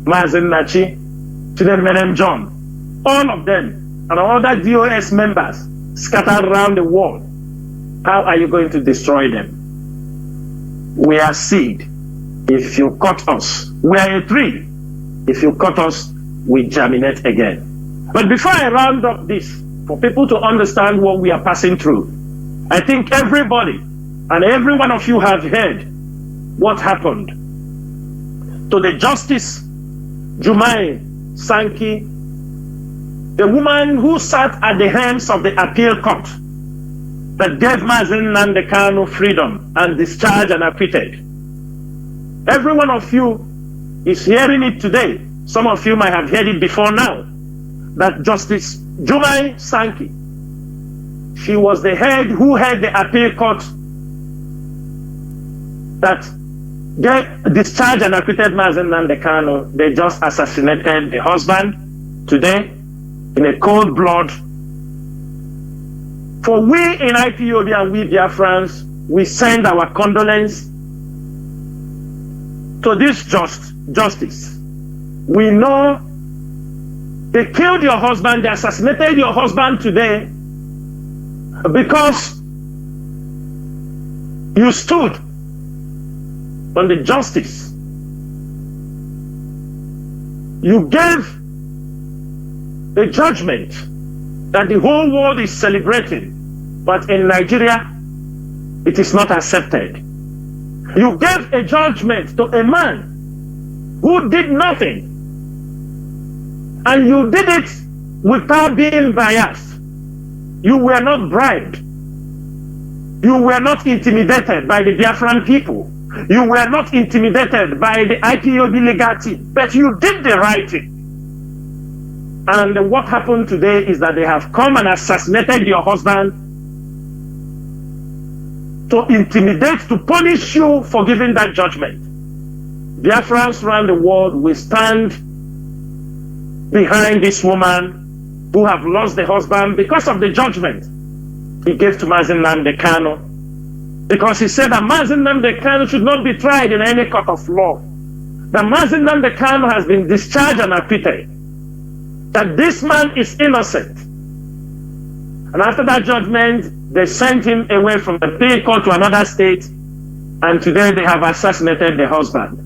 Mazen Nachi, Chinedu John, all of them, and other DOS members scattered around the world. How are you going to destroy them? We are seed. If you cut us, we are a tree. If you cut us, we germinate again. But before I round up this, for people to understand what we are passing through, I think everybody and every one of you have heard what happened to the Justice Jumai Sankey, the woman who sat at the hands of the appeal court that gave Mazi Jonathan freedom and discharged and acquitted. Every one of you is hearing it today. Some of you might have heard it before now, that Justice Jumai Sankey, she was the head who had the appeal court that discharged and acquitted Mazi Jonathan. They just assassinated the husband today in a cold blood. For we in IPOB and we Biafrans, we send our condolence to this justice. We know they killed your husband, they assassinated your husband today because you stood on the justice. You gave a judgment that the whole world is celebrating, but in Nigeria, it is not accepted. You gave a judgment to a man who did nothing, and you did it without being biased. You were not bribed. You were not intimidated by the Biafran people. You were not intimidated by the IPOB legal team, but you did the right thing. And what happened today is that they have come and assassinated your husband to intimidate, to punish you for giving that judgment. Biafrans around the world will stand behind this woman who have lost the husband because of the judgment he gave to Mazi Jonathan. Because he said that Mazi Jonathan should not be tried in any court of law. That Mazi Jonathan has been discharged and acquitted. That this man is innocent. And after that judgment, they sent him away from the appeal court to another state, and today they have assassinated the husband.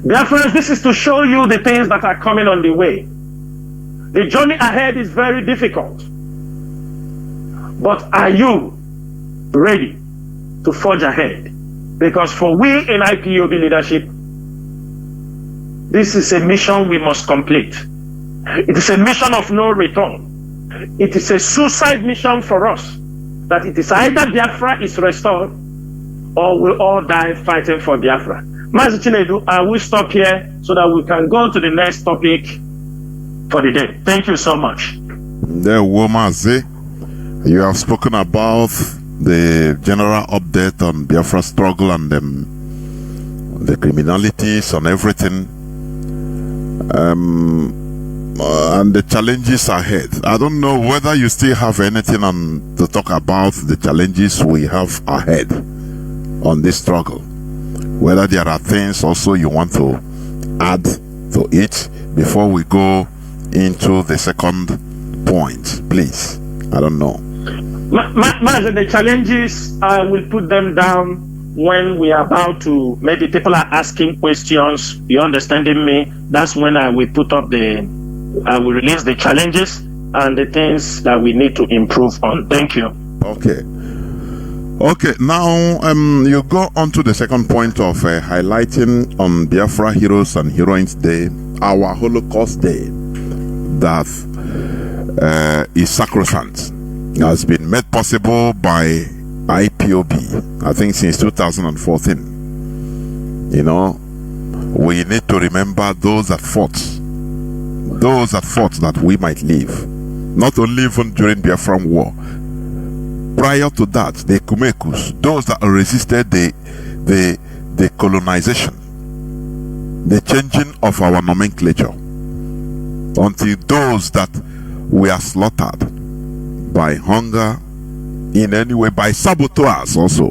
Therefore, this is to show you the things that are coming on the way. The journey ahead is very difficult. But are you ready to forge ahead? Because for we in IPOB leadership, This is a mission we must complete. It is a mission of no return. It is a suicide mission for us, that it is either Biafra is restored or we'll all die fighting for Biafra. Mazi Chinedu, I will stop here so that we can go to the next topic for the day. Thank you so much. There, Mazi, you have spoken about the general update on Biafra struggle and the criminalities and everything. And the challenges ahead. I don't know whether you still have anything to talk about the challenges we have ahead on this struggle. Whether there are things also you want to add to it before we go into the second point, please. I don't know. The challenges, I will put them down when we are about to, maybe people are asking questions, you understanding me? That's when I will put up I will release the challenges and the things that we need to improve on. Thank you. Okay. Okay, now you go on to the second point of highlighting on Biafra Heroes and Heroines Day, our Holocaust Day, that is sacrosanct, has been made possible by IPOB, I think since 2014. You know, we need to remember those that fought that we might live, not only even during Biafran War. Prior to that, the Kumekus, those that resisted the colonization, the changing of our nomenclature, until those that were slaughtered by hunger, in any way, by saboteurs also,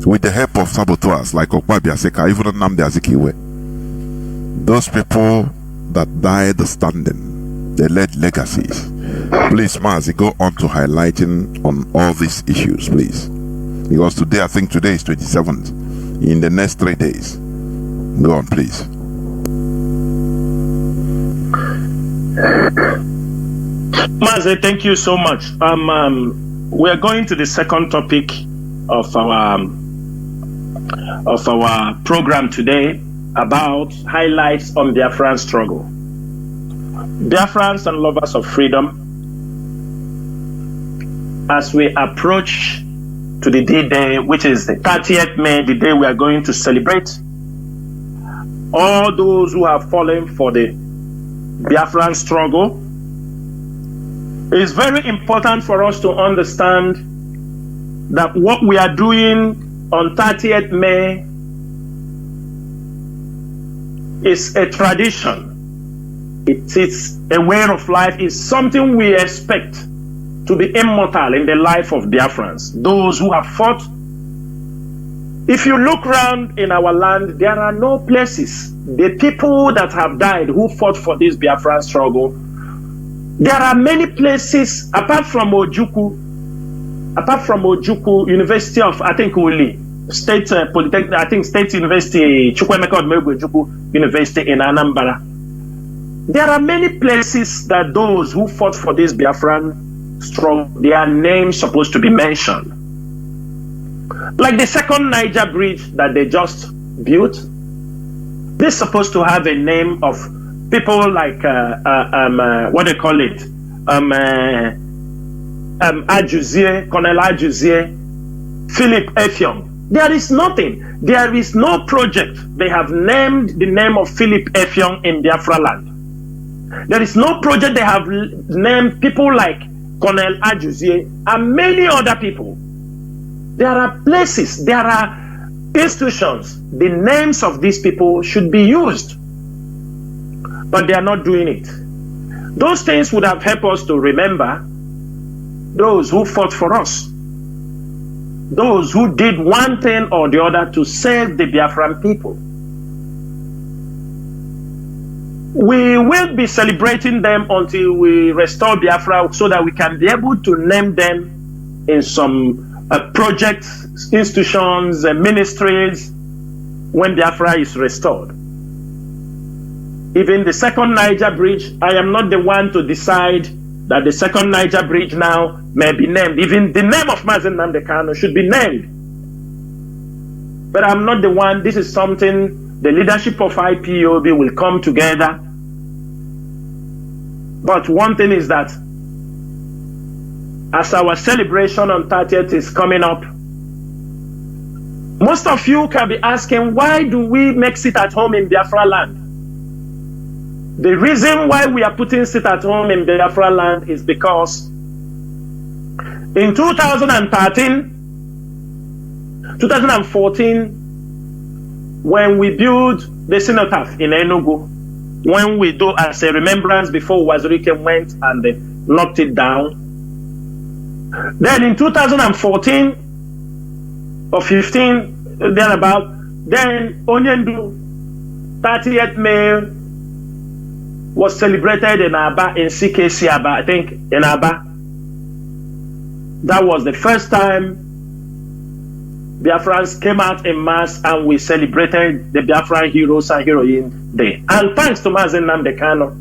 with the help of saboteurs like Okwabi Aseka, even Nnamdi Azikiwe. Those people that died standing, they led legacies. Please, Mazi, go on to highlighting on all these issues, please. Because today, I think today is 27th. In the next 3 days. Go on, please. Mazi, thank you so much. We are going to the second topic of our program today, about highlights on Biafran struggle. Biafrans and lovers of freedom, as we approach to the D-Day, which is the 30th May, the day we are going to celebrate, all those who have fallen for the Biafran struggle, it is very important for us to understand that what we are doing on 30th May is a tradition. It is a way of life. It's something we expect to be immortal in the life of Biafrans, those who have fought. If you look around in our land, there are no places. The people that have died who fought for this Biafran struggle, there are many places apart from Ojukwu, University of, I think, Uli, State Polytechnic, I think State University, Chukwemeka Odumegwu Ojukwu University in Anambra. There are many places that those who fought for this Biafran struggle, their names supposed to be mentioned. Like the second Niger bridge that they just built, they're supposed to have a name of people like what they call it, Ajuzie, Colonel Ajuzie, Philip Effiong. There is nothing. There is no project. They have named the name of Philip Effiong in Biafra land. There is no project. They have named people like Colonel Ajuzie and many other people. There are places, there are institutions. The names of these people should be used, but they are not doing it. Those things would have helped us to remember those who fought for us, those who did one thing or the other to save the Biafran people. We will be celebrating them until we restore Biafra, so that we can be able to name them in some projects, institutions, ministries when Biafra is restored. Even the second Niger bridge, I am not the one to decide that the second Niger bridge now may be named. Even the name of Mazi Nnamdi Kanu should be named. But I'm not the one. This is something The leadership of IPOB will come together. But one thing is that as our celebration on 30th is coming up, most of you can be asking, why do we make sit at home in Biafra land? The reason why we are putting sit at home in Biafra land is because in 2014, when we built the cenotaph in Enugu, when we do as a remembrance before Wazirike went and they knocked it down. Then in 2014 or 15, thereabout, then Onyendu 30th May was celebrated in Aba, in CKC Aba, I think, in Aba. That was the first time Biafrans came out in mass and we celebrated the Biafran heroes and heroine day. And thanks to Mazi Nnamdi Kanu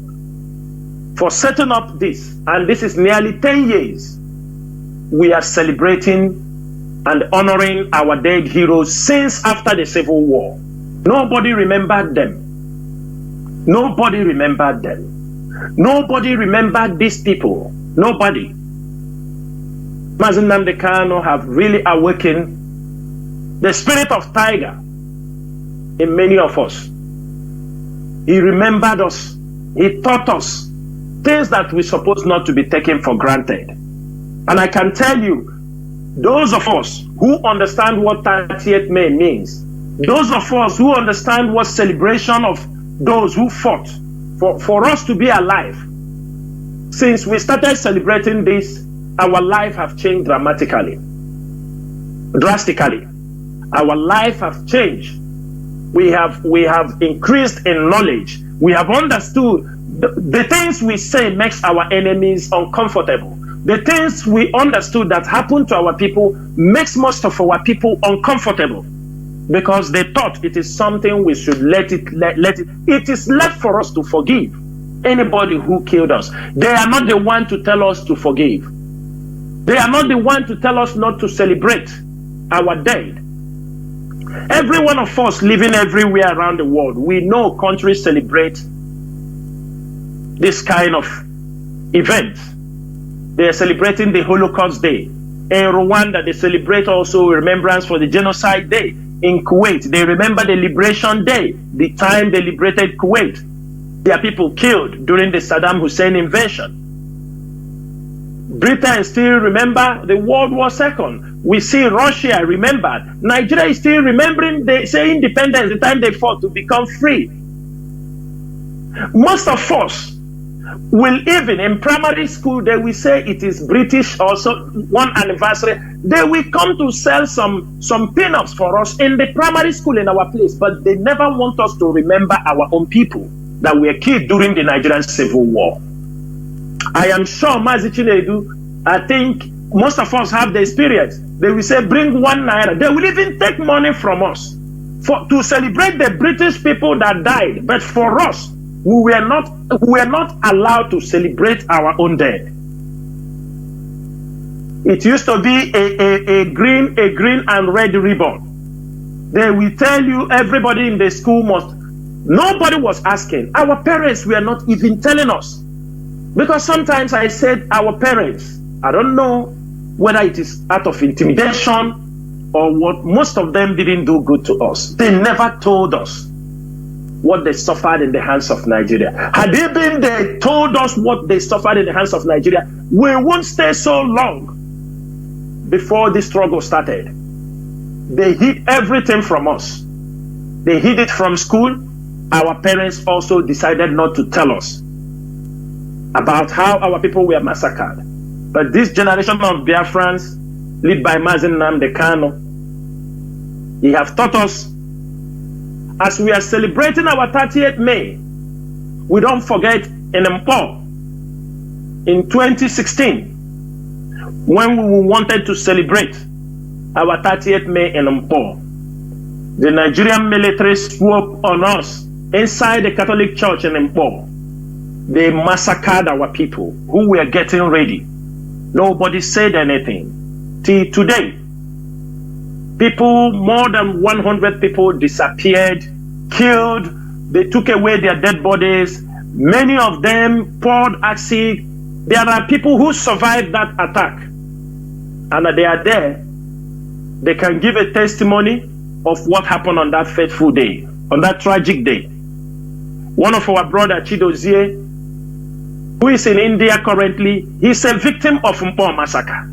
for setting up this. And this is nearly 10 years we are celebrating and honoring our dead heroes since after the Civil War. Nobody remembered them. Nobody remembered them. Nobody remembered these people. Nobody. Mazi Nnamdi Kanu have really awakened the spirit of tiger in many of us. He remembered us. He taught us things that we're supposed not to be taken for granted. And I can tell you, those of us who understand what 30th May means, those of us who understand what celebration of those who fought for us to be alive, since we started celebrating this, our life have changed drastically. Our life have changed. We have increased in knowledge. We have understood the things we say makes our enemies uncomfortable. The things we understood that happened to our people makes most of our people uncomfortable, because they thought it is something we should let it. It is left for us to forgive anybody who killed us. They are not the one to tell us to forgive. They are not the one to tell us not to celebrate our dead. Every one of us living everywhere around the world, we know countries celebrate this kind of events. They are celebrating the Holocaust Day. In Rwanda, they celebrate also Remembrance for the Genocide Day. In Kuwait, they remember the Liberation Day, the time they liberated Kuwait. There are people killed during the Saddam Hussein invasion. Britain still remember the World War II. We see Russia remembered. Nigeria is still remembering the independence, the time they fought to become free. Most of us will, even in primary school, they will say it is British also one anniversary. They will come to sell some peanuts for us in the primary school in our place, but they never want us to remember our own people that were killed during the Nigerian Civil War. I am sure Mazi Chinedu, I think most of us have the experience. They will say, bring 1 naira. They will even take money from us to celebrate the British people that died. But for us, we were not allowed to celebrate our own dead. It used to be a green and red ribbon. They will tell you everybody in the school must. Nobody was asking. Our parents were not even telling us. Because sometimes I said our parents, I don't know whether it is out of intimidation or what, most of them didn't do good to us. They never told us what they suffered in the hands of Nigeria. Had they told us what they suffered in the hands of Nigeria, we won't stay so long before this struggle started. They hid everything from us. They hid it from school. Our parents also decided not to tell us about how our people were massacred. But this generation of Biafrans, led by Mazi Nnamdi Kanu, he have taught us, as we are celebrating our 30th May, we don't forget in Mpo, in 2016, when we wanted to celebrate our 30th May in Mpo, the Nigerian military swooped on us inside the Catholic Church in Mpo. They massacred our people who were getting ready. Nobody said anything. Till today, people, more than 100 people disappeared killed, they took away their dead bodies. Many of them poured acid. There are people who survived that attack, and they are there. They can give a testimony of what happened on that fateful day, on that tragic day. One of our brother, Chidozie, who is in India currently, he's a victim of Mpo massacre.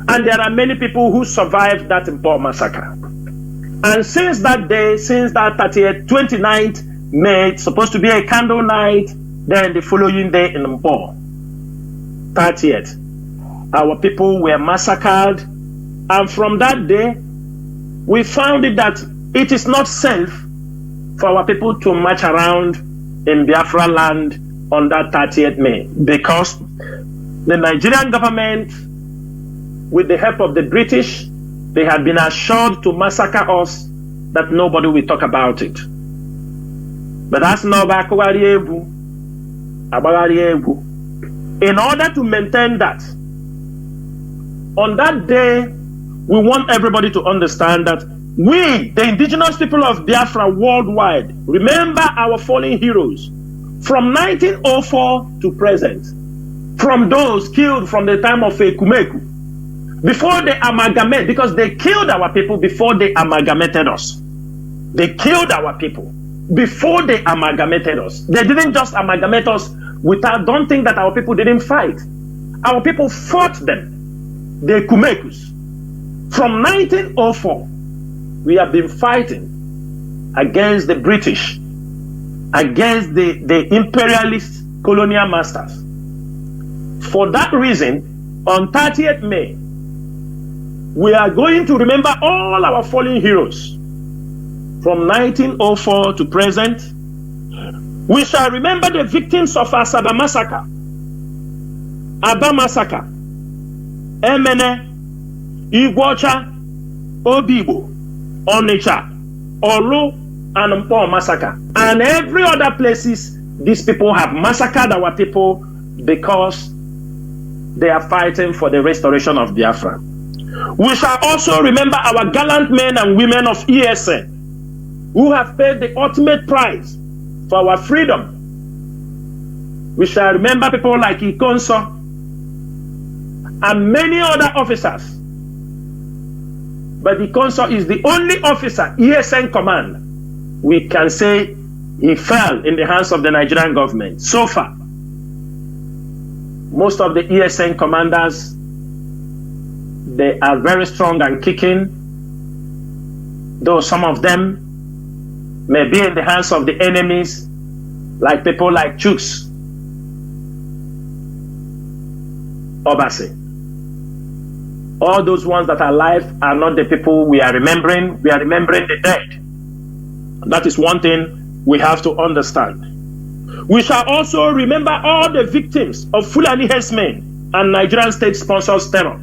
And there are many people who survived that Mpo massacre. And since that day, since that 30th, 29th May, it's supposed to be a candle night, then the following day in Mpo, 30th, our people were massacred. And from that day, we found it that it is not safe for our people to march around in Biafra land on that 30th May, because the Nigerian government, with the help of the British, they had been assured to massacre us that nobody will talk about it. But that's not back. In order to maintain that, on that day, we want everybody to understand that we, the indigenous people of Biafra worldwide, remember our fallen heroes from 1904 to present, from those killed from the time of Ekumeku, before they amalgamate, because they killed our people before they amalgamated us. They killed our people before they amalgamated us. They didn't just amalgamate us without, don't think that our people didn't fight. Our people fought them, the Ekumekus. From 1904, we have been fighting against the British, against the imperialist colonial masters. For that reason, on 30th May, we are going to remember all our fallen heroes from 1904 to present. We shall remember the victims of Asaba massacre, Aba massacre, Emene, Igwocha, Obibo, Onitsha, Olu, and Mpo massacre. And every other places, these people have massacred our people because they are fighting for the restoration of Biafra. We shall also remember our gallant men and women of ESN who have paid the ultimate price for our freedom. We shall remember people like Ikonso and many other officers. But Ikonso is the only officer, ESN command, we can say he fell in the hands of the Nigerian government. So far, most of the ESN commanders, they are very strong and kicking, though some of them may be in the hands of the enemies, like people like Chooks, Obase. All those ones that are alive are not the people we are remembering. We are remembering the dead. That is one thing we have to understand. We shall also remember all the victims of Fulani herdsmen and Nigerian state sponsors terror.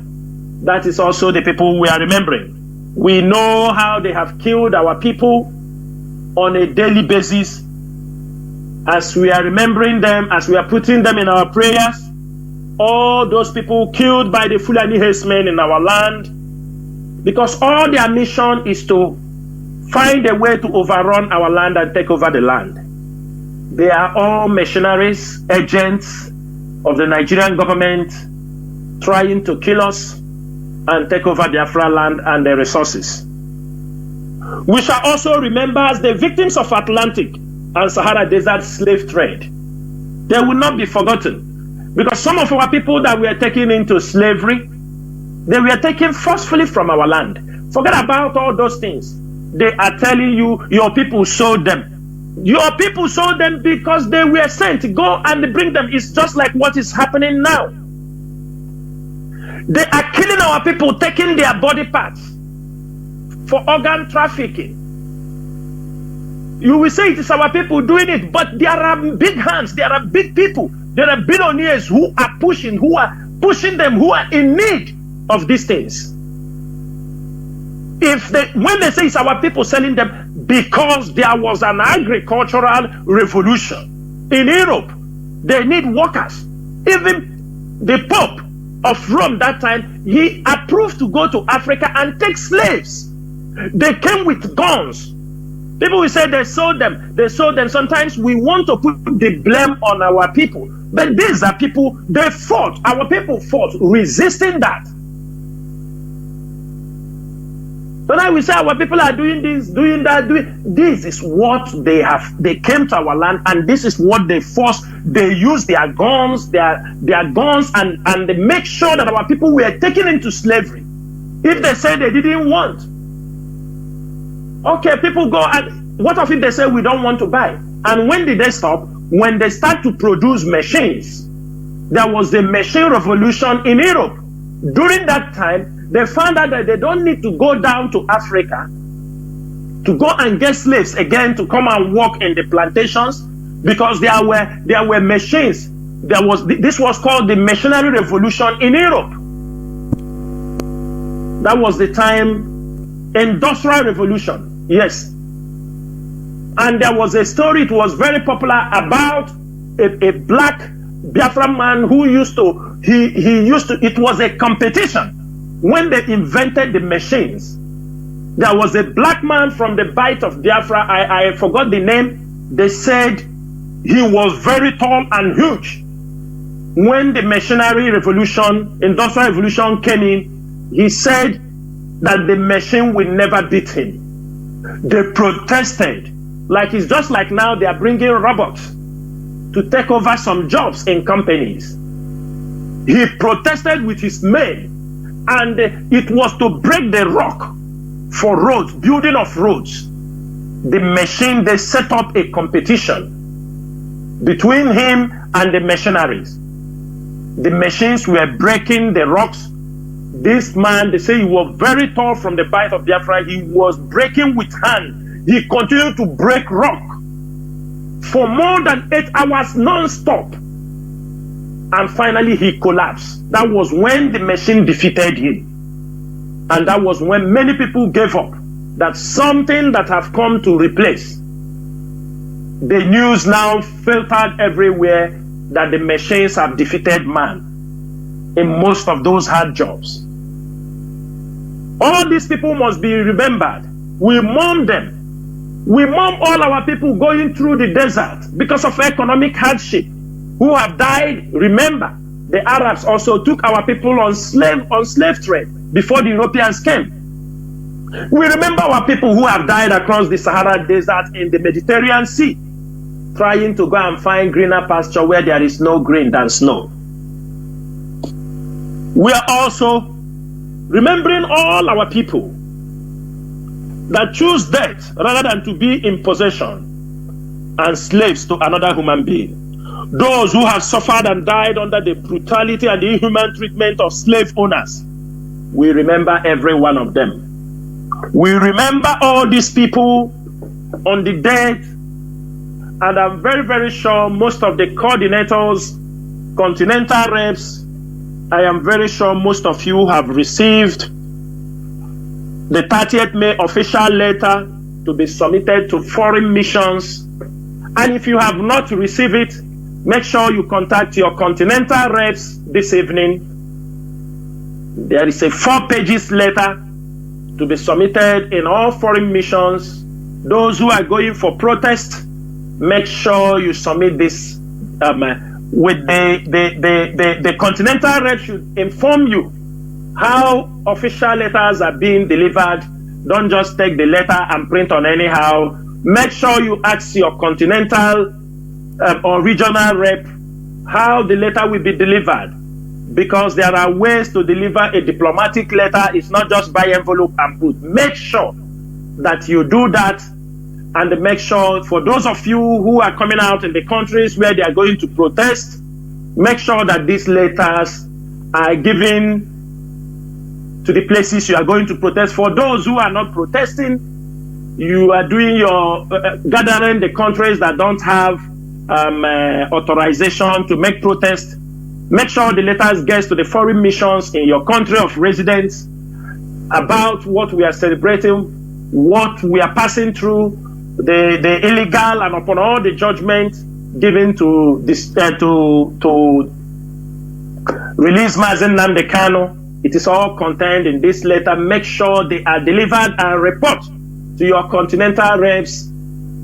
That is also the people we are remembering. We know how they have killed our people on a daily basis. As we are remembering them, as we are putting them in our prayers, all those people killed by the Fulani herdsmen in our land, because all their mission is to find a way to overrun our land and take over the land. They are all mercenaries, agents of the Nigerian government, trying to kill us and take over Biafra land and the resources. We shall also remember as the victims of Atlantic and Sahara Desert slave trade. They will not be forgotten, because some of our people that were taken into slavery, they were taken forcefully from our land. Forget about all those things. They are telling you your people sold them. Your people sold them because they were sent. Go and bring them. It's just like what is happening now. They are killing our people, taking their body parts for organ trafficking. You will say it is our people doing it, but there are big hands, there are big people, there are billionaires who are pushing them, who are in need of these things. When they say it's our people selling them, because there was an agricultural revolution in Europe, they need workers. Even the Pope of Rome that time, he approved to go to Africa and take slaves. They came with guns People will say they sold them. They sold them. Sometimes we want to put the blame on our people. But these are people, they fought. Our people fought, resisting that. So now we say our people are doing this, doing that, this is what they have. They came to our land, and this is what they forced. They used their guns, their guns, and they make sure that our people were taken into slavery. If they say they didn't want, okay, people go, and what if they say we don't want to buy? And when did they stop? When they start to produce machines. There was the machine revolution in Europe. During that time, they found out that they don't need to go down to Africa to go and get slaves again to come and work in the plantations, because there were machines. This was called the machinery revolution in Europe. That was the time, industrial revolution. Yes. And there was a story, it was very popular, about a black Biafra man who used to, it was a competition. When they invented the machines, there was a black man from the Bight of Biafra, I forgot the name. They said he was very tall and huge. When the machinery revolution, industrial revolution came in, he said that the machine will never beat him. They protested. Like, it's just like now they are bringing robots to take over some jobs in companies. He protested with his men, and it was to break the rock for roads, building of roads. The machine, they set up a competition between him and the machineries. The machines were breaking the rocks. This man, they say he was very tall from the Bight of Biafra. He was breaking with hand. He continued to break rock for more than 8 hours non-stop. And finally he collapsed. That was when the machine defeated him. And that was when many people gave up. That something that have come to replace. The news now filtered everywhere that the machines have defeated man in most of those hard jobs. All these people must be remembered. We mourn them. We mourn all our people going through the desert because of economic hardship, who have died. Remember, the Arabs also took our people on slave trade before the Europeans came. We remember our people who have died across the Sahara Desert in the Mediterranean Sea, trying to go and find greener pasture where there is no green than snow. We are also remembering all our people that choose death rather than to be in possession and slaves to another human being. Those who have suffered and died under the brutality and the inhuman treatment of slave owners. We remember every one of them. We remember all these people on the dead, and I'm very, very sure most of the coordinators, continental reps, I am very sure most of you have received the 30th May official letter to be submitted to foreign missions. And if you have not received it, make sure you contact your continental reps this evening. There is a 4 pages letter to be submitted in all foreign missions. Those who are going for protest, make sure you submit this with the continental rep should inform you how official letters are being delivered. Don't just take the letter and print on anyhow. Make sure you ask your continental or regional rep how the letter will be delivered, because there are ways to deliver a diplomatic letter. It's not just by envelope and put. Make sure that you do that, and make sure for those of you who are coming out in the countries where they are going to protest, make sure that these letters are given to the places you are going to protest. For those who are not protesting, you are doing your gathering the countries that don't have authorization to make protests. Make sure the letters get to the foreign missions in your country of residence about what we are celebrating, what we are passing through, the illegal, and upon all the judgment given to this to release Mazi Nnamdi Kanu. It is all contained in this letter. Make sure they are delivered and report to your continental reps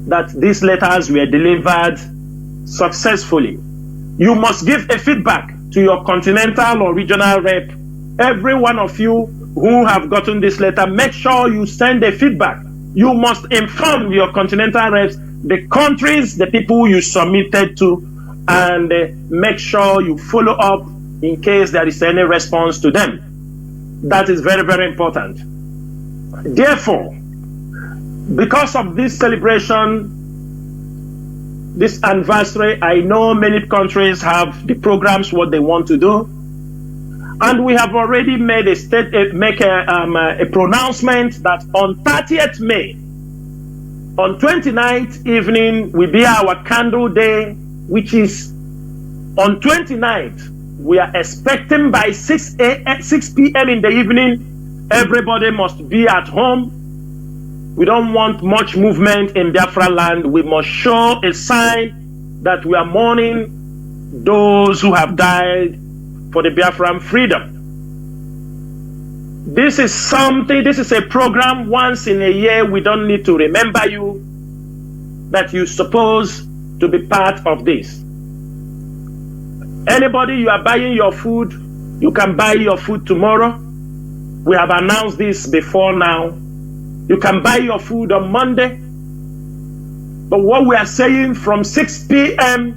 that these letters were delivered successfully. You must give a feedback to your continental or regional rep. Every one of you who have gotten this letter, make sure you send a feedback. You must inform your continental reps, the countries, the people you submitted to, and make sure you follow up in case there is any response to them. That is very, very important. Therefore, because of this celebration, this anniversary, I know many countries have the programs, what they want to do. And we have already made a pronouncement that on 30th May, on 29th evening will be our candle day, which is on 29th. We are expecting by 6 p.m. in the evening, everybody must be at home. We don't want much movement in Biafra land. We must show a sign that we are mourning those who have died for the Biafran freedom. This is something, this is a program once in a year. We don't need to remember you that you're supposed to be part of this. Anybody, you are buying your food, you can buy your food tomorrow. We have announced this before now. You can buy your food on Monday. But what we are saying, from 6 p.m.,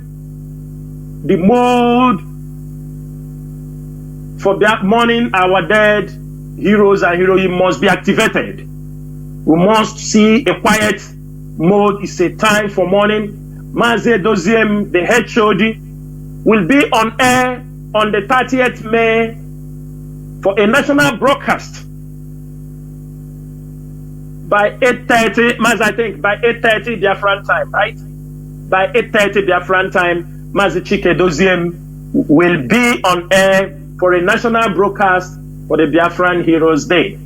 the mode for that morning, our dead heroes and heroines must be activated. We must see a quiet mode. It's a time for mourning. Mazi Doziem, the HOD, will be on air on the 30th May for a national broadcast by 8:30, Mazi, I think by 8:30 Biafran time, right? By 8:30 Biafran time, Mazi Chinasa will be on air for a national broadcast for the Biafran Heroes Day.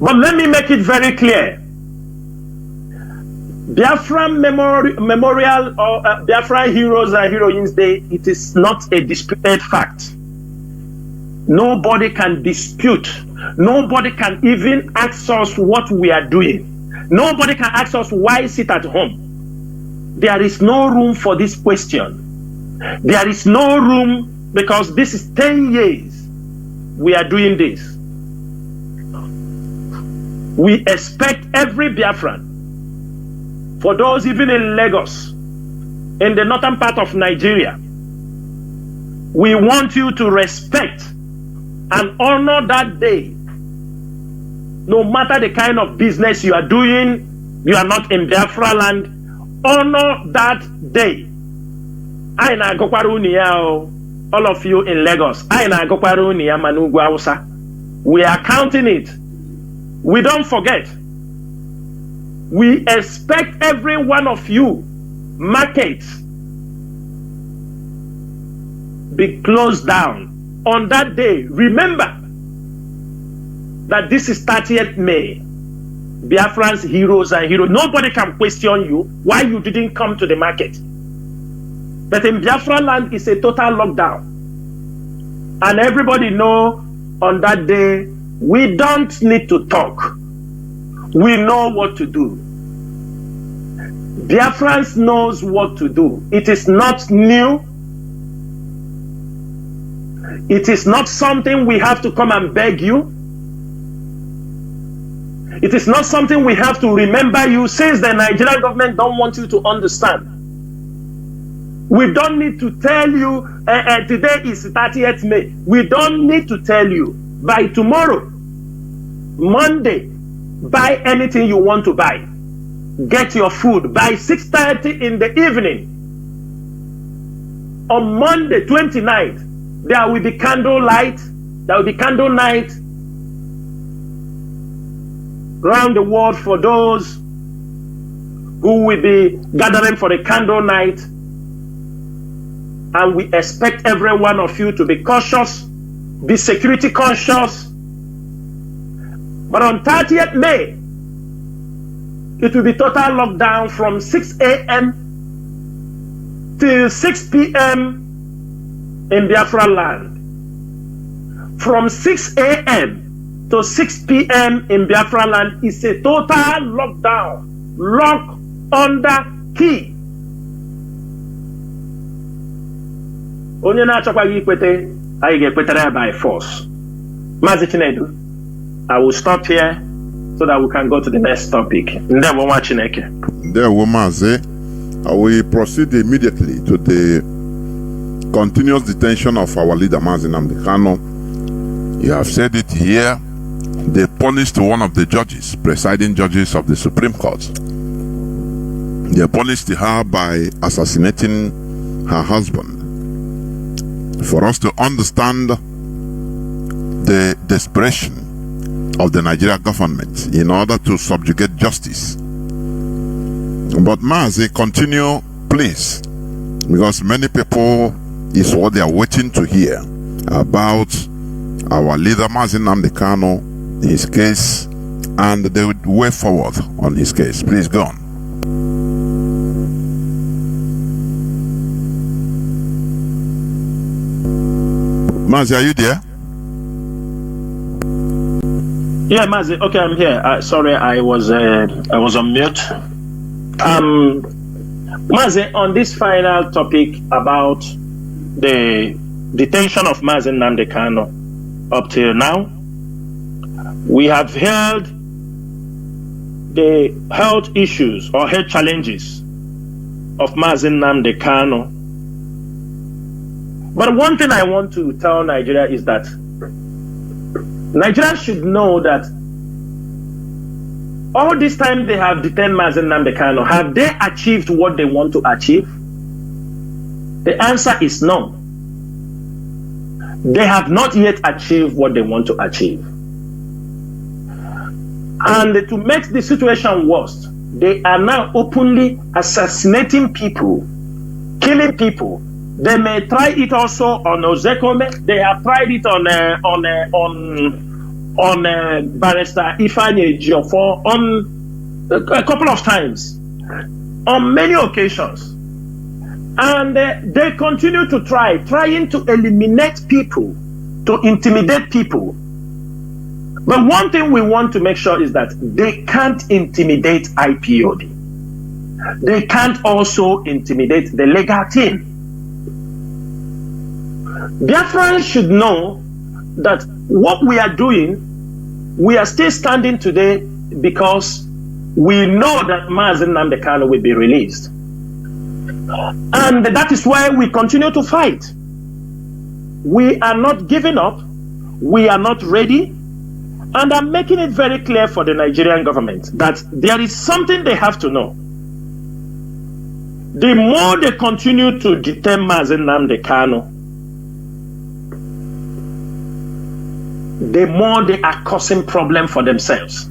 But let me make it very clear. Biafran Memorial or Biafran Heroes and Heroines Day, it is not a disputed fact. Nobody can dispute. Nobody can even ask us what we are doing. Nobody can ask us why sit at home. There is no room for this question. There is no room, because this is 10 years we are doing this. We expect every Biafran, for those even in Lagos, in the northern part of Nigeria, we want you to respect and honor that day. No matter the kind of business you are doing, you are not in Biafra land, honor that day. All of you in Lagos, we are counting it. We don't forget. We expect every one of you, markets be closed down on that day. Remember that this is 30th May. Biafran's heroes and heroes. Nobody can question you why you didn't come to the market. But in Biafra land, it's a total lockdown. And everybody know on that day, we don't need to talk. We know what to do. Biafrans knows what to do. It is not new. It is not something we have to come and beg you. It is not something we have to remember you, since the Nigerian government don't want you to understand. We don't need to tell you, today is 30th May. We don't need to tell you. By tomorrow, Monday, buy anything you want to buy. Get your food by 6:30 in the evening. On Monday, 29th, there will be candlelight. There will be candle night around the world for those who will be gathering for the candle night. And we expect every one of you to be cautious, be security conscious. But on 30th May, it will be total lockdown from 6 a.m. till 6 p.m. in Biafra land. From 6 a.m. to 6 p.m. in Biafra land is a total lockdown, lock under key. Onye na-achọkwa gị ikwete, anyị ga-ekwetere by force. Mazi Chinedu, I will stop here so that we can go to the next topic. Ndewo nwa Chineke. Ndewo Mazi. I will proceed immediately to the continuous detention of our leader Mazi Kano. You have said it here. They punished one of the judges, presiding judges of the Supreme Court. They punished her by assassinating her husband. For us to understand the desperation of the Nigerian government in order to subjugate justice. But Mazi, continue, please, because many people is what they are waiting to hear about our leader Mazi Kano, his case, and the way forward on his case. Please go on. Mazi, are you there? Yeah, Mazi. Okay, I'm here. Sorry, I was on mute. Mazi, on this final topic about the detention of Mazi Kano, up till now, we have heard the health issues or health challenges of Mazi Kano. But one thing I want to tell Nigeria is that Nigeria should know that all this time they have detained Mazi Kano, have they achieved what they want to achieve? The answer is no. They have not yet achieved what they want to achieve. And to make the situation worse, they are now openly assassinating people, killing people. They may try it also on Ozekome. They have tried it on Barrister Ifeanyi Ejiofor on a couple of times, on many occasions. And they continue to trying to eliminate people, to intimidate people. But one thing we want to make sure is that they can't intimidate IPOB. They can't also intimidate the legal team. Biafrans should know that what we are doing, we are still standing today because we know that Mazi Kano will be released. And that is why we continue to fight. We are not giving up. We are not ready. And I'm making it very clear for the Nigerian government that there is something they have to know. The more they continue to detain Mazi Kano, the more they are causing problem for themselves.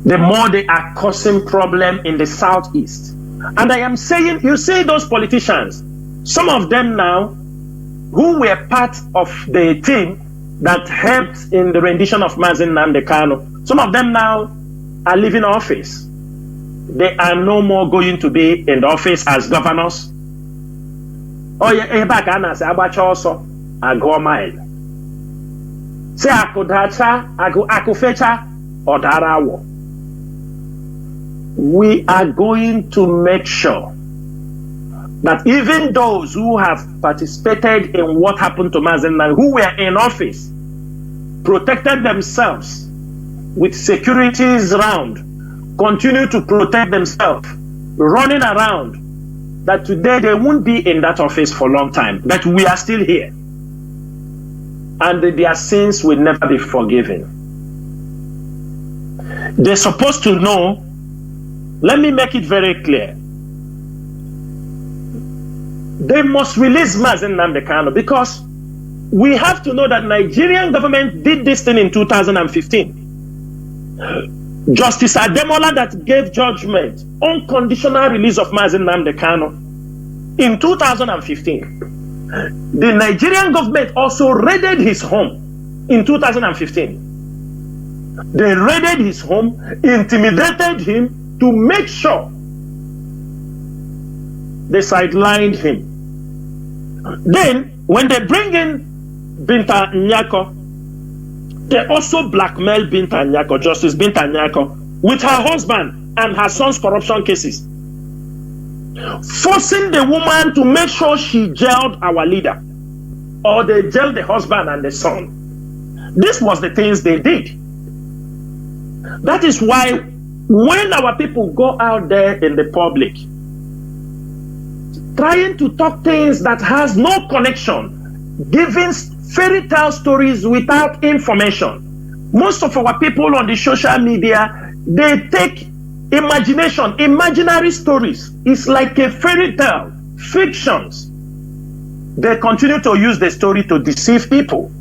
The more they are causing problem in the southeast. And I am saying, you see those politicians, some of them now, who were part of the team that helped in the rendition of Mazi Kano, some of them now are leaving office. They are no more going to be in the office as governors. Oh yeah, back and say abacha also I go mile. Say akudacha, akufecha or darawo. We are going to make sure that even those who have participated in what happened to Mazi, who were in office, protected themselves with securities around, continue to protect themselves, running around, that today they won't be in that office for a long time, that we are still here. And their sins will never be forgiven. They're supposed to know. Let me make it very clear. They must release Mazi Kano because we have to know that Nigerian government did this thing in 2015. Justice Ademola that gave judgment on conditional release of Mazi Kano in 2015. The Nigerian government also raided his home in 2015. They raided his home, intimidated him, to make sure they sidelined him. Then, when they bring in Binta Nyako, They also blackmailed Binta Nyako, Justice Binta Nyako, with her husband and her son's corruption cases, forcing the woman to make sure she jailed our leader, or they jailed the husband and the son. This was the things they did. That is why when our people go out there in the public, trying to talk things that has no connection, giving fairy tale stories without information, most of our people on the social media, they take imagination, imaginary stories. It's like a fairy tale, fictions. They continue to use the story to deceive people.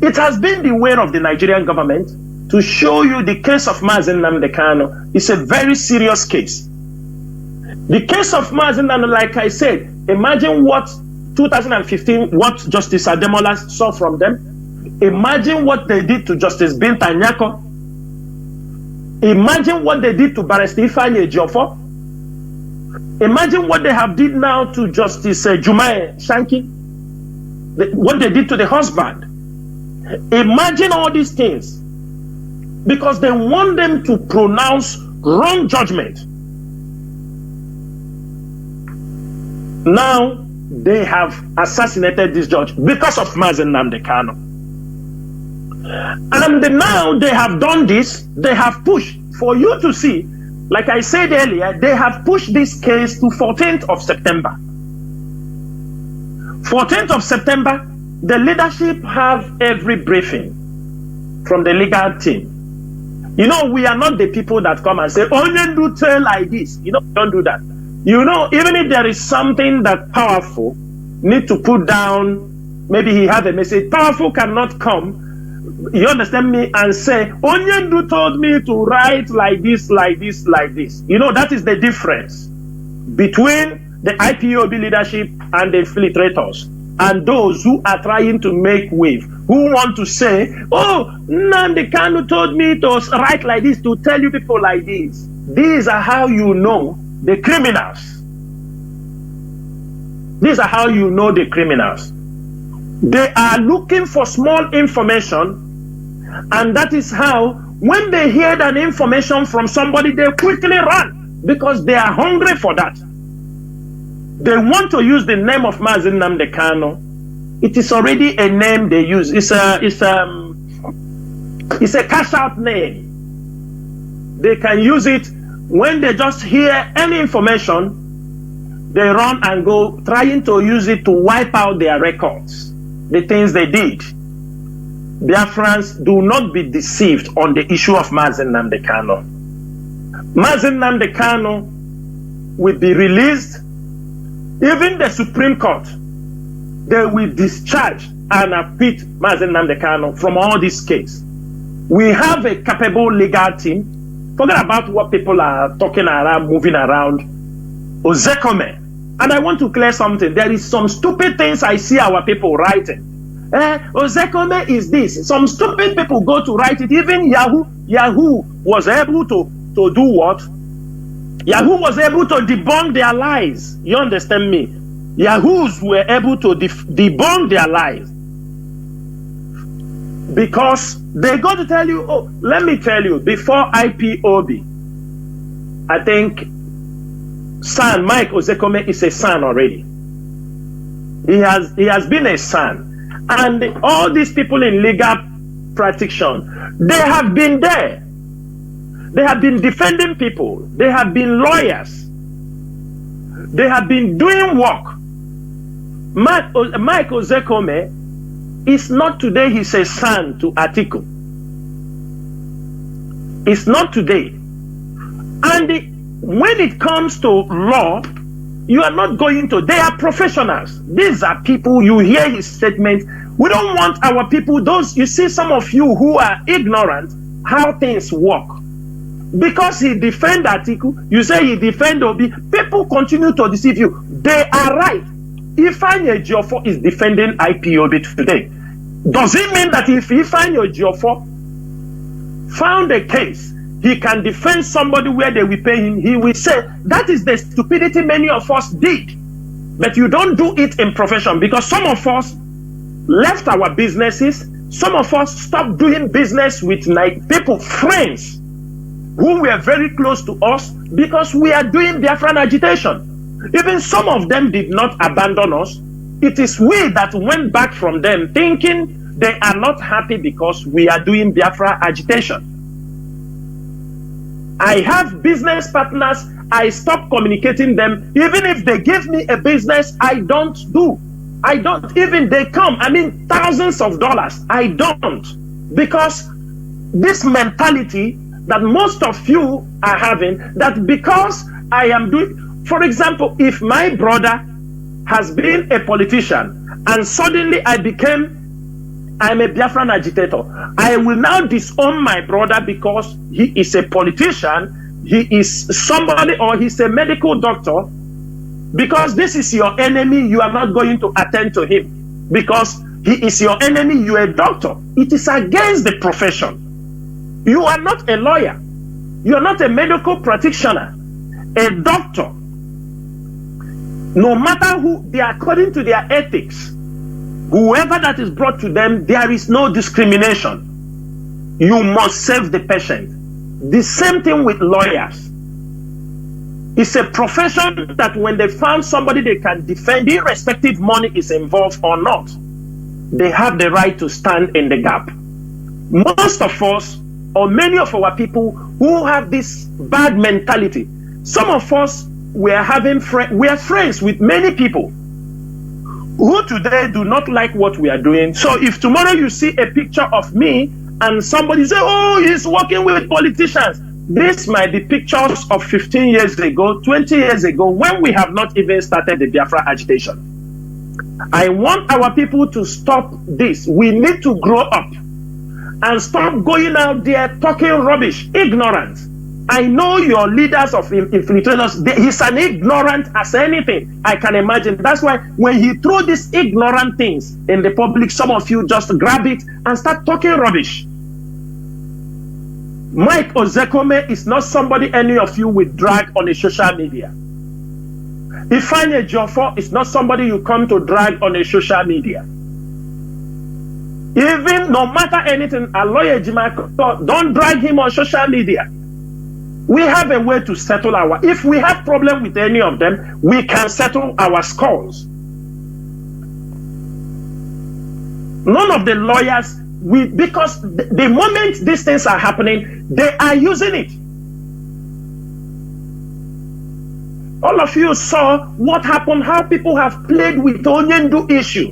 It has been the way of the Nigerian government to show you the case of Mazi Nnamdi Kanu is a very serious case. The case of Mazi Nnamdi, like I said, imagine what 2015, what Justice Ademola saw from them. Imagine what they did to Justice Binta Nyako. Imagine what they did to Barrister Ifeanyi Ejiofor. Imagine what they have did now to Justice Jumae Shanki. What they did to the husband. Imagine all these things. Because they want them to pronounce wrong judgment. Now they have assassinated this judge because of Mazi Nnamdi Kanu. And now they have done this, they have pushed for you to see, like I said earlier, they have pushed this case to 14th of September. 14th of September, the leadership have every briefing from the legal team. You know, we are not the people that come and say, oh, you do tell like this. You know, don't do that. You know, even if there is something that powerful need to put down, maybe he have a message, powerful cannot come, you understand me, and say, Onyendu told me to write like this, like this, like this. You know, that is the difference between the IPOB leadership and the infiltrators and those who are trying to make wave, who want to say, oh, Nnamdi Kanu told me to write like this, to tell you people like this. These are how you know the criminals. These are how you know the criminals. They are looking for small information, and that is how, when they hear that information from somebody, they quickly run, because they are hungry for that. They want to use the name of Mazi Nnamdi Kanu. It is already a name they use. It's a cash out name. They can use it when they just hear any information. They run and go trying to use it to wipe out their records, the things they did. Biafrans, do not be deceived on the issue of Mazi Nnamdi Kanu. Mazi Nnamdi Kanu will be released. Even the Supreme Court, they will discharge and acquit Mazi Nnamdi Kanu from all this case. We have a capable legal team. Forget about what people are talking around, moving around. Ozekome. And I want to clear something. There is some stupid things I see our people writing. Ozekome is this. Some stupid people go to write it. Even Yahoo was able to do what? Yahoo was able to debunk their lies. You understand me? Yahoos were able to debunk their lies. Because they go to tell you, oh, let me tell you, before IPOB, I think son, Mike Ozekome is a son already. He has been a son. And all these people in legal practitioner, they have been there. They have been defending people. They have been lawyers. They have been doing work. Mike Ozekome is not today, he's a son to Atiku. It's not today. And when it comes to law, you are not going to, they are professionals. These are people, you hear his statement. We don't want our people, those, you see some of you who are ignorant how things work. Because he defend Atiku, you say he defend Obi, people continue to deceive you. They are right. Ifeanyi Ejiofor is defending IPOB today. Does it mean that if Ifeanyi Ejiofor found a case, he can defend somebody where they will pay him? He will say, that is the stupidity many of us did. But you don't do it in profession, because some of us left our businesses, Some of us stopped doing business with people, friends, who were very close to us because we are doing Biafran agitation. Even some of them did not abandon us. It is we that went back from them thinking they are not happy because we are doing Biafra agitation. I have business partners, I stop communicating them. Even if they give me a business, I don't do. I don't. Even they come, I mean thousands of dollars, I don't. Because this mentality that most of you are having, that because I am doing, for example, if my brother has been a politician and suddenly I'm a Biafran agitator, I will now disown my brother because he is a politician, he is somebody, or he's a medical doctor. Because this is your enemy, you are not going to attend to him. Because he is your enemy, you are a doctor. It is against the profession. You are not a lawyer. You are not a medical practitioner. A doctor. No matter who, they are according to their ethics. Whoever that is brought to them, there is no discrimination. You must save the patient. The same thing with lawyers. It's a profession that when they found somebody they can defend, irrespective money is involved or not, they have the right to stand in the gap. Most of us, or many of our people who have this bad mentality, some of us, we are friends with many people who today do not like what we are doing. So if tomorrow you see a picture of me and somebody say, oh, he's working with politicians, this might be pictures of 15 years ago, 20 years ago, when we have not even started the Biafra agitation. I want our people to stop this. We need to grow up and stop going out there talking rubbish, ignorant. I know your leaders of infiltrators, he's an ignorant as anything I can imagine. That's why when he threw these ignorant things in the public, some of you just grab it and start talking rubbish. Mike Ozekome is not somebody any of you will drag on a social media. Ifeanyi Ejiofor is not somebody you come to drag on a social media. Even no matter anything, Aloy Ejimako, don't drag him on social media. We have a way to settle if we have problem with any of them, we can settle our scores. None of the lawyers, because the moment these things are happening, they are using it. All of you saw what happened, how people have played with the Onyendu issue.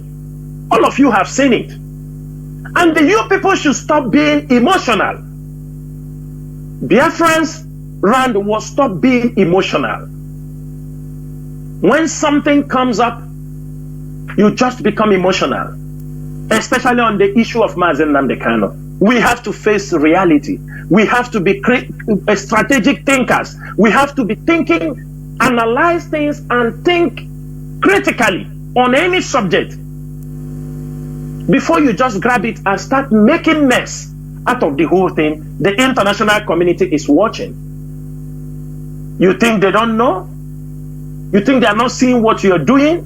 All of you have seen it. And you people should stop being emotional. Biafrans Rand will stop being emotional. When something comes up, you just become emotional. Especially on the issue of Mazi Nnamdi Kanu. We have to face reality. We have to be strategic thinkers. We have to be thinking, analyze things, and think critically on any subject before you just grab it and start making mess out of the whole thing. The international community is watching. You think they don't know? You think they are not seeing what you're doing?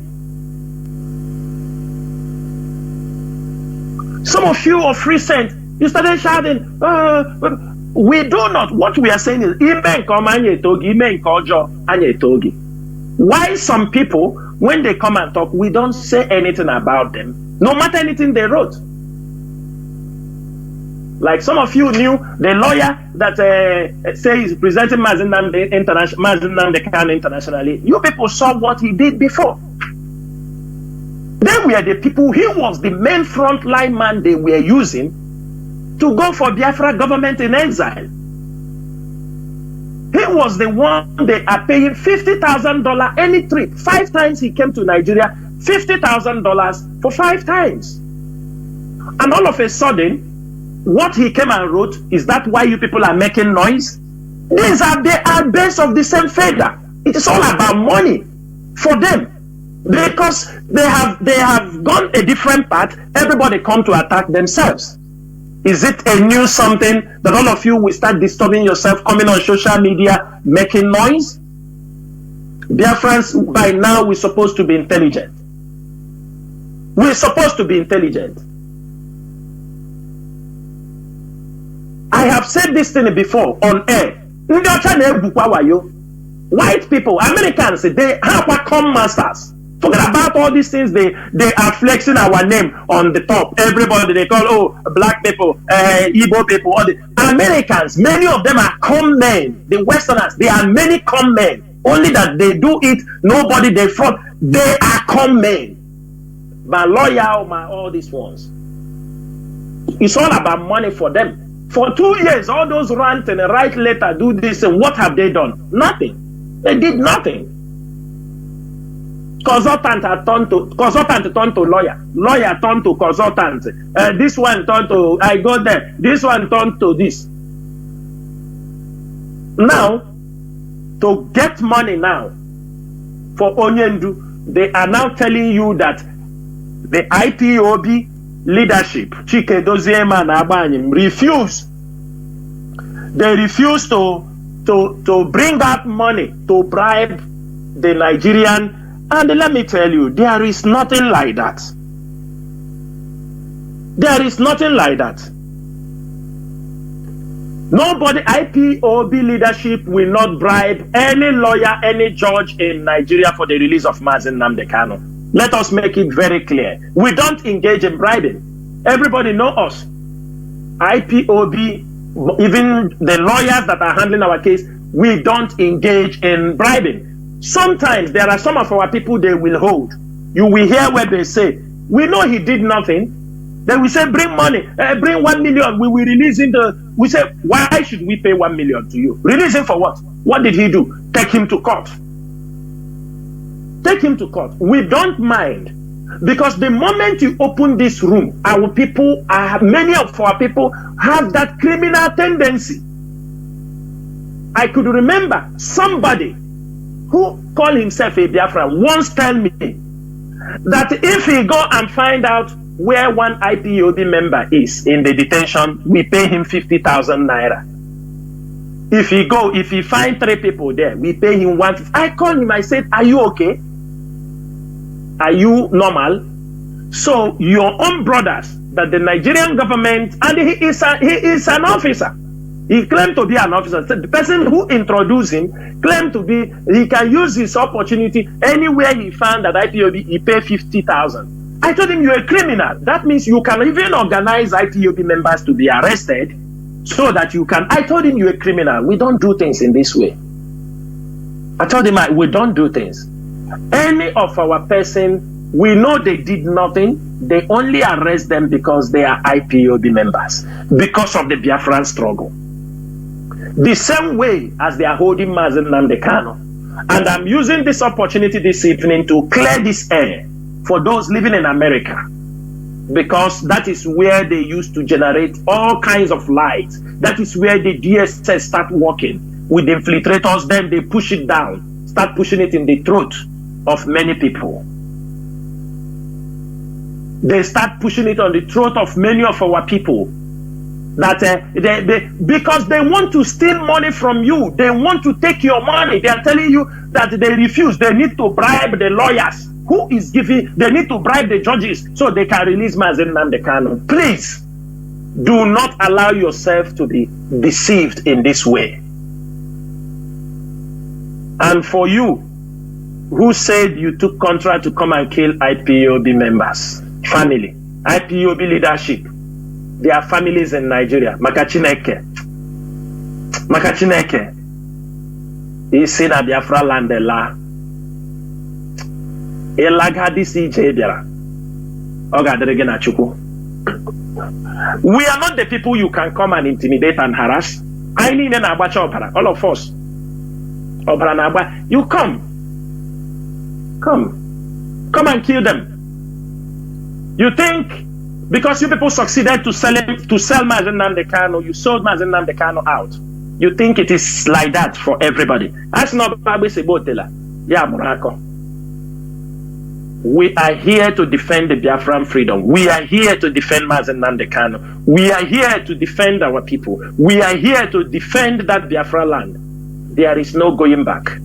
Some of you of recent, you started shouting, we do not. What we are saying is, why some people, when they come and talk, we don't say anything about them, no matter anything they wrote. Like some of you knew the lawyer that say he's presenting Mazi Nnamdi Kanu internationally. You people saw what he did before. They were the people, he was the main frontline man they were using to go for Biafra government in exile. He was the one they are paying $50,000 any trip. 5 times he came to Nigeria, $50,000 for 5 times. And all of a sudden, what he came and wrote, is that why you people are making noise? They are based of the same feather. It is all about money for them. Because they have gone a different path, everybody come to attack themselves. Is it a new something that all of you will start disturbing yourself, coming on social media, making noise? Dear friends, by now we're supposed to be intelligent. We're supposed to be intelligent. I have said this thing before on air. White people, Americans, they have come masters. Forget about all these things. They are flexing our name on the top. Everybody they call black people, Igbo people. All the Americans, many of them are con men. The Westerners, they are many con men. Only that they do it. Nobody they fraud. They are con men. My lawyer, all these ones. It's all about money for them. For 2 years, all those rant and write letter, do this, and what have they done? Nothing. They did nothing. Consultant turned to lawyer. Lawyer turned to consultant. This one turned to I go there. This one turned to this. Now, to get money now for Onyendu, they are now telling you that the IPOB leadership, Chike Doziema and Abanyim, refuse. They refuse to bring out money to bribe the Nigerian. And let me tell you, there is nothing like that. There is nothing like that. Nobody, IPOB leadership will not bribe any lawyer, any judge in Nigeria for the release of Mazi Nnamdi Kanu. Let us make it very clear. We don't engage in bribing. Everybody knows us. IPOB, even the lawyers that are handling our case, we don't engage in bribing. Sometimes there are some of our people they will hold. You will hear what they say. We know he did nothing. They will say, bring money, bring 1 million. We will release him. We say, why should we pay 1 million to you? Release him for what? What did he do? Take him to court. Take him to court. We don't mind. Because the moment you open this room, many of our people have that criminal tendency. I could remember somebody who called himself a Biafra once tell me that if he go and find out where one IPOB member is in the detention, we pay him 50,000 naira. If he find 3 people there, we pay him 150. I called him, I said, are you okay? Are you normal? So your own brothers, that the Nigerian government, and he is an officer. He claimed to be an officer. The person who introduced him claimed to be, he can use his opportunity anywhere he found that IPOB, he pay 50,000. I told him, you're a criminal. That means you can even organize IPOB members to be arrested so that you can. I told him, you're a criminal. We don't do things in this way. I told him, we don't do things. Any of our person, we know they did nothing. They only arrest them because they are IPOB members, because of the Biafran struggle. The same way as they are holding Mazi Nnamdi Kanu. And I'm using this opportunity this evening to clear this air for those living in America, because that is where they used to generate all kinds of lies. That is where the DSS start working with the infiltrators. Then they push it down, start pushing it in the throat of many people. They start pushing it on the throat of many of our people. That because they want to steal money from you. They want to take your money. They are telling you that they refuse. They need to bribe the lawyers. Who is giving? They need to bribe the judges so they can release Mazi Nnamdi Kanu. Please, do not allow yourself to be deceived in this way. And for you, who said you took contract to come and kill IPOB members, family, IPOB leadership, their families in Nigeria, Makachineke, he said that Biafra land the la. We are not the people you can come and intimidate and harass. All of us. You come and kill them. You think because you people succeeded to sell Mazi Nnamdi Kanu, you sold Mazi Nnamdi Kanu out. You think it is like that for everybody? That's not yeah, Morocco. We are here to defend the Biafran freedom. We are here to defend Mazi Nnamdi Kanu. We are here to defend our people. We are here to defend that Biafra land. There is no going back.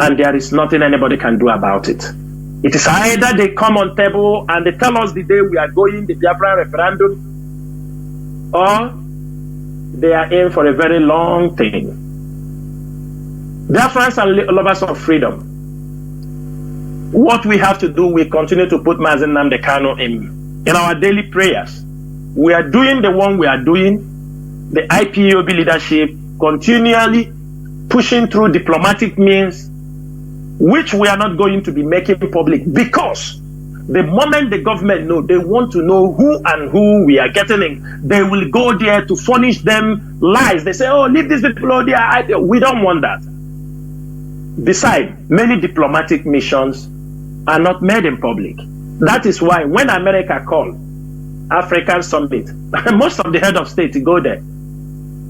And there is nothing anybody can do about it. It is either they come on table and they tell us the day we are going the Biafra referendum, or they are in for a very long thing. Biafrans are lovers of freedom. What we have to do, we continue to put Mazi Nnamdi Kanu in our daily prayers. We are doing the one we are doing. The IPOB leadership continually pushing through diplomatic means, which we are not going to be making public, because the moment the government know, they want to know who and who we are getting in, they will go there to furnish them lies. They say, oh, leave these people out there. We don't want that. Besides, many diplomatic missions are not made in public. That is why when America called African Summit, most of the head of state go there.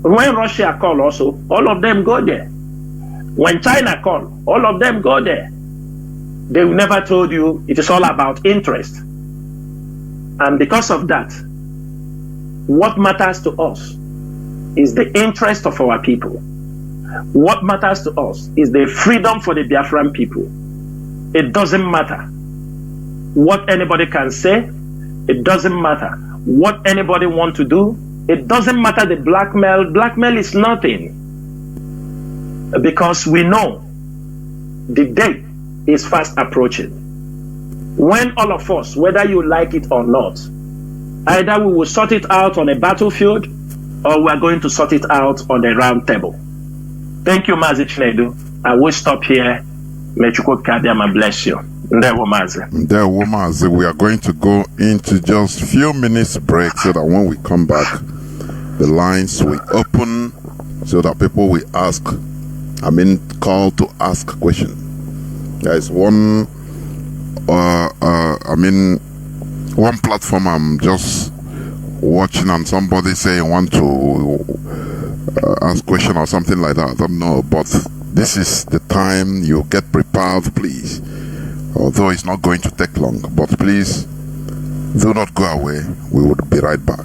When Russia call also, all of them go there. When China call, all of them go there. They never told you it is all about interest. And because of that, what matters to us is the interest of our people. What matters to us is the freedom for the Biafran people. It doesn't matter what anybody can say. It doesn't matter what anybody want to do. It doesn't matter the blackmail. Blackmail is nothing. Because we know the day is fast approaching. When all of us, whether you like it or not, either we will sort it out on a battlefield or we are going to sort it out on a round table. Thank you, Mazi Chinedu. I will stop here. May Chukwu Kadiama bless you. Ndewo Mazi. Ndewo Mazi. We are going to go into just a few minutes break so that when we come back, the lines will open so that people will ask, call to ask questions. There is one platform I'm just watching and somebody saying want to ask question or something like that. I don't know, but this is the time. You get prepared, please. Although it's not going to take long, but please do not go away. We will be right back.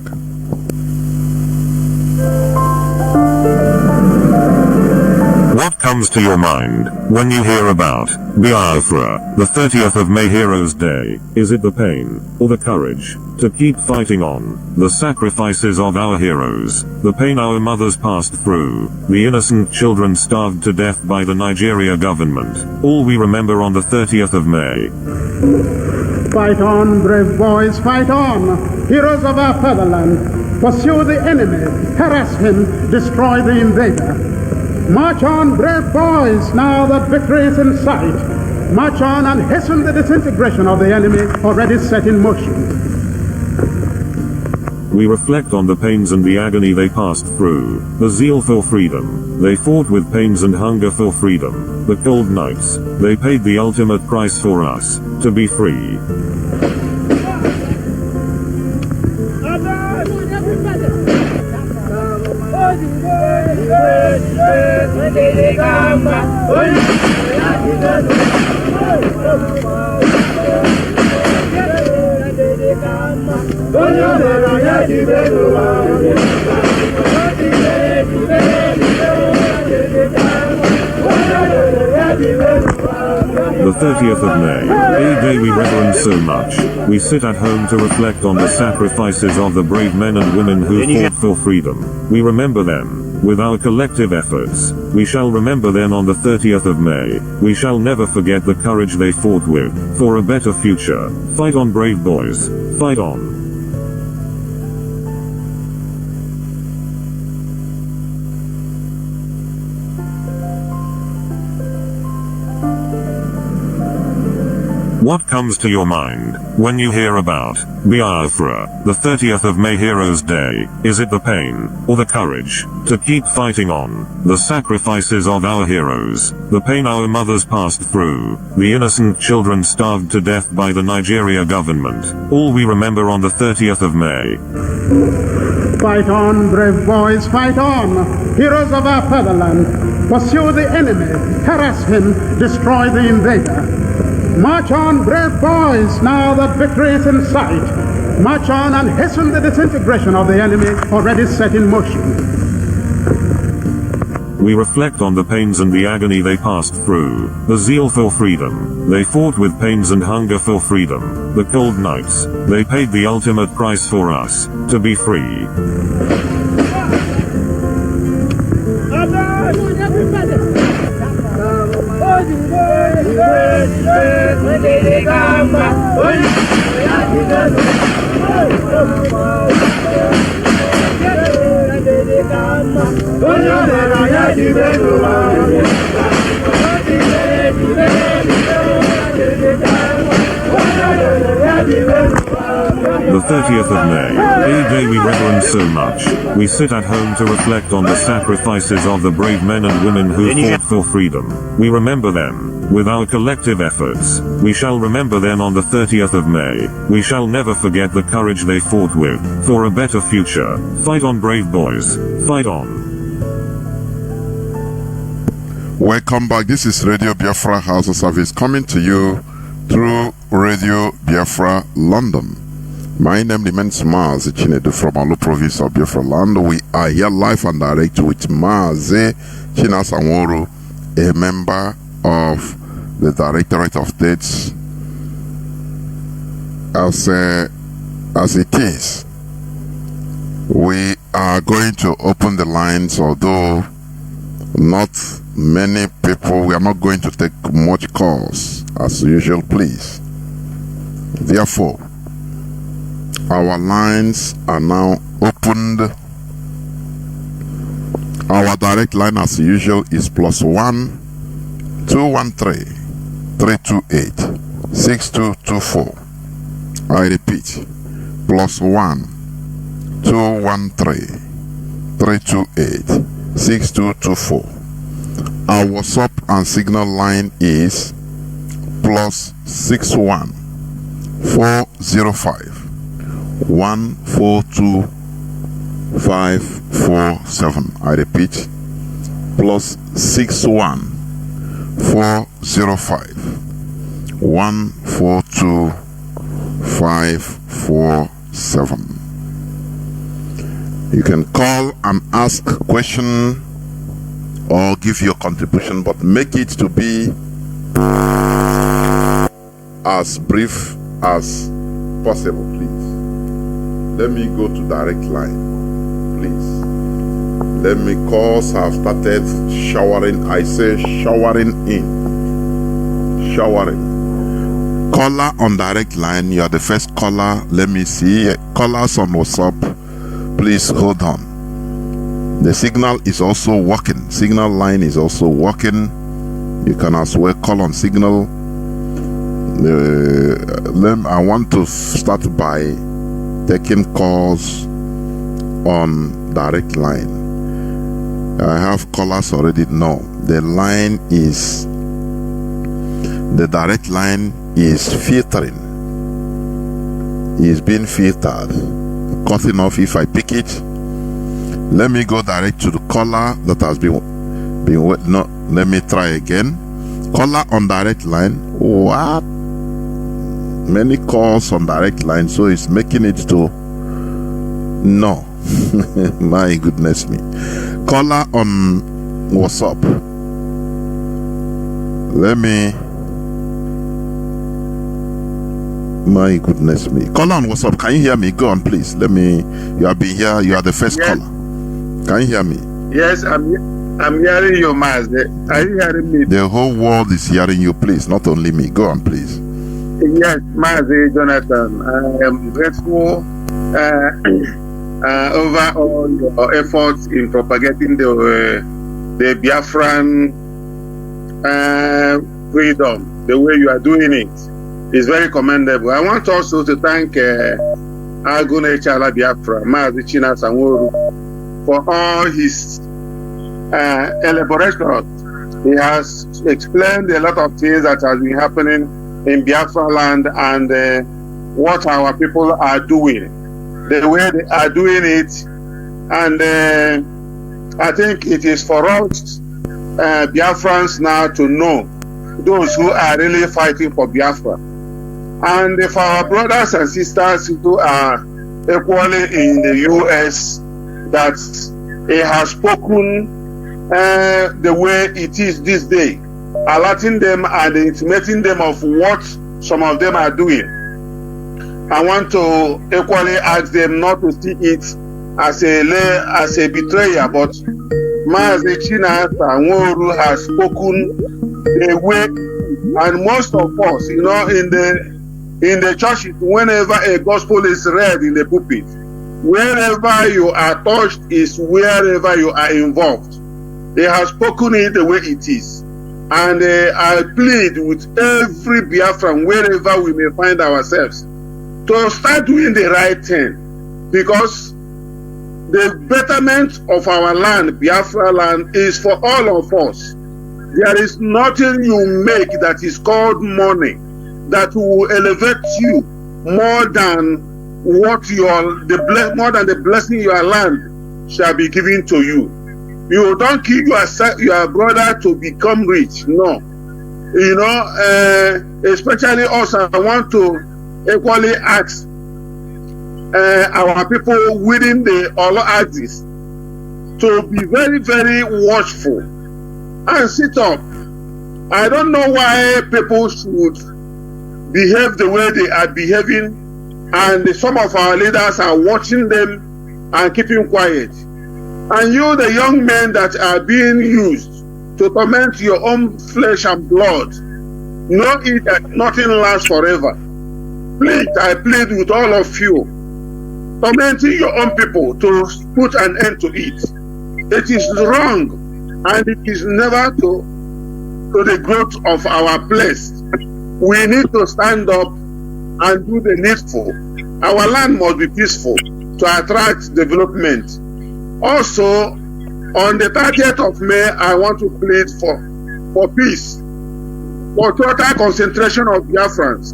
What comes to your mind when you hear about Biafra, the 30th of May Heroes Day? Is it the pain or the courage to keep fighting on? The sacrifices of our heroes, the pain our mothers passed through, the innocent children starved to death by the Nigeria government, all we remember on the 30th of May. Fight on, brave boys, fight on, heroes of our fatherland. Pursue the enemy, harass him, destroy the invader. March on, brave boys, now that victory is in sight. March on and hasten the disintegration of the enemy already set in motion. We reflect on the pains and the agony they passed through, the zeal for freedom. They fought with pains and hunger for freedom. The cold nights, they paid the ultimate price for us, to be free. The 30th of May, a day we reverence so much. We sit at home to reflect on the sacrifices of the brave men and women who fought for freedom. We remember them. With our collective efforts, we shall remember them on the 30th of May. We shall never forget the courage they fought with, for a better future. Fight on, brave boys. Fight on. What comes to your mind when you hear about Biafra, the 30th of May Heroes Day? Is it the pain or the courage to keep fighting on? The sacrifices of our heroes, the pain our mothers passed through, the innocent children starved to death by the Nigeria government, all we remember on the 30th of May. Fight on, brave boys, fight on, heroes of our fatherland. Pursue the enemy, harass him, destroy the invader. March on, brave boys, now that victory is in sight. March on and hasten the disintegration of the enemy already set in motion. We reflect on the pains and the agony they passed through, the zeal for freedom. They fought with pains and hunger for freedom. The cold nights. They paid the ultimate price for us, to be free. The 30th of May, a day we reverence so much. We sit at home to reflect on the sacrifices of the brave men and women who fought for freedom. We remember them. With our collective efforts, we shall remember them on the 30th of May. We shall never forget the courage they fought with, for a better future. Fight on, brave boys. Fight on. Welcome back. This is Radio Biafra House of Service coming to you through Radio Biafra London. My name remains Mazi Chinedu from Alu province of Biafra land. We are here live and direct with Mazi Chinasa Nworu, a member of the Directorate of Dates. As it is, we are going to open the lines, although not many people. We are not going to take much calls as usual, please. Therefore, our lines are now opened. Our direct line as usual is +1 213 328 6224. I repeat, +1 213 328 6224. Our WhatsApp and Signal line is +61 405 142 547. I repeat, +61 405 142 547. You can call and ask a question or give your contribution, but make it to be as brief as possible, please. Let me go to direct line, please. Let me, calls have started showering. I say showering in. Showering. Caller on direct line, you are the first caller. Let me see. Callers on WhatsApp, please hold on. The signal is also working. Signal line is also working. You can as well call on Signal. I want to start by taking calls on direct line. I have callers already. No, the direct line is filtering. It's being filtered, cutting off if I pick it. Let me go direct to the caller that has been no, let me try again. Caller on direct line. What? Many calls on direct line, so it's making it to no. My goodness me. Caller on WhatsApp. Let me. My goodness me. Caller on WhatsApp, can you hear me? Go on, please. Let me. You have been here. You are the first caller. Can you hear me? Yes, I'm hearing you, Mazi. Are you hearing me? The whole world is hearing you, please. Not only me. Go on, please. Yes, Mazi Jonathan. I am grateful over all your efforts in propagating the Biafran freedom, the way you are doing it. Is very commendable. I want also to thank Agune Chala Biafra, Mazi Chinasa Nworu, for all his elaborations. He has explained a lot of things that has been happening in Biafra land and what our people are doing, the way they are doing it. And I think it is for us Biafrans now to know those who are really fighting for Biafra. And for our brothers and sisters who are equally in the US, that he has spoken the way it is this day, alerting them and intimating them of what some of them are doing. I want to equally ask them not to see it as a betrayal, but Mazi Chinasa Nworu has spoken the way, and most of us, in the churches, whenever a gospel is read in the pulpit, wherever you are touched is wherever you are involved. They have spoken it the way it is. And I plead with every Biafran, wherever we may find ourselves, to start doing the right thing. Because the betterment of our land, Biafra land, is for all of us. There is nothing you make that is called money that will elevate you more than more than the blessing your land shall be given to you. You don't kill your brother to become rich. No. Especially us, I want to equally ask our people within the Olo axis to be very, very watchful and sit up. I don't know why people should behave the way they are behaving, and some of our leaders are watching them and keeping quiet. And you, the young men that are being used to torment your own flesh and blood, know it that nothing lasts forever. Please, I plead with all of you, tormenting your own people to put an end to it. It is wrong, and it is never to the growth of our place. We need to stand up and do the needful. Our land must be peaceful to attract development. Also, on the 30th of May, I want to plead for peace, for total concentration of Biafrans.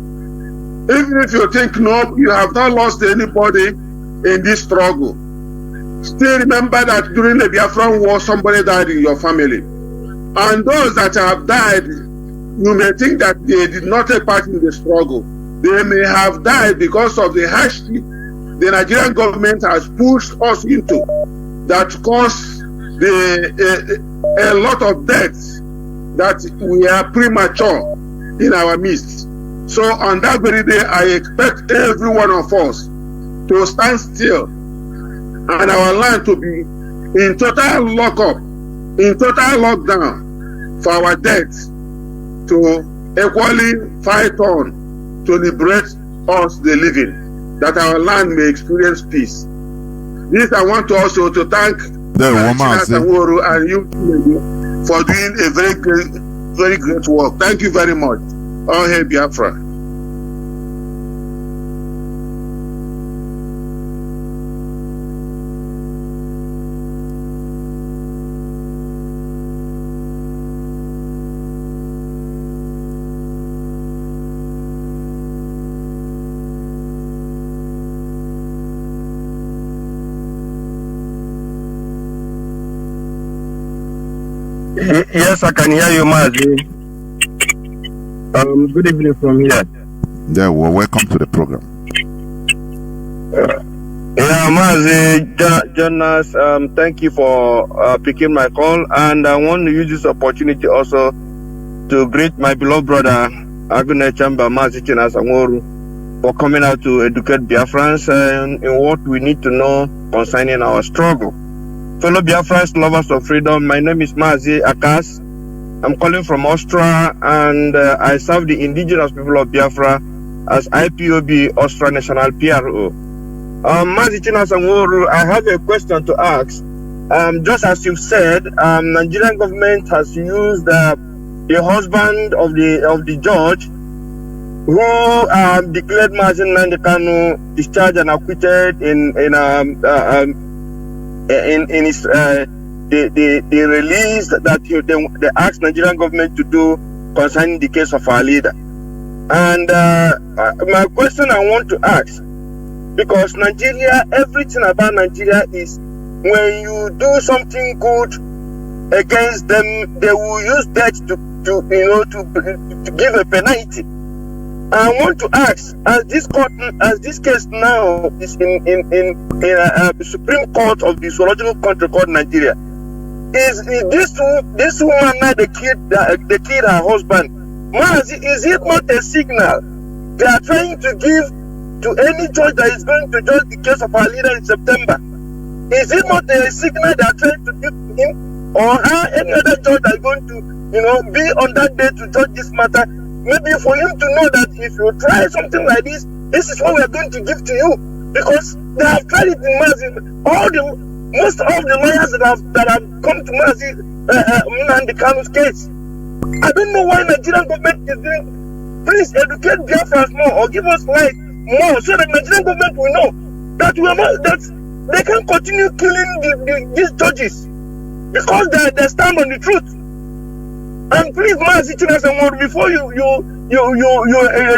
Even if you think, no, you have not lost anybody in this struggle, still remember that during the Biafran war, somebody died in your family. And those that have died, you may think that they did not take part in the struggle. They may have died because of the hardship the Nigerian government has pushed us into, that caused a lot of deaths, that we are premature in our midst. So on that very day, I expect every one of us to stand still and our land to be in total lockup, in total lockdown, for our deaths to equally fight on to liberate us, the living, that our land may experience peace. This I want to also to thank Mazi Nworu and you for doing a very great work. Thank you very much. All hail Biafra. Yes, I can hear you, Mazi. Good evening from here. Yeah, well, welcome to the program. Mazi Jonas, thank you for picking my call, and I want to use this opportunity also to greet my beloved brother, Agune Chamba Mazi Chinasa Nworu, for coming out to educate Biafrans in what we need to know concerning our struggle. Fellow Biafrans, lovers of freedom, my name is Mazi Akas. I'm calling from Austria, and I serve the indigenous people of Biafra as IPOB Austria National PRO. Mazi Chinasa Nworu, I have a question to ask. Just as you've said, Nigerian government has used the husband of the judge who declared Mazi Kanu discharged and acquitted in his the release that they asked Nigerian government to do concerning the case of our leader. And my question I want to ask, because Nigeria, everything about Nigeria is when you do something good against them, they will use that to give a penalty. I want to ask, as this case now is in a Supreme Court of the zoological country called Nigeria, is this woman now the kid her husband. Mazi, is it not a signal they are trying to give to any judge that is going to judge the case of our leader in September? Is it not a signal they are trying to give to him, or how any other judge that is going to, be on that day to judge this matter? Maybe for him to know that if you try something like this is what we are going to give to you, because they have tried it in Mazi. Most of the lawyers that have come to Mazi and the Kanu's case. I don't know why Nigerian government is doing. Please educate Biafrans more, or give us light more, so that Nigerian government will know that we are not, that they can continue killing these judges because they stand on the truth. And please, Mazi Chinasa Nworu, before you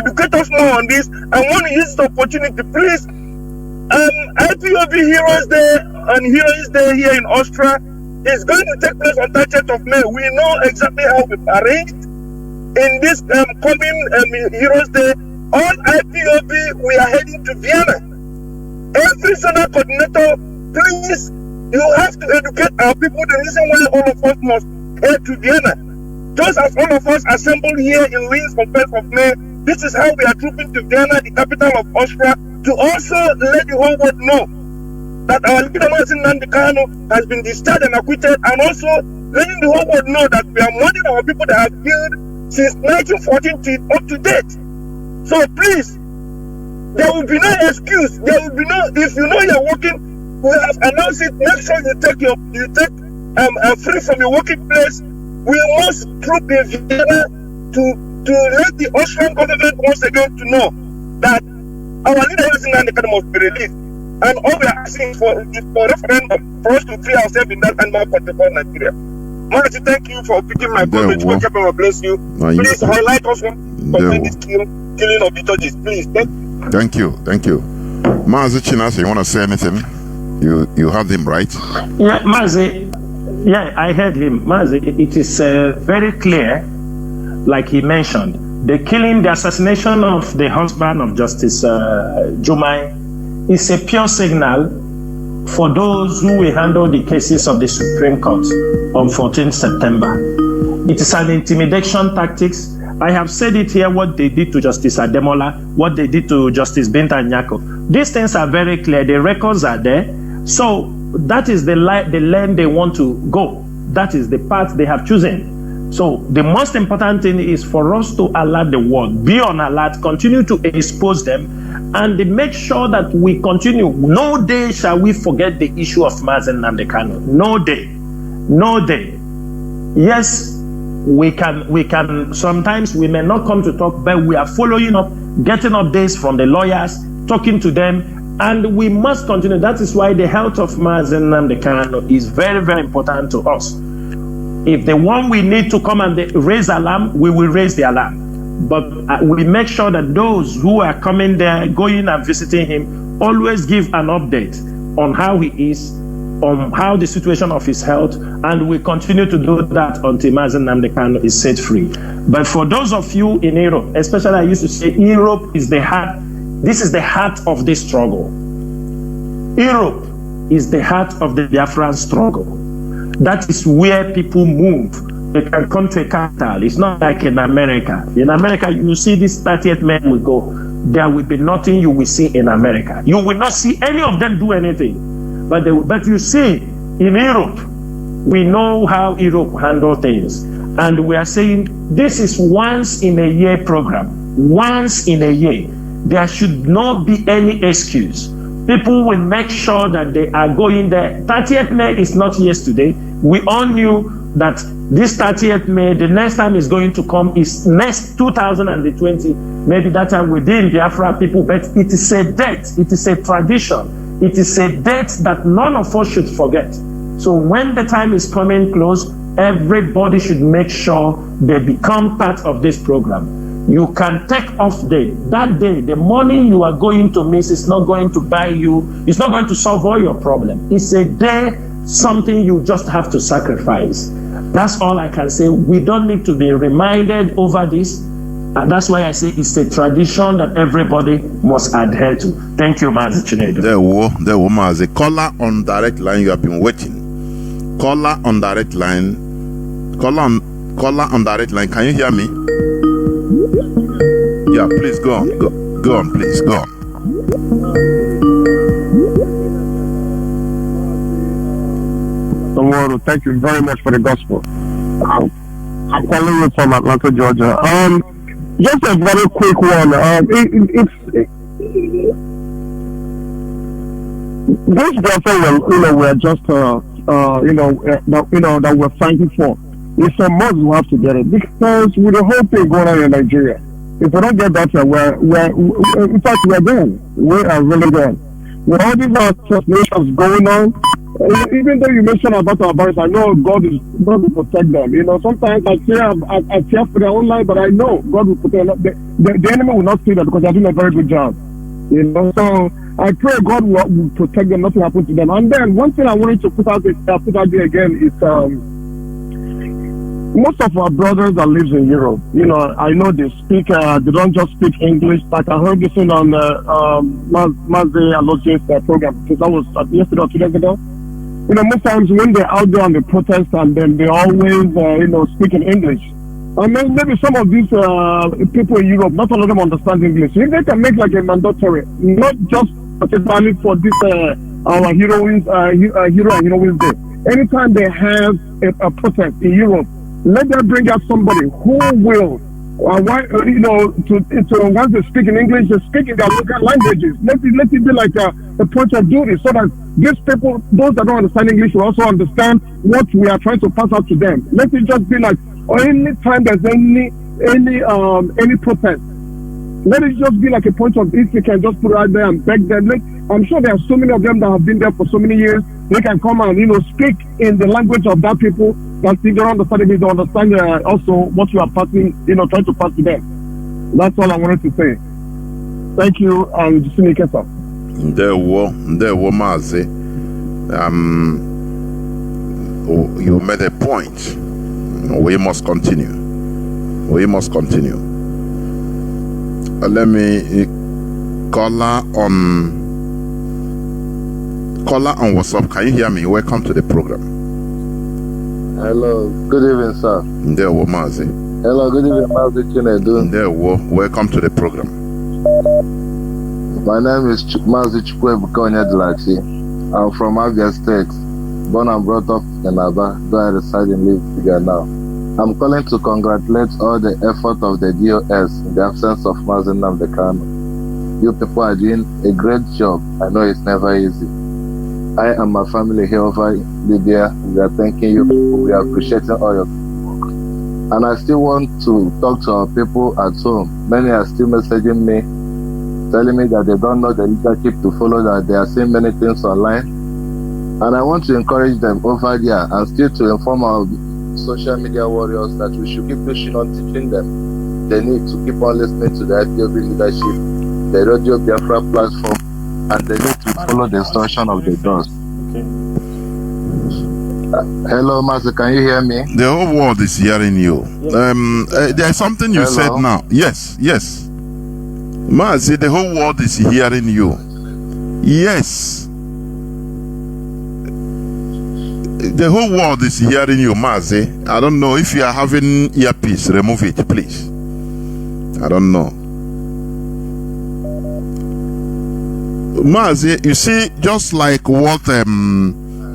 educate us more on this, I want to use this opportunity, please. IPOB Heroes Day and Heroes Day here in Austria is going to take place on 30th of May. We know exactly how we've arranged in this coming Heroes Day. All IPOB, we are heading to Vienna. Every zonal coordinator, please, you have to educate our people the reason why all of us must head to Vienna. Just as all of us assembled here in Linz on 1st of May, this is how we are trooping to Vienna, the capital of Austria, to also let the whole world know that our leader Mazi Jonathan has been discharged and acquitted, and also letting the whole world know that we are mourning our people that have killed since 1914 up to date. So please, there will be no excuse. There will be no, if you know you're working, we have announced it. Make sure you take free from your working place. We must troop in Vienna to let the Austrian government once again to know that our leader Mazi Jonathan must be released. And all we are asking for is for referendum for us to free ourselves in that animal control Nigeria. Mazi, thank you for picking my call. God bless you. Please highlight us on this killing of the judges, please. Thank you. Mazi Chinasa, you want to say anything? You heard him, right? Yeah, Mazi. Yeah, I heard him. Mazi, it is very clear, like he mentioned, the assassination of the husband of Justice Jumai is a pure signal for those who will handle the cases of the Supreme Court on 14th September. It is an intimidation tactics. I have said it here, what they did to Justice Ademola, what they did to Justice Binta Nyako. These things are very clear. The records are there. So that is the lane they want to go. That is the path they have chosen. So the most important thing is for us to alert the world, be on alert, continue to expose them, and make sure that we continue. No day shall we forget the issue of Mazi Jonathan. No day. Yes, we can, sometimes we may not come to talk, but we are following up, getting updates from the lawyers, talking to them, and we must continue. That is why the health of Mazi Jonathan is very, very important to us. If the one we need to come and raise alarm, we will raise the alarm. But we make sure that those who are coming there, going and visiting him, always give an update on how he is, on how the situation of his health, and we continue to do that until Mazi Jonathan is set free. But for those of you in Europe, especially I used to say Europe is the heart. This is the heart of this struggle. Europe is the heart of the Biafran struggle. That is where people move. They can come to a capital. It's not like in America. In America, you see this 30th man will go. There will be nothing you will see in America. You will not see any of them do anything. But you see, in Europe, we know how Europe handle things. And we are saying this is once in a year program. Once in a year. There should not be any excuse. People will make sure that they are going there. 30th May is not yesterday. We all knew that this 30th May, the next time is going to come is next 2020. Maybe that time within Biafra people, but it is a debt. It is a tradition. It is a debt that none of us should forget. So when the time is coming close, everybody should make sure they become part of this program. You can take off day. That day, the money you are going to miss is not going to buy you, it's not going to solve all your problems. It's a day, something you just have to sacrifice. That's all I can say. We don't need to be reminded over this. And that's why I say it's a tradition that everybody must adhere to. Thank you, Mazi Chinedu. There were Mazi. Caller on direct line, you have been waiting. Caller on direct line. Caller on direct line. Can you hear me? Yeah, please go on. Go on, please. Go on. Nworu, thank you very much for the gospel. I'm calling you from Atlanta, Georgia. Just a very quick one. This Biafra, we're just, that we're fighting for. It's a must we have to get it, because with the whole thing going on in Nigeria, if we don't get that, in fact, we're gone. We are really gone. With all these assassinations going on, even though you mentioned about our brothers, I know God will protect them. Sometimes I fear for their own life, but I know God will protect them. The enemy will not see that, because they're doing a very good job. So I pray God will protect them, nothing happens to them. And then one thing I wanted to put out there again is most of our brothers that lives in Europe, I know they speak, they don't just speak English. Like I heard this on Mazi Jonathan program, because that was yesterday or 2 days ago. Most times when they're out there on the protest, and then they always, speak in English. And maybe some of these people in Europe, not all of them understand English. If they can make like a mandatory, not just particularly for this our Hero and Heroines Day. Anytime they have a protest in Europe, let them bring out somebody who will, once they speak in English, they speak in their local languages. Let it be like a point of duty, so that these people, those that don't understand English, will also understand what we are trying to pass out to them. Let it just be like, any time there's any protest, let it just be like a point of, if you can just put it out there and beg them. I'm sure there are so many of them that have been there for so many years. They can come and speak in the language of that people. That if they don't understand it, they understand also what you are passing, trying to pass to them. That's all I wanted to say. Thank you, and see you later. There were Mazi. You made a point. We must continue. Let me caller on WhatsApp. Can you hear me? Welcome to the program. Hello, good evening, sir. There were Mazi. Hello, good evening, Mazi Chinedu. There were. Welcome to the program. My name is Mazi Jonathan. I'm from Abia State, born and brought up in Aba, though I reside in Libya now. I'm calling to congratulate all the effort of the DOS in the absence of Mazi Jonathan. You people are doing a great job. I know it's never easy. I and my family here over Libya, we are thanking you. We are appreciating all your work. And I still want to talk to our people at home. Many are still messaging me, telling me that they don't know the leadership to follow, that they are seeing many things online. And I want to encourage them over there, and still to inform our social media warriors that we should keep pushing on, teaching them they need to keep on listening to the IPOB leadership, the Radio Biafra platform, and they need to follow the instruction of the DOS. Hello, Master, can you hear me? The whole world is hearing you. There's something you said now. Yes. Mazi, the whole world is hearing you. Yes. The whole world is hearing you, Mazi. I don't know if you are having earpiece. Remove it, please. I don't know. Mazi, you see, just like what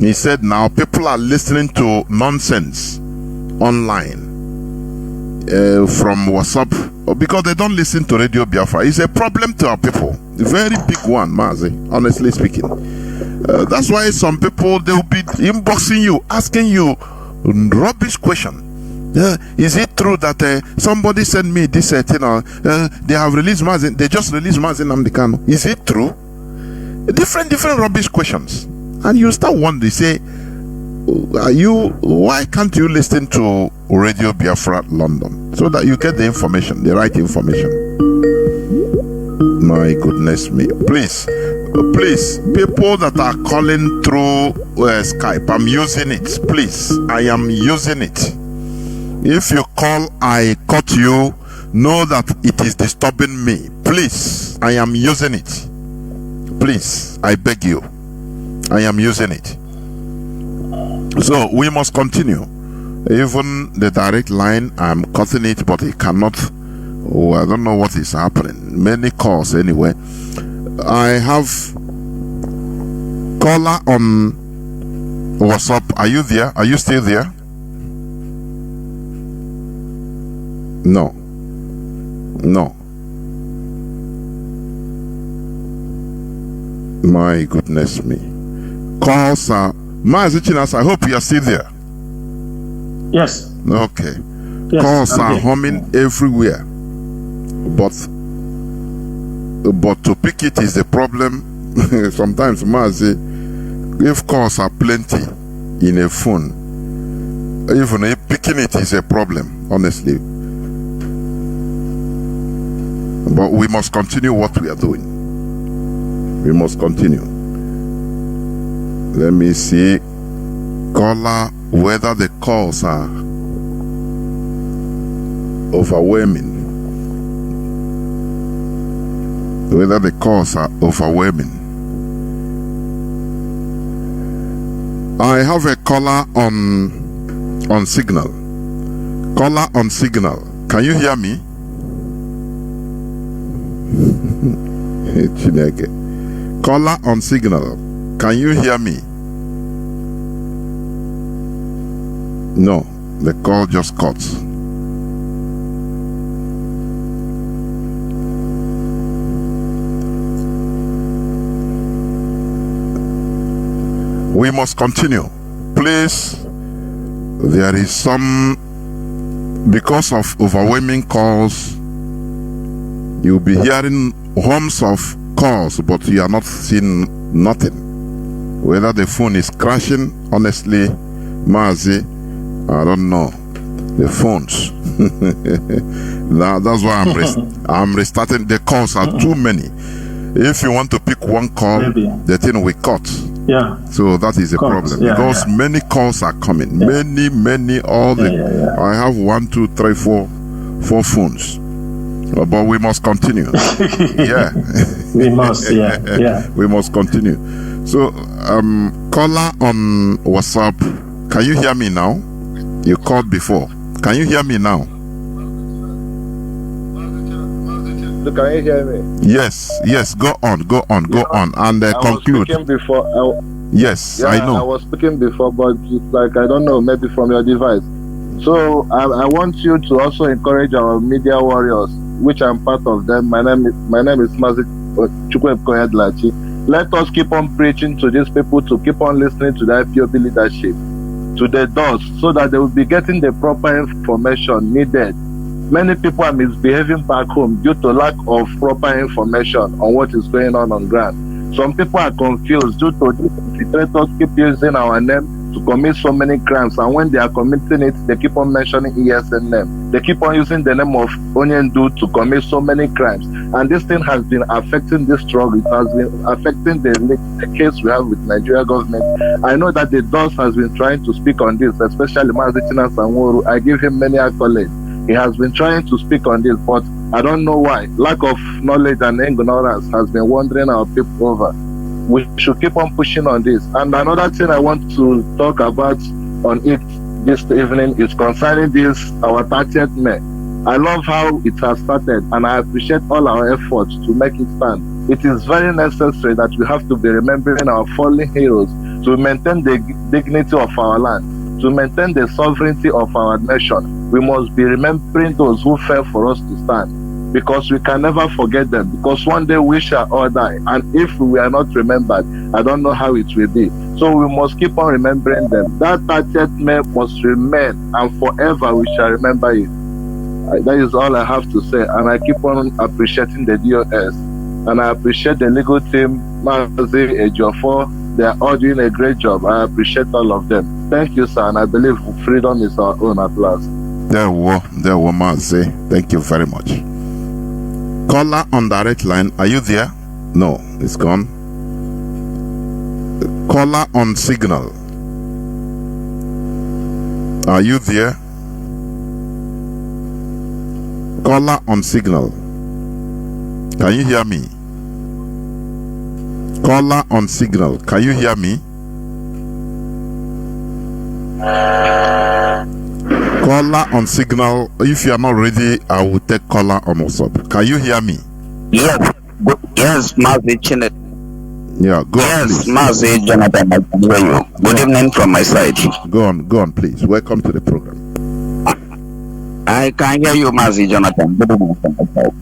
he said now, people are listening to nonsense online from WhatsApp because they don't listen to Radio Biafra. It's a problem to our people. A very big one, Mazi, honestly speaking. That's why some people, they will be inboxing you, asking you rubbish question. Is it true that somebody sent me this thing? They have released Mazi, they just released Mazi Nnamdi Kanu. Is it true? Different rubbish questions. And you start wondering, say, why can't you listen to Radio Biafra London so that you get the information, the right information? My goodness me. Please, people that are calling through Skype, I'm using it. Please, I am using it. If you call, I cut you, know that it is disturbing me. Please, I am using it. Please, I beg you. I am using it. So we must continue. Even the direct line, I'm cutting it, but it cannot. Oh, I don't know what is happening. Many calls anyway. I have caller on WhatsApp. Are you there? Are you still there? No. No. My goodness me. Calls are Mazi Chinasa, I hope you are still there. Yes. Okay. Yes, Calls I'm are here. humming everywhere. But to pick it is the problem. Sometimes Mazi, if calls are plenty in a phone, even if picking it is a problem, honestly. But we must continue what we are doing. We must continue. Let me see. Caller, whether the calls are overwhelming. Whether the calls are overwhelming. I have a caller on signal. Caller on signal. Can you hear me? Chineke. Caller on signal. Can you hear me? No, the call just cuts. We must continue. Please, there is some, because of overwhelming calls, you'll be hearing horns of calls, but you are not seeing nothing. Whether the phone is crashing, honestly, Mazi, I don't know. The phones. Now that's why I'm restarting. The calls are too many. If you want to pick one call, the thing will cut. Yeah. So that is a problem, because many calls are coming. Many, all the. I have 1, 2, 3, 4 phones. But we must continue. We must, We must continue. So, caller on WhatsApp, can you hear me now? You called before. Can you hear me now? Can you hear me? Yes. Go on, and conclude. I was speaking before. Yes, I know. I was speaking before, but it's like, I don't know, maybe from your device. So I want you to also encourage our media warriors, which I'm part of them. My name is Mazi Jonathan. Let us keep on preaching to these people to keep on listening to the IPOB leadership, to the doors, so that they will be getting the proper information needed. Many people are misbehaving back home due to lack of proper information on what is going on ground. Some people are confused due to these infiltrators keep using our name to commit so many crimes, and when they are committing it, they keep on mentioning ESN name. They keep on using the name of Onyendu to commit so many crimes, and this thing has been affecting this struggle. It has been affecting the case we have with Nigeria government. I know that the DOS has been trying to speak on this, especially Mazi Chinasa Nworu. I give him many accolades. He has been trying to speak on this, but I don't know why. Lack of knowledge and ignorance has been wandering our people over. We should keep on pushing on this. And another thing I want to talk about on it this evening is concerning this, our 30th May. I love how it has started, and I appreciate all our efforts to make it stand. It is very necessary that we have to be remembering our fallen heroes to maintain the dignity of our land, to maintain the sovereignty of our nation. We must be remembering those who fell for us to stand, because we can never forget them, because one day we shall all die, and if we are not remembered, I don't know how it will be. So we must keep on remembering them. That 30th May must remain, and forever we shall remember it. That is all I have to say, and I keep on appreciating the DOS, and I appreciate the legal team, Mazi, Ejiofor. They are all doing a great job. I appreciate all of them. Thank you, sir, and I believe freedom is our own at last. There were Mazi. Thank you very much. Caller on direct line, are you there? No, it's gone. Caller on signal, are you there? Caller on signal, can you hear me? Caller on signal, can you hear me? Caller on signal. If you are not ready, I will take caller on WhatsApp. Can you hear me? Yes. Yes, Mazi Chinedu. Yeah, go on, yes, please. Mazi Jonathan Nworu. Good evening from my side. Go on, please. Welcome to the program. I can hear you, Mazi Jonathan. Good evening from my side.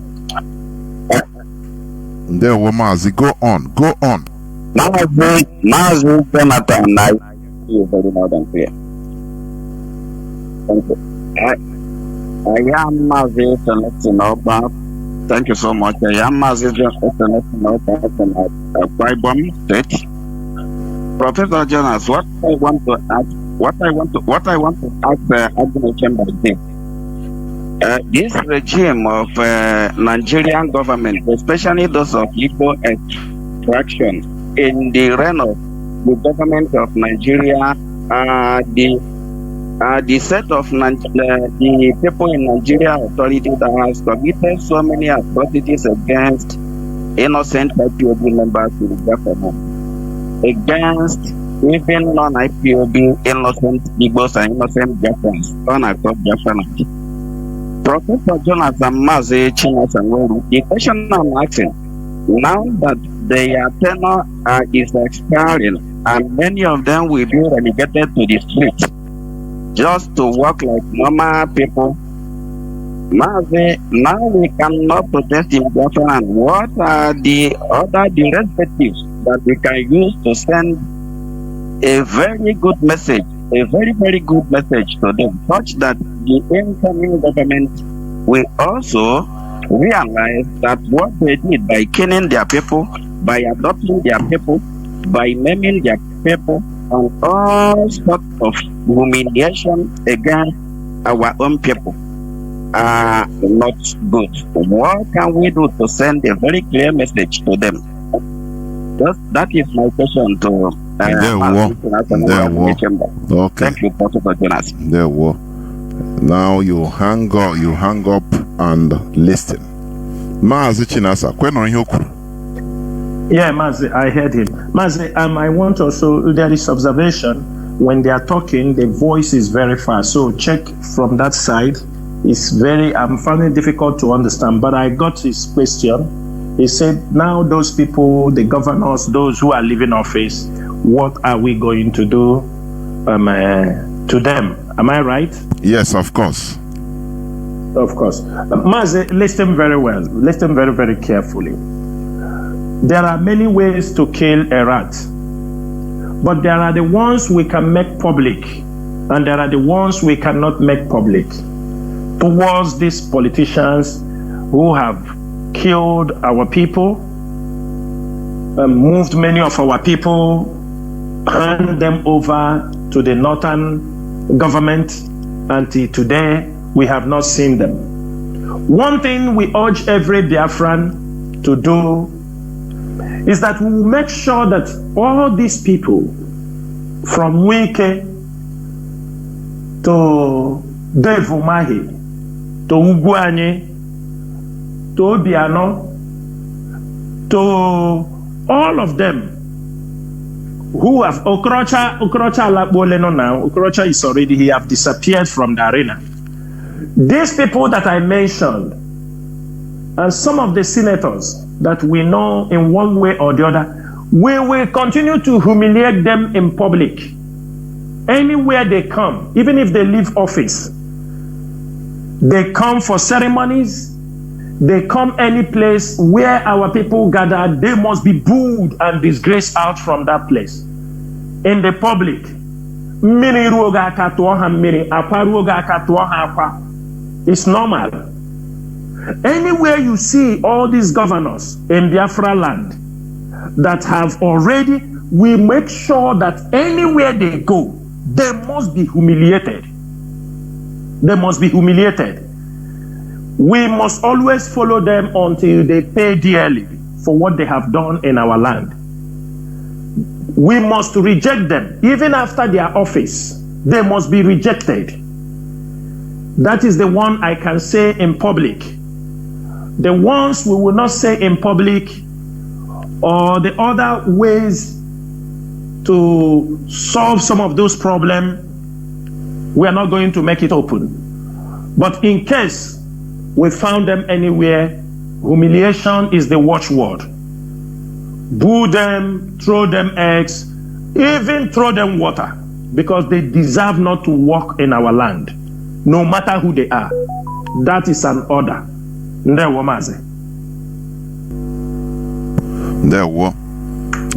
There, Mazi, go on. Mazi Jonathan, I hear you very loud and clear. Thank you. I am Mazi Jonathan Nworu. Thank you so much. I am Mazi Jonathan Nworu from Biafra State. Professor Jonas, what I want to ask Chamber is this regime of Nigerian government, especially those of Igbo extraction, in the reign of the government of Nigeria, the set of the people in Nigeria authority that has committed so many atrocities against innocent IPOB members in the government, against even non-IPOB innocent Igbos and innocent Biafrans on across Biafra land. Professor Jonathan Mazi Chinasa Nworu, the question I'm asking, now that their tenure is expiring and many of them will be relegated to the streets just to work like normal people, Mazi, now we cannot protest in Biafra land. What are the other directives that we can use to send a very good message, a very, very good message to them, such that the incoming government will also realize that what they did by killing their people, by adopting their people, by maiming their people, and all sorts of humiliation against our own people are not good. What can we do to send a very clear message to them? That is my question to Okay. Thank you, Professor Jonas. Now you hang up and listen. Mazi Chinasa, yeah, Mazi, I heard him. Mazi, I want also, there is observation, when they are talking, the voice is very fast. So check from that side. I'm finding it difficult to understand, but I got his question. He said, now those people, the governors, those who are leaving office, what are we going to do to them? Am I right? Yes, of course. Of course. Mazi, listen very well. Listen very, very carefully. There are many ways to kill a rat, but there are the ones we can make public, and there are the ones we cannot make public. Towards these politicians who have killed our people, moved many of our people, handed them over to the northern government. Until today, we have not seen them. One thing we urge every Biafran to do is that we will make sure that all these people, from Wike to Devumahi, to Ugwanye, to Obiano, to all of them who have Okrocha Alaboleno now. Okrocha is already, he have disappeared from the arena. These people that I mentioned, and some of the senators that we know in one way or the other, we will continue to humiliate them in public. Anywhere they come, even if they leave office, they come for ceremonies, they come any place where our people gather, they must be booed and disgraced out from that place. In the public, it's normal. Anywhere you see all these governors in Biafra land that have already, we make sure that anywhere they go, they must be humiliated. They must be humiliated. We must always follow them until they pay dearly for what they have done in our land. We must reject them. Even after their office, they must be rejected. That is the one I can say in public. The ones we will not say in public, or the other ways to solve some of those problems, We are not going to make it open. But in case we found them anywhere, humiliation is the watchword. Boo them, throw them eggs, even throw them water, because they deserve not to walk in our land, no matter who they are. That is an order. Ndewo Mazi. Ndewo.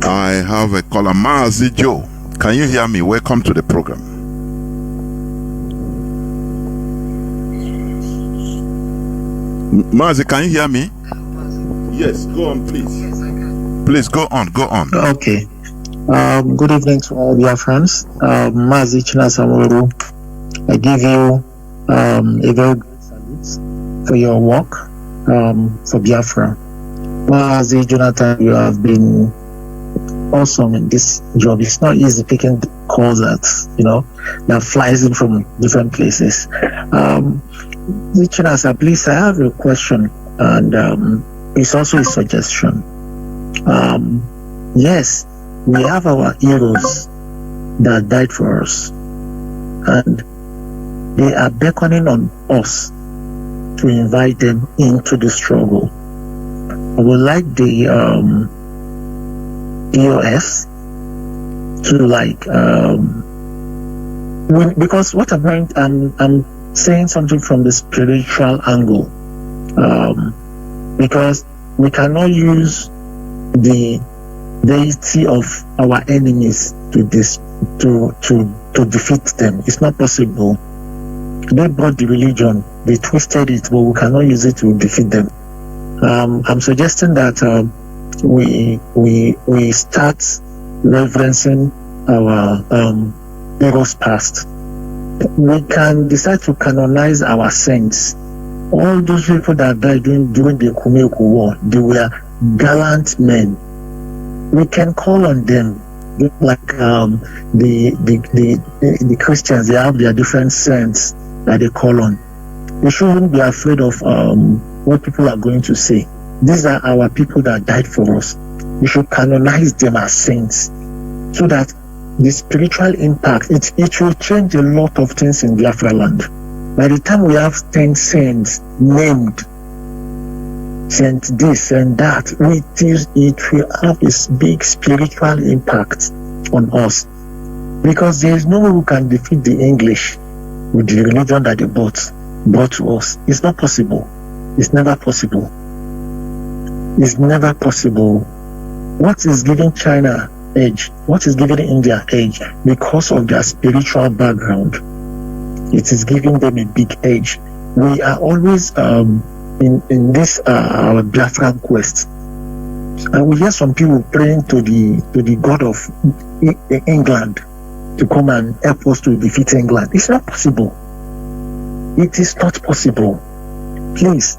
I have a caller, Mazi Joe. Can you hear me? Welcome to the program. Mazi, can you hear me? Yes, go on, please. Please go on. Okay. Good evening to all Biafrans. Mazi Chinasa Nworu. I give you a very great salute for your work for Biafra. Mazi Jonathan, you have been awesome in this job. It's not easy picking calls that flies in from different places. Chinasa, please, I have a question, and it's also a suggestion. Yes, we have our heroes that died for us, and they are beckoning on us to invite them into the struggle. I would like the EOS to because what I'm saying something from the spiritual angle, because we cannot use the deity of our enemies to defeat them. It's not possible. They brought the religion, they twisted it, but we cannot use it to defeat them. I'm suggesting that we start reverencing our heroes past. We can decide to canonize our saints. All those people that died during the Kumeku War, they were gallant men. We can call on them, like the Christians. They have their different saints that they call on. We shouldn't be afraid of what people are going to say. These are our people that died for us. We should canonize them as saints, so that the spiritual impact, it will change a lot of things in Biafra land. By the time we have 10 saints named, saint this and that, it will have this big spiritual impact on us. Because there is no way we can defeat the English with the religion that they brought to us. It's not possible. It's never possible. It's never possible. What is giving China edge? What is giving India edge? Because of their spiritual background. It is giving them a big edge. We are always in this our Biafran quest, and we hear some people praying to the God of England to come and help us to defeat England. It's not possible. It is not possible. Please,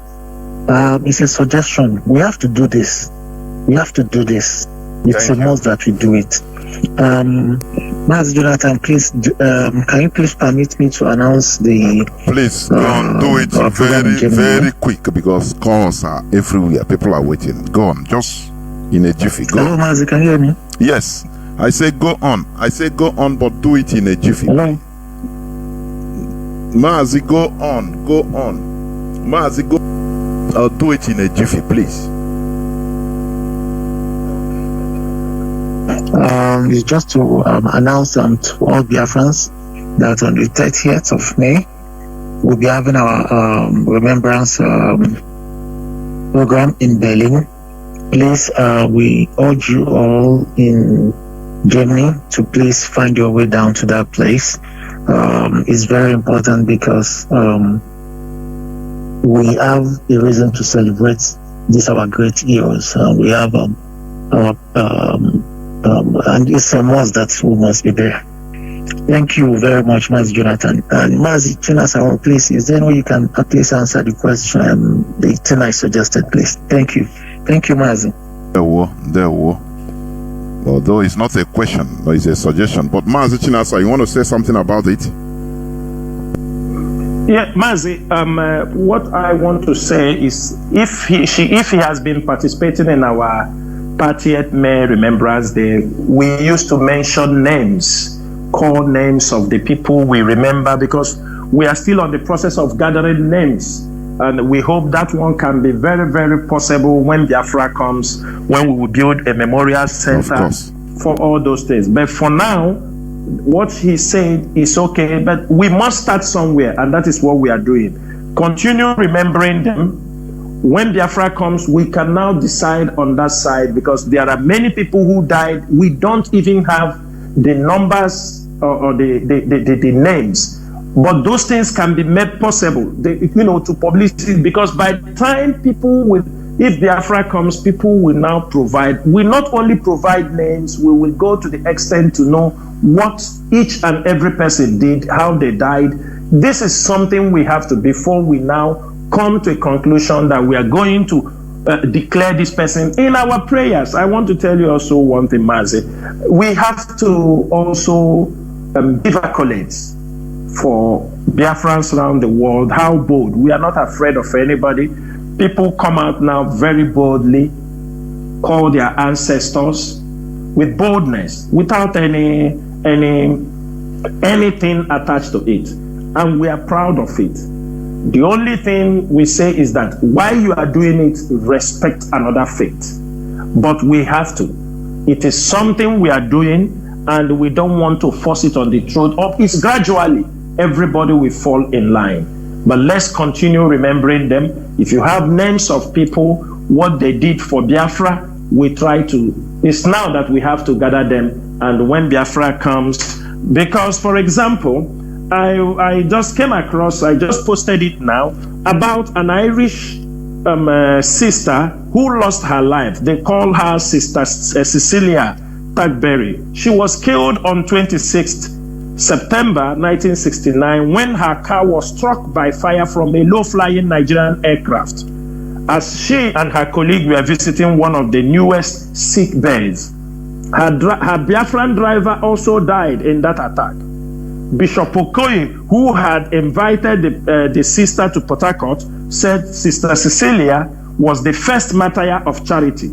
it's a suggestion. We have to do this. We have to do this. It's a must that we do it. Mazi Jonathan, please, can you please permit me to announce the... Please, go on, do it very quick, because calls are everywhere. People are waiting. Go on, just in a jiffy. Go Hello, on. Mazi, can you hear me? Yes. I say go on. But do it in a jiffy. Hello? Mazi, go on. Mazi, go. Do it in a jiffy, please. It's just to announce to all Biafrans that on the 30th of May, we'll be having our remembrance program in Berlin. Please, we urge you all in Germany to please find your way down to that place. It's very important because we have a reason to celebrate these our great heroes. We have and it's a must that we must be there. Thank you very much, Mazi Jonathan. And Mazi Chinasa Nworu, please, is there any way you can please answer the question, the thing I suggested, please? Thank you. Thank you, Mazi. There were. Although it's not a question, but it's a suggestion. But Mazi Chinasa, you want to say something about it? Yeah, Mazi, what I want to say is if he has been participating in our 30th May Remembrance Day, we used to mention names call names of the people we remember, because we are still on the process of gathering names. And we hope that one can be very, very possible when Biafra comes, when we will build a memorial center for all those things. But for now, what he said is okay, but we must start somewhere, and that is what we are doing. Continue remembering them. When Biafra comes, we can now decide on that side, because there are many people who died. We don't even have the numbers or the names. But those things can be made possible, to publicity, because by the time if Biafra comes, people will now provide. We not only provide names, we will go to the extent to know what each and every person did, how they died. This is something we have to, before we now come to a conclusion that we are going to declare this person in our prayers. I want to tell you also one thing, Mazi. We have to also give accolades for Biafrans around the world. How bold. We are not afraid of anybody. People come out now very boldly, call their ancestors with boldness, without anything attached to it. And we are proud of it. The only thing we say is that while you are doing it, respect another faith. But we have to. It is something we are doing, and we don't want to force it on the throat. It's gradually. Everybody will fall in line. But let's continue remembering them. If you have names of people, what they did for Biafra, we try to. It's now that we have to gather them. And when Biafra comes, because, for example, I just came across, I just posted it now, about an Irish sister who lost her life. They call her Sister Cecilia Tagberry. She was killed on 26th September 1969 when her car was struck by fire from a low-flying Nigerian aircraft, as she and her colleague were visiting one of the newest sick beds. Her Biafran driver also died in that attack. Bishop Okoye, who had invited the sister to Port Harcourt, said Sister Cecilia was the first martyr of charity.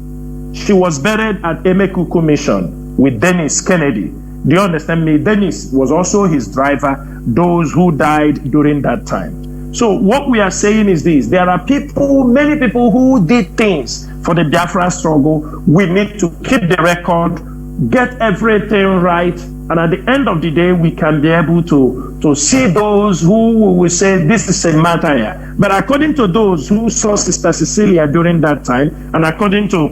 She was buried at Emekuku Mission with Dennis Kennedy. Do you understand me? Dennis was also his driver, those who died during that time. So what we are saying is this: there are many people who did things for the Biafra struggle. We need to keep the record, get everything right, and at the end of the day, we can be able to see those who will say this is a martyr. But according to those who saw Sister Cecilia during that time, and according to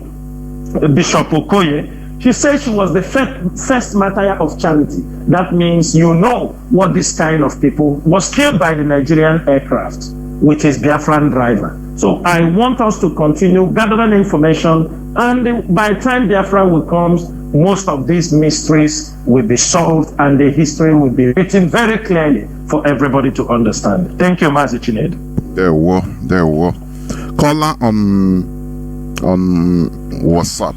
Bishop Okoye, she said she was the first martyr of charity. That means you know what this kind of people was killed by the Nigerian aircraft with his Biafran driver. So I want us to continue gathering information, and by the time Biafra will come, most of these mysteries will be solved, and the history will be written very clearly for everybody to understand. Thank you, Mazi Chinedu. There were. Caller on WhatsApp.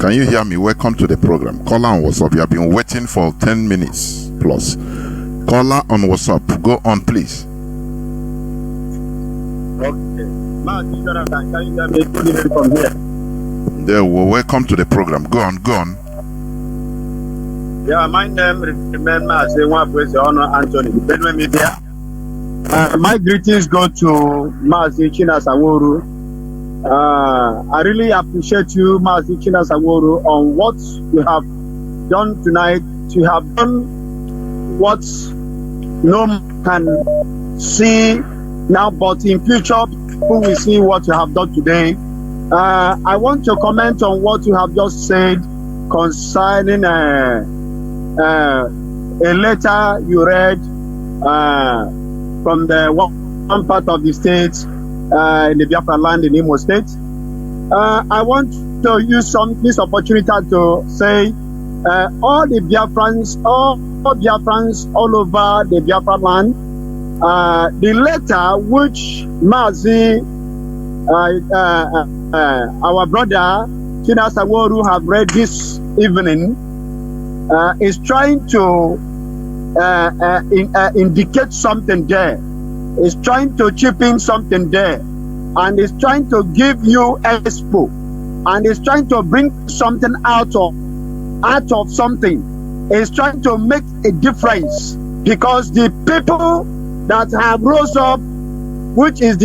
Can you hear me? Welcome to the program. Caller on WhatsApp. You have been waiting for 10 minutes plus. Caller on WhatsApp. Go on, please. Okay. Mazi Jonathan, can you hear me? Good evening from here. There were. Welcome to the program. Go on. Yeah, my name remains Mazi Anthony. My greetings go to Mazi Chinasa Nworu. I really appreciate you, Mazi Chinasa Nworu, on what you have done tonight. You have done what no man can see now, but in future, people will see what you have done today. I want to comment on what you have just said concerning a letter you read from the one part of the state in the Biafra land in Imo State. I want to use this opportunity to say all Biafrans all over the Biafra land, the letter which Mazi, our brother Chinasa Nworu, have read this evening, is trying to indicate something there. Is trying to chip in something there, and is trying to give you expo, and is trying to bring something out of something. is trying to make a difference, because the people that have rose up, which is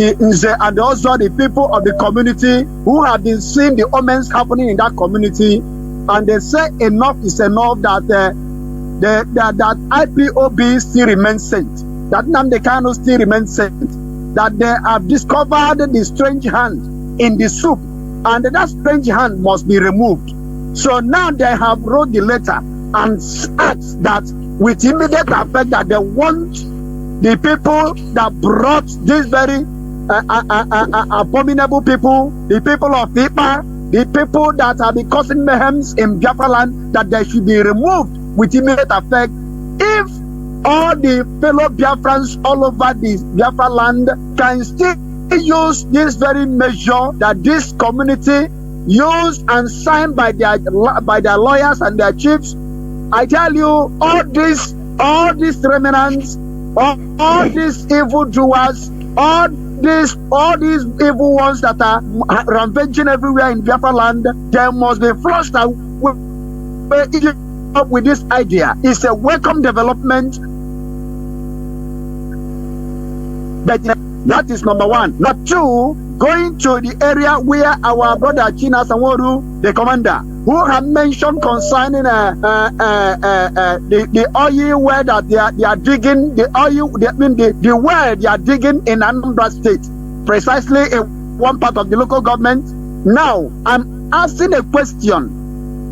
and also the people of the community who have been seeing the omens happening in that community, and they say enough is enough, that that IPOB still remains saint, that Nnamdi Kanu still remains saint, that they have discovered the strange hand in the soup, and that strange hand must be removed. So now they have wrote the letter and asked that with immediate effect that they want the people that brought this very abominable people, the people of Ipa, the people that have been causing mayhem in Biafra land, that they should be removed with immediate effect. If all the fellow Biafrans all over the Biafra land can still use this very measure that this community used and signed by their lawyers and their chiefs, I tell you, all these remnants, all these evil doers, all these evil ones that are rampaging everywhere in Biafra land, they must be flushed out with this idea. It's a welcome development, but that is number one. Number two, going to the area where our brother Chinasa Nworu, the commander, who have mentioned concerning the oil well that they are digging, the well they are digging in Anambra State, precisely in one part of the local government. Now I'm asking a question,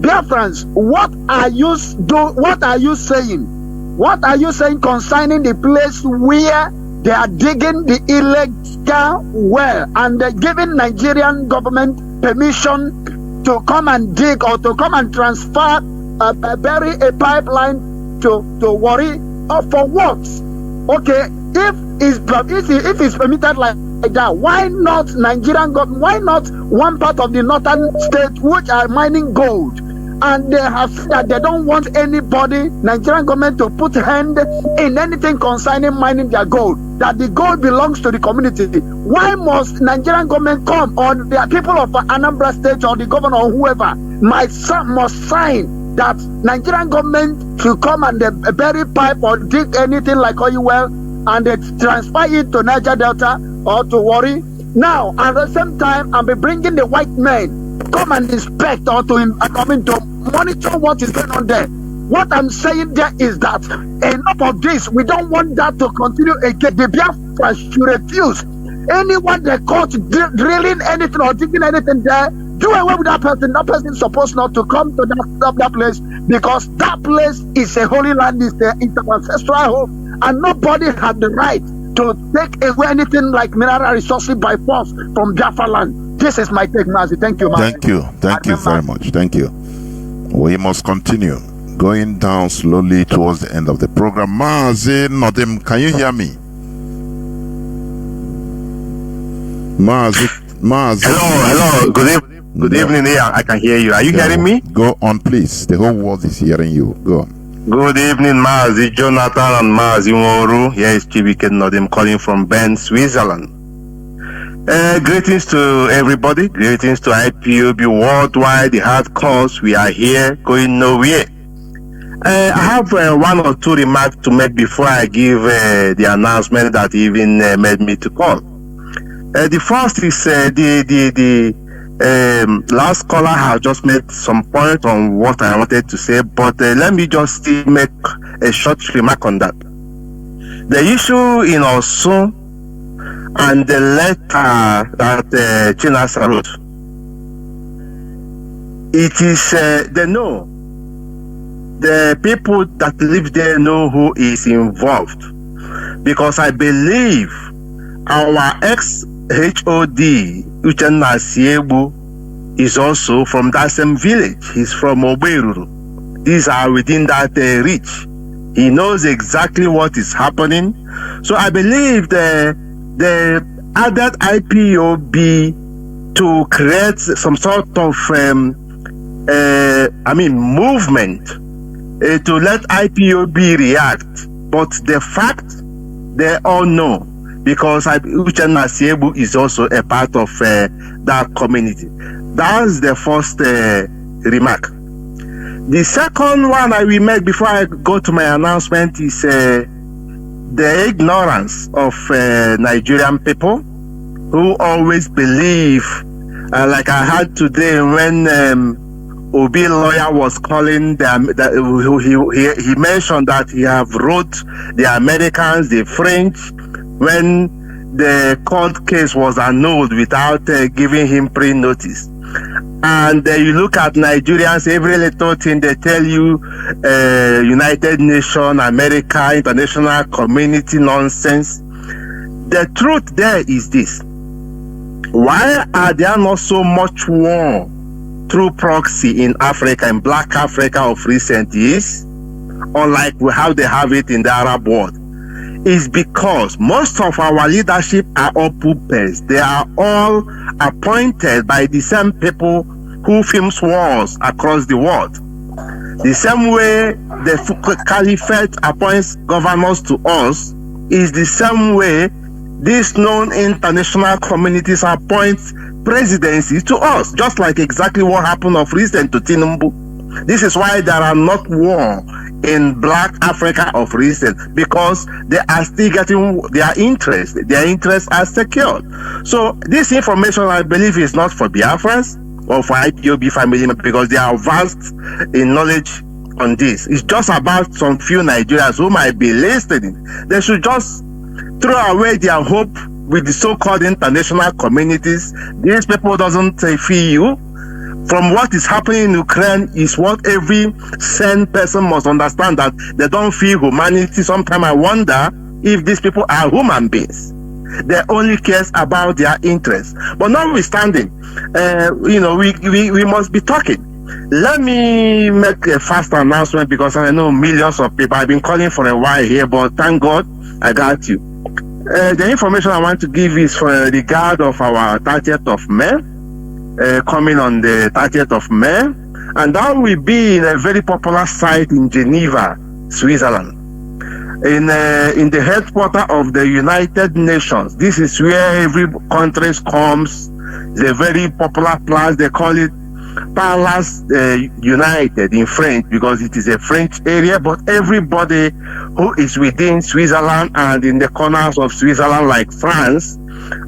Biafrans, what are you saying? What are you saying concerning the place where they are digging the illegal well and giving Nigerian government permission to come and dig or to come and transfer, bury a pipeline to Warri, or for what? Okay, if it's permitted like that, why not Nigerian government? Why not one part of the northern state which are mining gold? And they have said that they don't want anybody, Nigerian government, to put hand in anything concerning mining their gold, that the gold belongs to the community. Why must Nigerian government come, or the people of Anambra State or the governor or whoever must sign that Nigerian government should come and bury pipe or dig anything like oil well and they transfer it to Niger Delta or to Warri? Now, at the same time, I'll be bringing the white men come and inspect or to monitor what is going on there. What I'm saying there is that enough of this. We don't want that to continue again. The Biafra should refuse anyone they caught drilling anything or digging anything there. Do away with that person. That person is supposed not to come to that place, because that place is a holy land, it's our ancestral home, and nobody has the right to take away anything like mineral resources by force from Biafra land. This is my take, Mazi. Thank you, Mazi. Thank you very much. Thank you. We must continue going down slowly towards the end of the program. Mazi Nodim, can you hear me? Mazi. Hello. Good evening. Here, I can hear you. Are you hearing me? Go on, please. The whole world is hearing you. Go on. Good evening, Mazi Jonathan and Mazi Nworu. Here is Chibike Nodim calling from Bern, Switzerland. Greetings to everybody. Greetings to IPOB worldwide, the hard cause. We are here, going nowhere. I have one or two remarks to make before I give the announcement that even made me to call. The first is the last caller has just made some point on what I wanted to say, but let me just make a short remark on that. The issue in Osun and the letter that Chinasa wrote, it is they know, the people that live there know who is involved, because I believe our ex-HOD Uchenna Siebu is also from that same village. He's from Oberuru. These are within that reach. He knows exactly what is happening. So I believe the added IPOB to create some sort of movement to let IPOB react. But the fact, they all know, because Uchenna Siebu is also a part of that community. That's the first remark. The second one I will make before I go to my announcement is the ignorance of Nigerian people who always believe, like I had today when Obi lawyer was calling he mentioned that he have wrote the Americans, the French, when the court case was annulled without giving him pre-notice. And you look at Nigerians, every little thing they tell you, United Nations, America, international community nonsense. The truth there is this: why are there not so much war through proxy in Africa, in Black Africa of recent years, unlike how they have it in the Arab world? Is because most of our leadership are all puppets. They are all appointed by the same people who films wars across the world. The same way the caliphate appoints governors to us is the same way these known international communities appoint presidencies to us, just like exactly what happened of recent to Tinubu. This is why there are not war in Black Africa of recent, because they are still getting their interest. Their interests are secured. So this information, I believe, is not for Biafrans or for IPOB family members, because they are vast in knowledge on this. It's just about some few Nigerians who might be listening. They should just throw away their hope with the so-called international communities. These people doesn't feel you. From what is happening in Ukraine is what every sane person must understand, that they don't feel humanity. Sometimes I wonder if these people are human beings. They only cares about their interests. But notwithstanding, we must be talking. Let me make a fast announcement, because I know millions of people. I've been calling for a while here, but thank God I got you. The information I want to give is for the regard of our 30th of May. Coming on the 30th of May, and that will be in a very popular site in Geneva, Switzerland, in the headquarters of the United Nations. This is where every country comes. It's a very popular place. They call it Palace United in French, because it is a French area, but everybody who is within Switzerland and in the corners of Switzerland, like France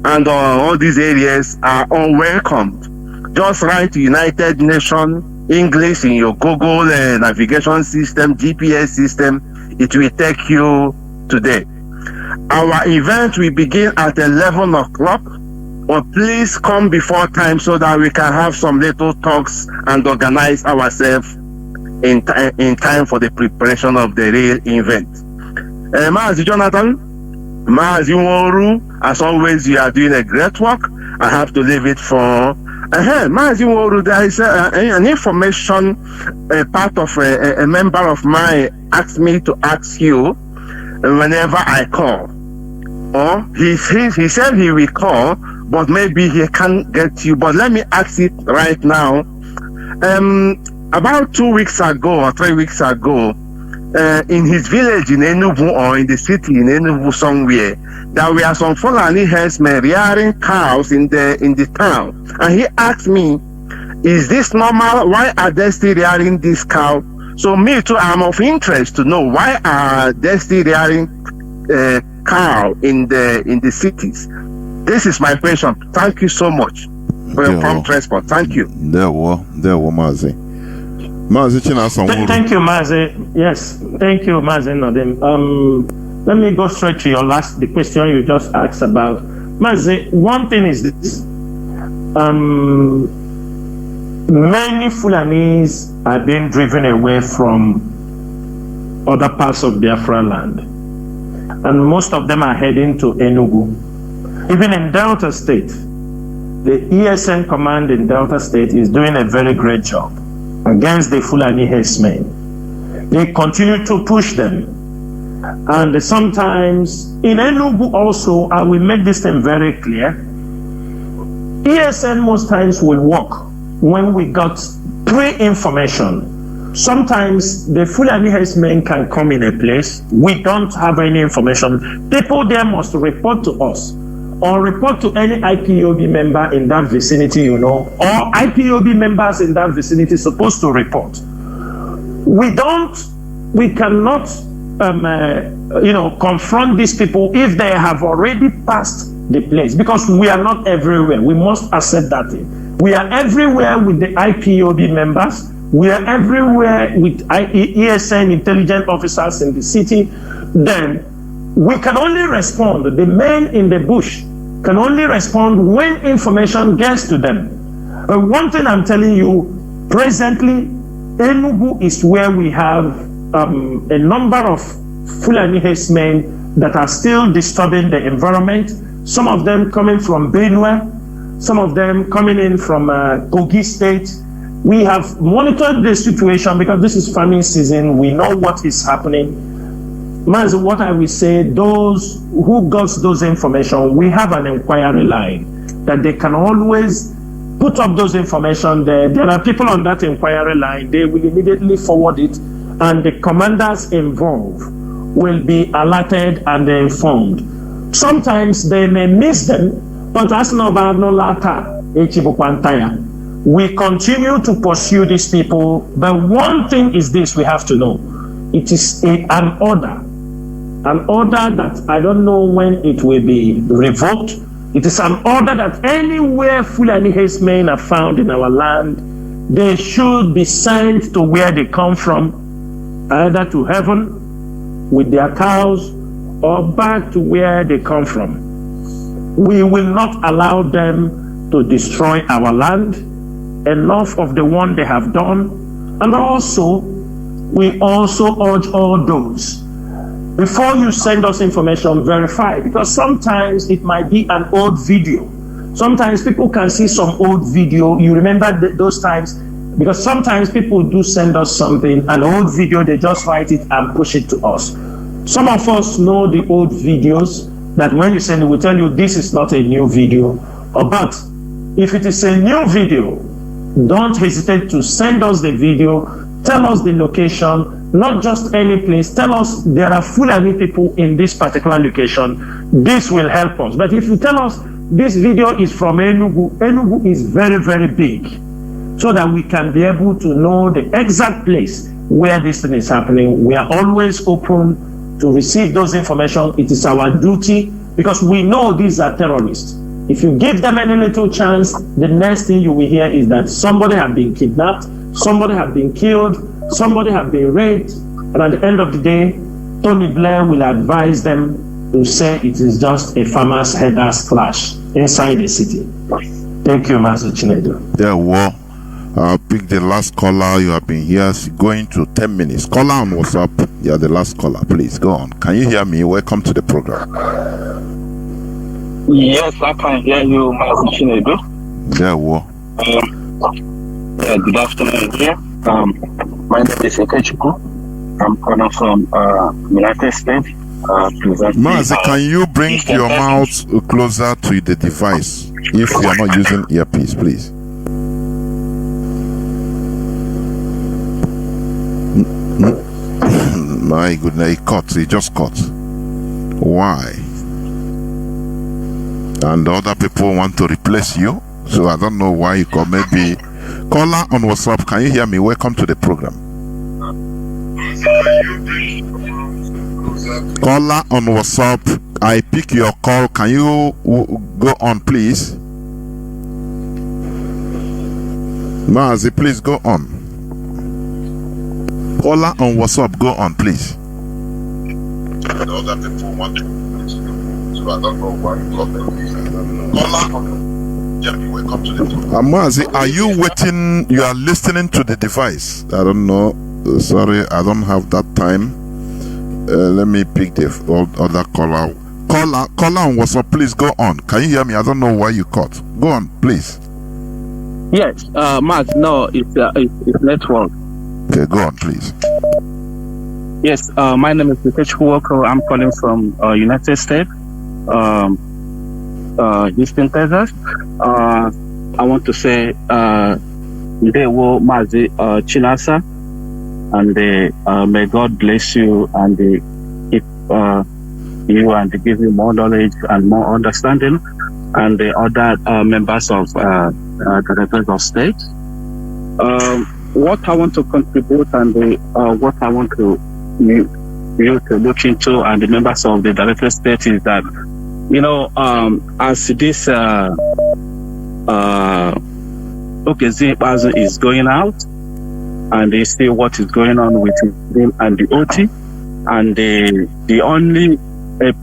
and all these areas, are all welcomed. Just write United Nations English in your Google navigation system, GPS system. It will take you today. Our event will begin at 11 o'clock. But please come before time so that we can have some little talks and organize ourselves in time for the preparation of the real event. Mazi Jonathan, Mazi Nworu, as always, you are doing a great work. I have to leave it for Mazi Nworu. There is an information, part of a member of mine asked me to ask you whenever I call. Or he said he will call, but maybe he can't get you. But let me ask it right now. About 2 weeks ago or 3 weeks ago, in his village in Enugu, or in the city in Enugu somewhere, there were some Fulani herdsmen rearing cows in the town. And he asked me, is this normal? Why are they still rearing this cow? So me too, I'm of interest to know, why are they still rearing cow in the cities? This is my question. Thank you so much for your prompt response. Thank you. There were Mazi. Mazi Chinasa Nworu. Thank you, Mazi. Yes, thank you, Mazi Nodim. Let me go straight to the question you just asked about. Mazi, one thing is this. Many Fulanis are being driven away from other parts of Biafra land. And most of them are heading to Enugu. Even in Delta State, the ESN command in Delta State is doing a very great job against the Fulani herdsmen. They continue to push them. And sometimes in Enugu also, I will make this thing very clear, ESN most times will work when we got pre-information. Sometimes the Fulani herdsmen can come in a place, we don't have any information. People there must report to us, or report to any IPOB member in that vicinity, or IPOB members in that vicinity supposed to report. we cannot, confront these people if they have already passed the place, because we are not everywhere. We must accept that. We are everywhere with the IPOB members. We are everywhere with ESN intelligence officers in the city. Then we can only respond. The men in the bush can only respond when information gets to them. One thing I'm telling you, presently, Enugu is where we have a number of Fulani herdsmen that are still disturbing the environment. Some of them coming from Benue, some of them coming in from Kogi State. We have monitored the situation because this is farming season. We know what is happening. Mazi, what I will say, those who got those information, we have an inquiry line that they can always put up those information there. There are people on that inquiry line. They will immediately forward it, and the commanders involved will be alerted and informed. Sometimes they may miss them, but as no lata, we continue to pursue these people. But one thing is this, we have to know. It is an order that I don't know when it will be revoked. It is an order that anywhere Fulani herdsmen are found in our land, they should be sent to where they come from, either to heaven with their cows or back to where they come from. We will not allow them to destroy our land. Enough of the one they have done. And also, we also urge all those, before you send us information, verify, because sometimes it might be an old video. Sometimes people can see some old video. You remember those times? Because sometimes people do send us something, an old video, they just write it and push it to us. Some of us know the old videos that when you send it, we tell you this is not a new video. But if it is a new video, don't hesitate to send us the video, tell us the location, not just any place. Tell us there are Fulani people in this particular location. This will help us. But if you tell us this video is from Enugu, Enugu is very, very big, so that we can be able to know the exact place where this thing is happening. We are always open to receive those information. It is our duty, because we know these are terrorists. If you give them any little chance, the next thing you will hear is that somebody has been kidnapped, somebody has been killed, somebody has been raped, and at the end of the day, Tony Blair will advise them to say it is just a farmers' herders clash inside the city. Thank you, Mazi Chinedu. Yeah, well, I'll pick the last caller. You have been here going to 10 minutes. Caller on WhatsApp. Yeah, the last caller. Please go on. Can you hear me? Welcome to the program. Yes, I can hear you, Mazi Chinedu. Yeah, well. Good afternoon here. My name is Ekechukwu. I'm calling from United States. Mazi, can you bring your mouth closer to the device if you are not using earpiece, please? My goodness, it just cut. Why? And other people want to replace you, so I don't know why you call. Maybe caller on WhatsApp, can you hear me? Welcome to the program. Caller on WhatsApp, I pick your call. Can you go on, please? Mazi, please go on. Caller on WhatsApp, go on, please. The other people want to, so I don't know why you call them. Caller on, welcome to the program. Mazi, are you waiting? You are listening to the device. I don't know. Sorry, I don't have that time. Let me pick the other caller. Caller on WhatsApp, please go on. Can you hear me? I don't know why you cut. Go on, please. Yes, Matt. No, it's network. Okay, go on, please. Yes, my name is Ekechukwu. I'm calling from United States, Houston, Texas. I want to say, they will Mazi Chinasa, and may God bless you and keep you and give you more knowledge and more understanding, and the other members of the Department of State. what I want to contribute and what I want to you to look into and the members of the Director State is that, as this Okezi is going out, and they see what is going on with him and the OT, and the only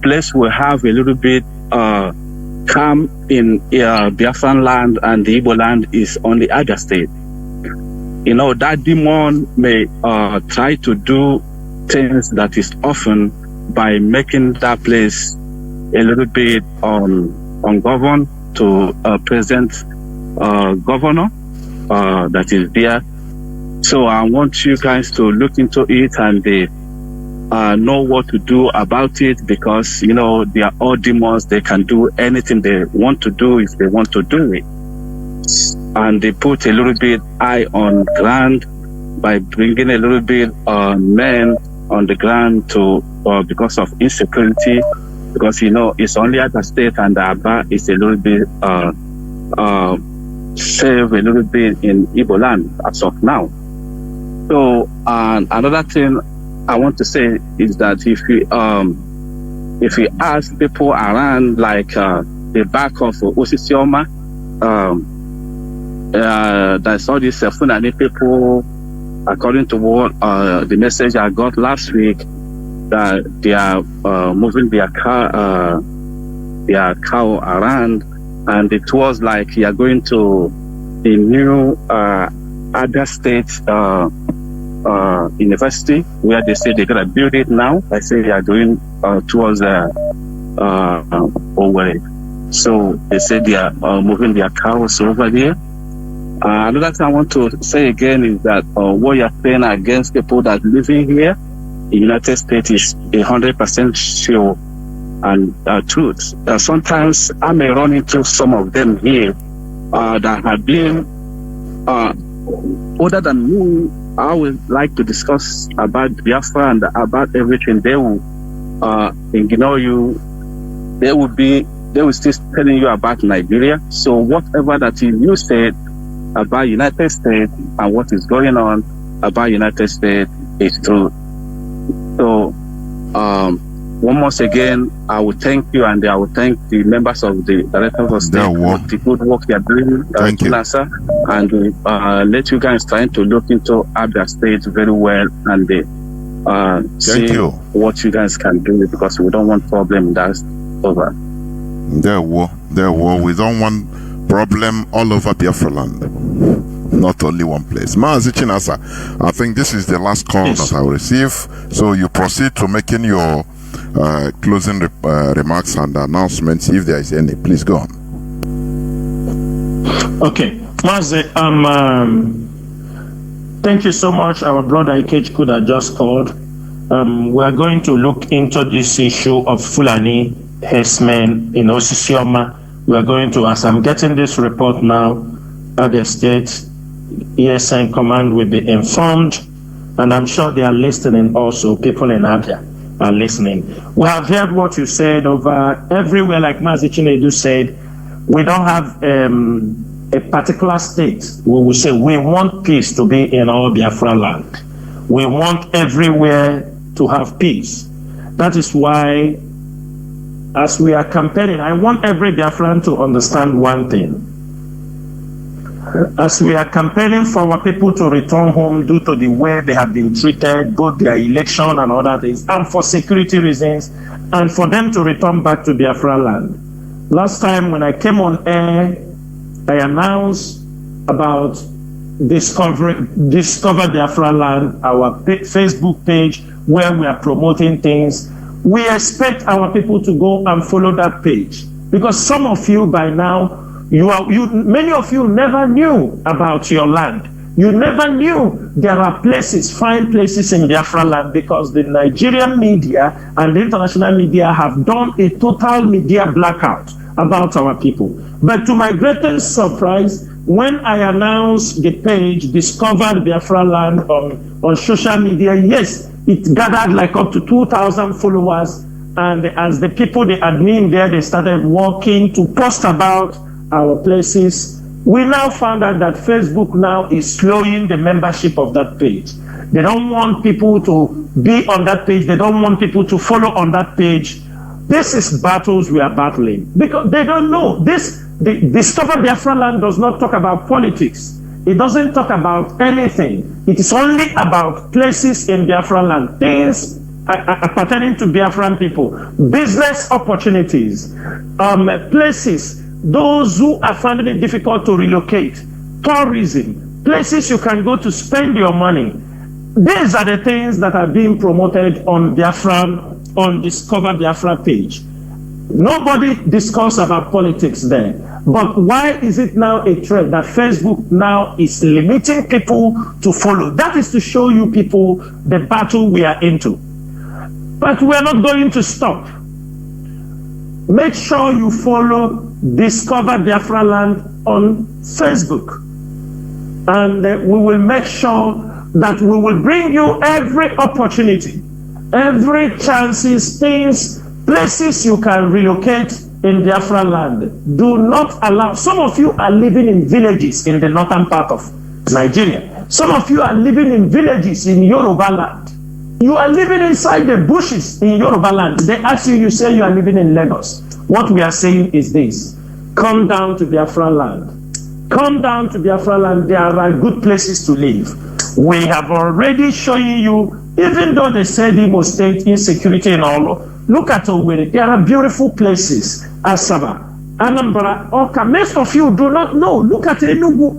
place we have a little bit calm in Biafran land and the Igbo land is on the Abia State. That demon may try to do things that is often by making that place a little bit ungoverned to present governor that is there. So I want you guys to look into it and know what to do about it, because they are all demons. They can do anything they want to do if they want to do it. And they put a little bit eye on ground by bringing a little bit men on the ground to because of insecurity, because it's only at the state and the Aba is a little bit save a little bit in Igbo land as of now. So another thing I want to say is that if you ask people around, like the back of Osisioma, there's all these Fulani people, according to what the message I got last week, that they are moving their cow around, and it was like you are going to the new other state university, where they say they're gonna build it now. I say they are going towards Owerri. So they say they are moving their cows over there. Another thing I want to say again is that what you're saying against people that living here in the United States is 100% sure and truth. Sometimes I may run into some of them here that have been older than me. I would like to discuss about Biafra and about everything. They will ignore you. They will still telling you about Nigeria. So whatever that you said about United States and what is going on about United States is true. So once again, I will thank you, and I will thank the members of the Directors of State for the good work they are doing, Chinasa, and let you guys trying to look into Abia State very well and see what you guys can do, because we don't want problem. That's over. We don't want problem all over Biafra land, not only one place. Mazi Chinasa, I think this is the last call that I will receive, so you proceed to making your closing remarks and announcements, if there is any. Please go on. Okay, Mazi, thank you so much. Our brother Ikech could have just called. We are going to look into this issue of Fulani herdsmen in Osisioma. We are going to, as I'm getting this report now, Abia State ESN command will be informed, and I'm sure they are listening also. People in Abia are listening. We have heard what you said over everywhere, like Mazi Chinedu said. We don't have a particular state. We will say we want peace to be in all Biafra land. We want everywhere to have peace. That is why, as we are campaigning, I want every Biafran to understand one thing. As we are campaigning for our people to return home due to the way they have been treated, both their election and other things, and for security reasons, and for them to return back to Biafra land. Last time when I came on air, I announced about Discover Biafra Land, our Facebook page, where we are promoting things. We expect our people to go and follow that page, because some of you by now, many of you never knew about your land. You never knew there are places, fine places in Biafra land, because the Nigerian media and the international media have done a total media blackout about our people. But to my greatest surprise, when I announced the page Discover Biafra Land on social media, yes, it gathered like up to 2,000 followers. And as the people, the admin there, they started working to post about our places We now found out that Facebook now is slowing the membership of that page. They don't want people to be on that page. They don't want people to follow on that page. This is battles we are battling because they don't know. The Discover Biafra Land does not talk about politics. It doesn't talk about anything. It is only about places in Biafra Land, things pertaining to Biafran people, business opportunities, places, those who are finding it difficult to relocate, tourism, places you can go to spend your money. These are the things that are being promoted on on Discover Biafra page. Nobody discusses about politics there. But why is it now a trend that Facebook now is limiting people to follow? That is to show you people the battle we are into. But we are not going to stop. Make sure you follow Discover Biafra Land on Facebook. And we will make sure that we will bring you every opportunity, every chances, things, places you can relocate in Biafra Land. Do not allow. Some of you are living in villages in the northern part of Nigeria. Some of you are living in villages in Yoruba Land. You are living inside the bushes in Yoruba Land. They ask you, you say you are living in Lagos. What we are saying is this: come down to Biafra Land. Come down to Biafra Land. There are good places to live. We have already shown you, even though they said Imo State insecurity and all, look at Owerri. There are beautiful places. Asaba, Anambra, Oka. Most of you do not know. Look at Enugu,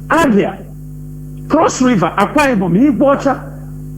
Abia, Cross River, Akwa Ibom, Igbocha.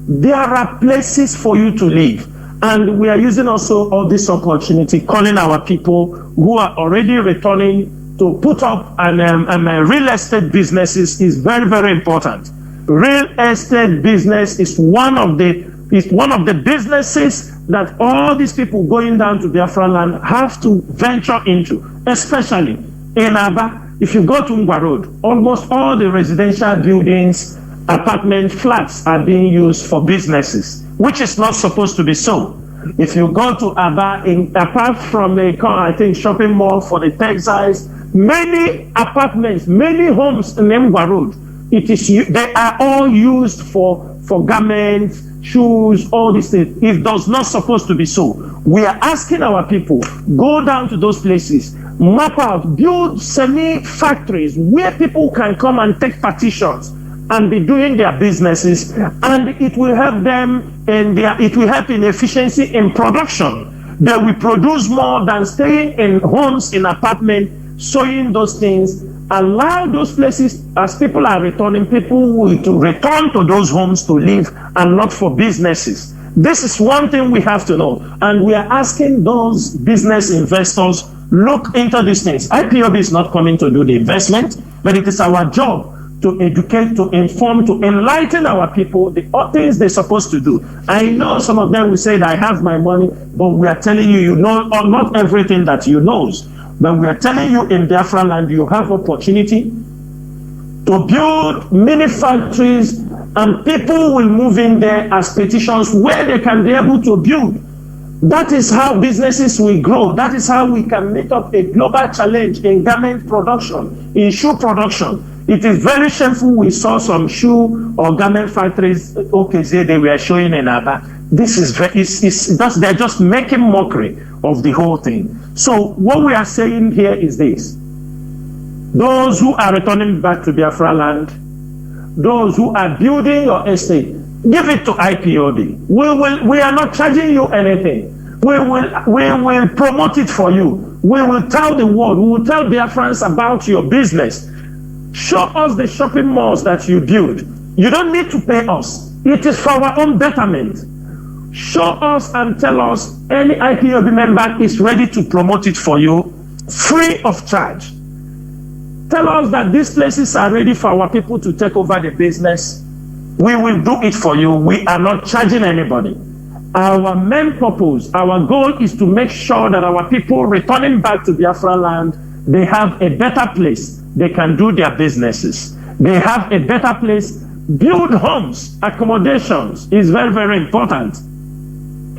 There are places for you to live. And we are using also all this opportunity, calling our people who are already returning to put up real estate businesses is very, very important. Real estate business is one of the businesses that all these people going down to Biafra Land have to venture into, especially in Aba. If you go to Ngwa Road, almost all the residential buildings, apartment flats are being used for businesses, which is not supposed to be so. If you go to Aba, apart from I think shopping mall for the textiles, many apartments, many homes in Ngwa Road, they are all used for garments, shoes, all these things. It does not supposed to be so. We are asking our people, go down to those places, map out, build semi-factories where people can come and take partitions and be doing their businesses, and it will help them it will help in efficiency in production. They will produce more than staying in homes, in apartments, sewing those things. Allow those places, as people are returning, people will to return to those homes to live and not for businesses. This is one thing we have to know. And we are asking those business investors, look into these things. IPOB is not coming to do the investment, but it is our job to educate, to inform, to enlighten our people, the things they're supposed to do. I know some of them will say, I have my money, but we are telling you, you know not everything that you know. But we are telling you, in Biafra Land, you have opportunity to build mini factories, and people will move in there as petitions where they can be able to build. That is how businesses will grow. That is how we can meet up a global challenge in garment production, in shoe production. It is very shameful. We saw some shoe or garment factories, they were showing in Aba. This is they're just making mockery of the whole thing. So what we are saying here is this: those who are returning back to Biafra Land, those who are building your estate, give it to IPOB. We are not charging you anything. We will promote it for you. We will tell the world. We will tell Biafrans about your business. Show us the shopping malls that you build. You don't need to pay us. It is for our own betterment. Show us and tell us any IPOB member is ready to promote it for you, free of charge. Tell us that these places are ready for our people to take over the business. We will do it for you. We are not charging anybody. Our main purpose, our goal is to make sure that our people returning back to Biafra Land, they have a better place. They can do their businesses. They have a better place. Build homes, accommodations is very, very important.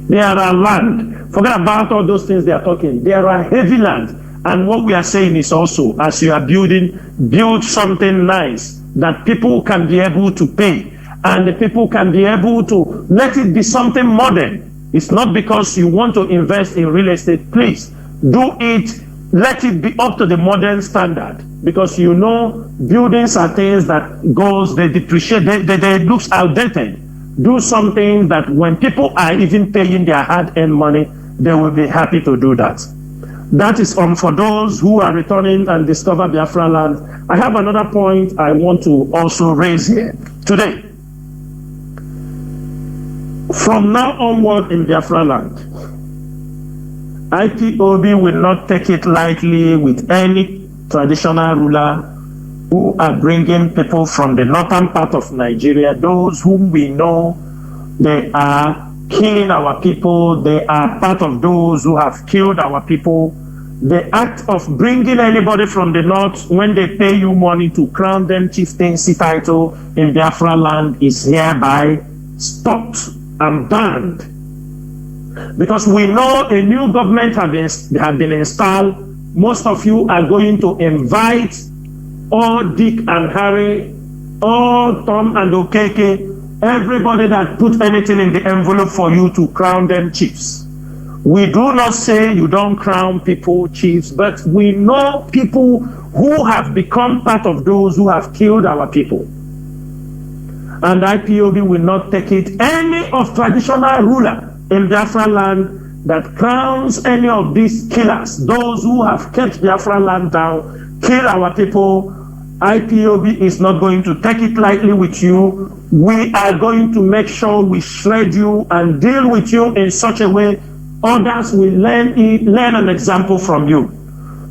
There are land. Forget about all those things they are talking. There are heavy land. And what we are saying is also, as you are building, build something nice that people can be able to pay, and the people can be able to let it be something modern. It's not because you want to invest in real estate. Please do it. Let it be up to the modern standard, because you know buildings are things that goes, they depreciate, they looks outdated. Do something that when people are even paying their hard-earned money, they will be happy to do that. That is for those who are returning and discover Biafra land. I have another point I want to also raise here today. From now onward in Biafra land, IPOB will not take it lightly with any traditional ruler who are bringing people from the northern part of Nigeria, those whom we know they are killing our people, they are part of those who have killed our people. The act of bringing anybody from the north, when they pay you money to crown them chieftaincy title in Biafra land, is hereby stopped and banned. Because we know a new government have been installed. Most of you are going to invite all Dick and Harry, all Tom and Okeke, everybody that put anything in the envelope for you to crown them chiefs. We do not say you don't crown people chiefs, but we know people who have become part of those who have killed our people. And IPOB will not take it. Any of traditional ruler in Biafra land that crowns any of these killers, those who have kept Biafra land down, kill our people, IPOB is not going to take it lightly with you. We are going to make sure we shred you and deal with you in such a way others will learn an example from you.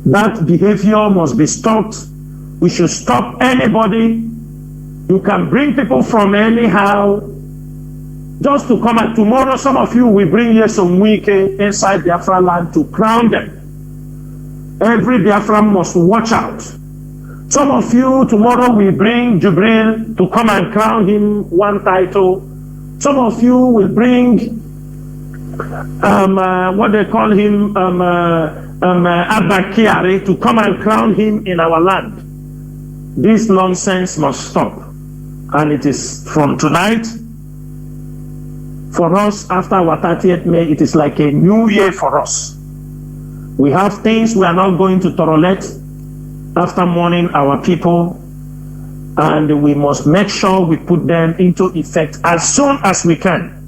That behavior must be stopped. We should stop anybody. You can bring people from anyhow just to come out. Tomorrow, some of you will bring here some wike inside Biafra land to crown them. Every Biafran must watch out. Some of you tomorrow will bring Jubril to come and crown him one title. Some of you will bring what they call him, Abba Kiari, to come and crown him in our land. This nonsense must stop. And it is from tonight, for us, after our 30th May, it is like a new year for us. We have things we are not going to tolerate after mourning our people, and we must make sure we put them into effect as soon as we can.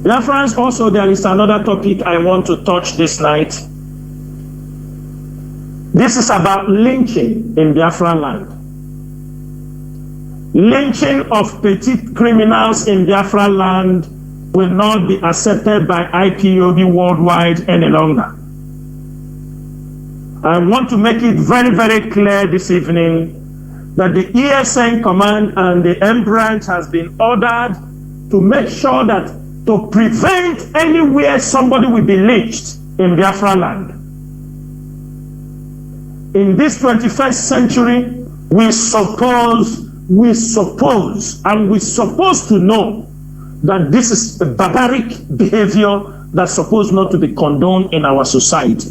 Dear friends, also there is another topic I want to touch this night. This is about lynching in Biafra land. Lynching of petty criminals in Biafra land will not be accepted by IPOB worldwide any longer. I want to make it very, very clear this evening that the ESN command and the M branch has been ordered to make sure that to prevent anywhere somebody will be lynched in Biafra land. In this 21st century, we're supposed and we're supposed to know that this is a barbaric behavior that's supposed not to be condoned in our society.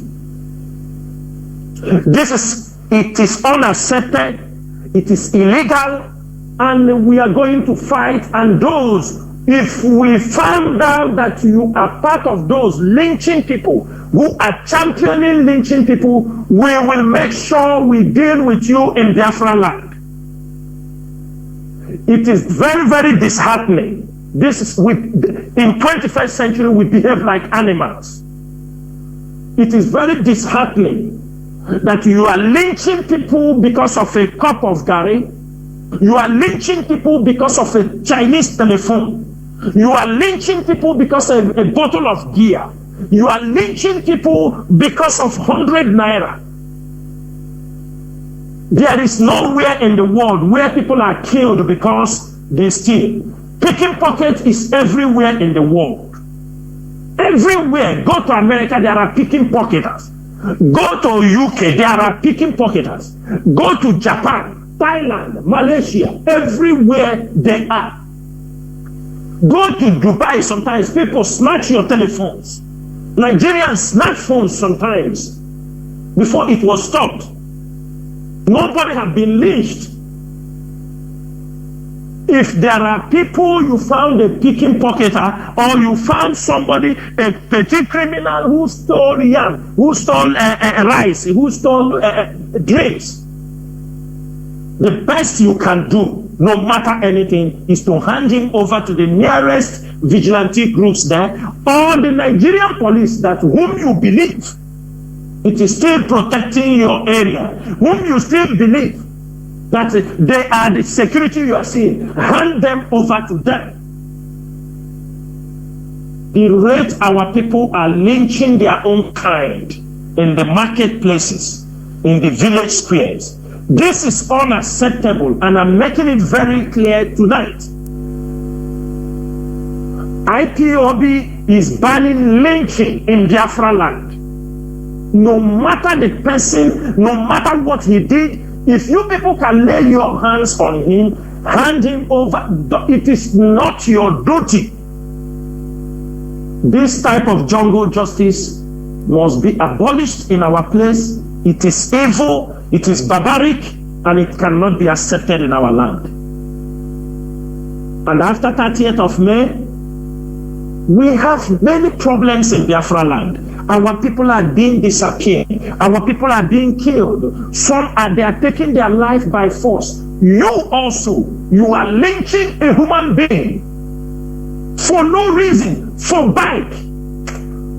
It is unaccepted, it is illegal, and we are going to fight. And those, if we find out that you are part of those lynching people, who are championing lynching people, we will make sure we deal with you in Biafra land. It is very, very disheartening. In 21st century, we behave like animals. It is very disheartening that you are lynching people because of a cup of gari. You are lynching people because of a Chinese telephone. You are lynching people because of a bottle of beer. You are lynching people because of 100 naira. There is nowhere in the world where people are killed because they steal. Picking pocket is everywhere in the world. Everywhere. Go to America, there are picking pocketers. Go to UK, there are picking pocketers. Go to Japan, Thailand, Malaysia, everywhere they are. Go to Dubai, sometimes people snatch your telephones. Nigerians snatch phones sometimes. before it was stopped. Nobody had been lynched. If there are people you found a picking pocketer, or you found somebody, a petty criminal who stole yam, who stole rice, who stole drinks, the best you can do, no matter anything, is to hand him over to the nearest vigilante groups there, or the Nigerian police that whom you believe it is still protecting your area, whom you still believe that they are the security you are seeing. Hand them over to them. The rate our people are lynching their own kind in the marketplaces, in the village squares, this is unacceptable, and I'm making it very clear tonight. IPOB is banning lynching in Biafra land. No matter the person, no matter what he did, if you people can lay your hands on him, hand him over. It is not your duty. This type of jungle justice must be abolished in our place. It is evil, it is barbaric, and it cannot be accepted in our land. And after 30th of May, we have many problems in Biafra land. Our people are being disappeared. Our people are being killed. Some are taking their life by force. You also, you are lynching a human being for no reason, for bike,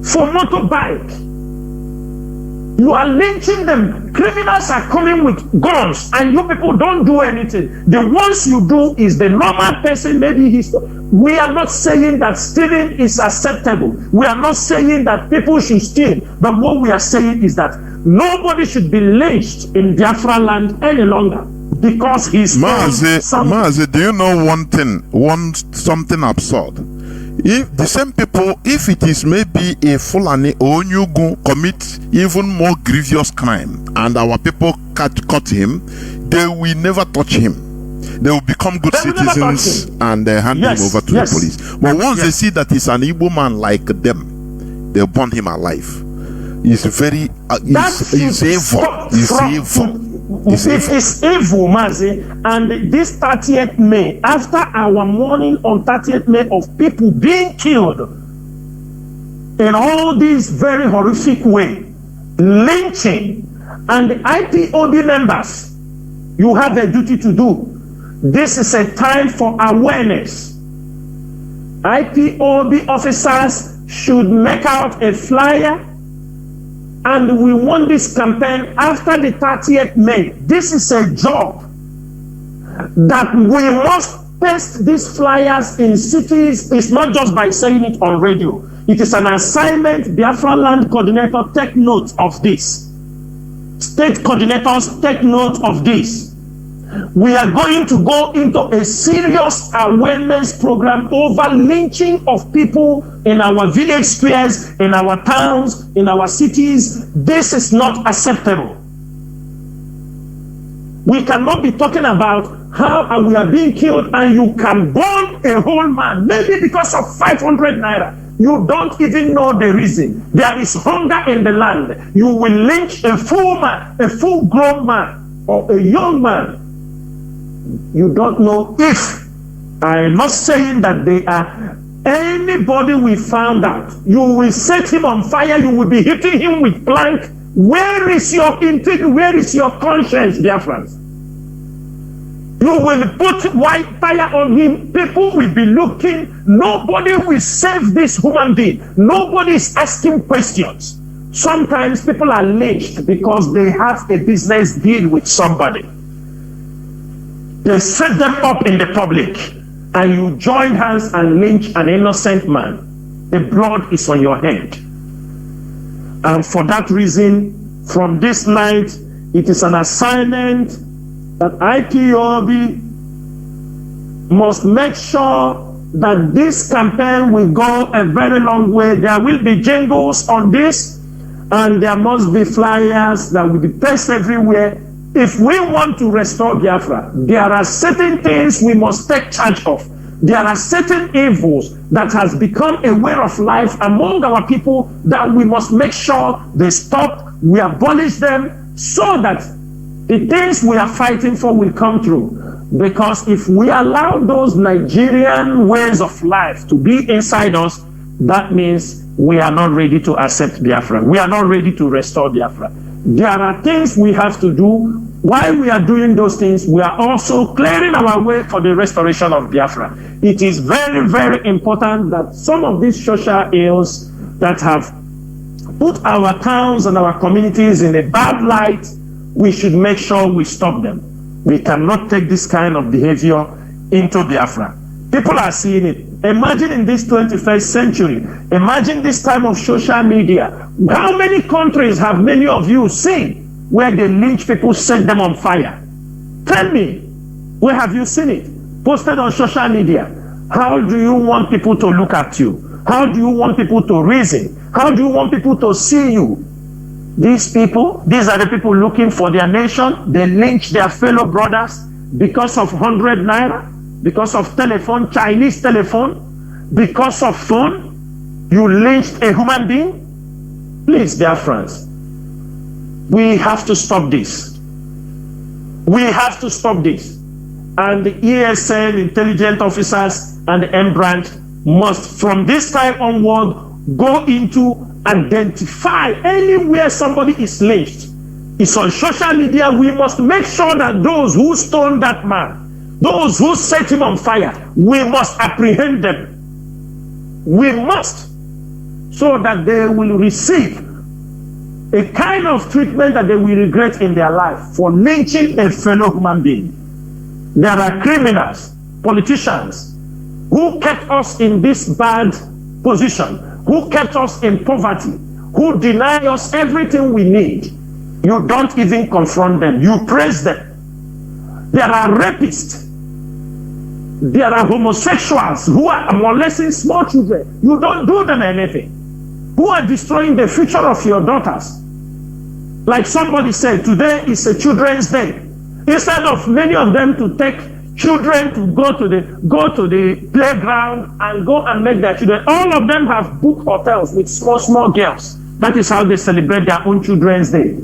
for motorbike. You are lynching them. Criminals are coming with guns, and you people don't do anything. The ones you do is the normal person, maybe he's... We are not saying that stealing is acceptable. We are not saying that people should steal. But what we are saying is that nobody should be lynched in Biafra land any longer because he's... Mazi, do you know something absurd? If the same people, if it is maybe a Fulani or Nyugu commit even more grievous crime and our people cut him, they will never touch him. They will become good citizens and hand him over to the police. But once they see that he's an Igbo man like them, they'll burn him alive. It's very, it's evil. It's evil. It is evil, Mazi. And this 30th May, after our mourning on 30th May of people being killed in all these very horrific way, lynching, and the IPOB members, you have a duty to do. This is a time for awareness. IPOB officers should make out a flyer, and we want this campaign after the 30th May. This is a job that we must paste these flyers in cities. It's not just by saying it on radio. It is an assignment. Biafra Land Coordinator, take note of this. State coordinators, take note of this. We are going to go into a serious awareness program over lynching of people in our village squares, in our towns, in our cities. This is not acceptable. We cannot be talking about how we are being killed and you can burn a whole man, maybe because of 500 naira. You don't even know the reason. There is hunger in the land. You will lynch a full man, a full grown man, or a young man. You don't know if, I'm not saying that they are, anybody we found out, you will set him on fire, you will be hitting him with plank. Where is your integrity? Where is your conscience, dear friends? You will put white fire on him, people will be looking, nobody will save this human being. Nobody is asking questions. Sometimes people are lynched because they have a business deal with somebody. They set them up in the public, and you join hands and lynch an innocent man. The blood is on your head. And for that reason, from this night, it is an assignment that IPOB must make sure that this campaign will go a very long way. There will be jingles on this, and there must be flyers that will be pasted everywhere. If we want to restore Biafra, there are certain things we must take charge of. There are certain evils that has become a way of life among our people that we must make sure they stop we abolish them so that the things we are fighting for will come true. Because if we allow those Nigerian ways of life to be inside us, that means we are not ready to accept Biafra. We are not ready to restore Biafra. There are things we have to do. While we are doing those things, we are also clearing our way for the restoration of Biafra. It is very, very important that some of these social ills that have put our towns and our communities in a bad light, we should make sure we stop them. We cannot take this kind of behavior into Biafra. People are seeing it. Imagine in this 21st century, imagine this time of social media. How many countries have many of you seen where they lynch people, set them on fire? Tell me, where have you seen it? Posted on social media. How do you want people to look at you? How do you want people to reason? How do you want people to see you? These people, these are the people looking for their nation. They lynch their fellow brothers because of 100 naira, because of telephone, Chinese telephone, because of phone. You lynched a human being? Please, dear friends, we have to stop this. We have to stop this. And the ESN, intelligent officers, and the M branch must, from this time onward, go into identify anywhere somebody is lynched. It's on social media. We must make sure that those who stoned that man, those who set him on fire, we must apprehend them. We must, so that they will receive a kind of treatment that they will regret in their life for lynching a fellow human being. There are criminals, politicians, who kept us in this bad position, who kept us in poverty, who deny us everything we need. You don't even confront them. You praise them. There are rapists. There are homosexuals who are molesting small children. You don't do them anything. Who are destroying the future of your daughters. Like somebody said, today is a children's day. Instead of many of them to take children to go to the playground and go and make their children, all of them have booked hotels with small girls. That is how they celebrate their own children's day.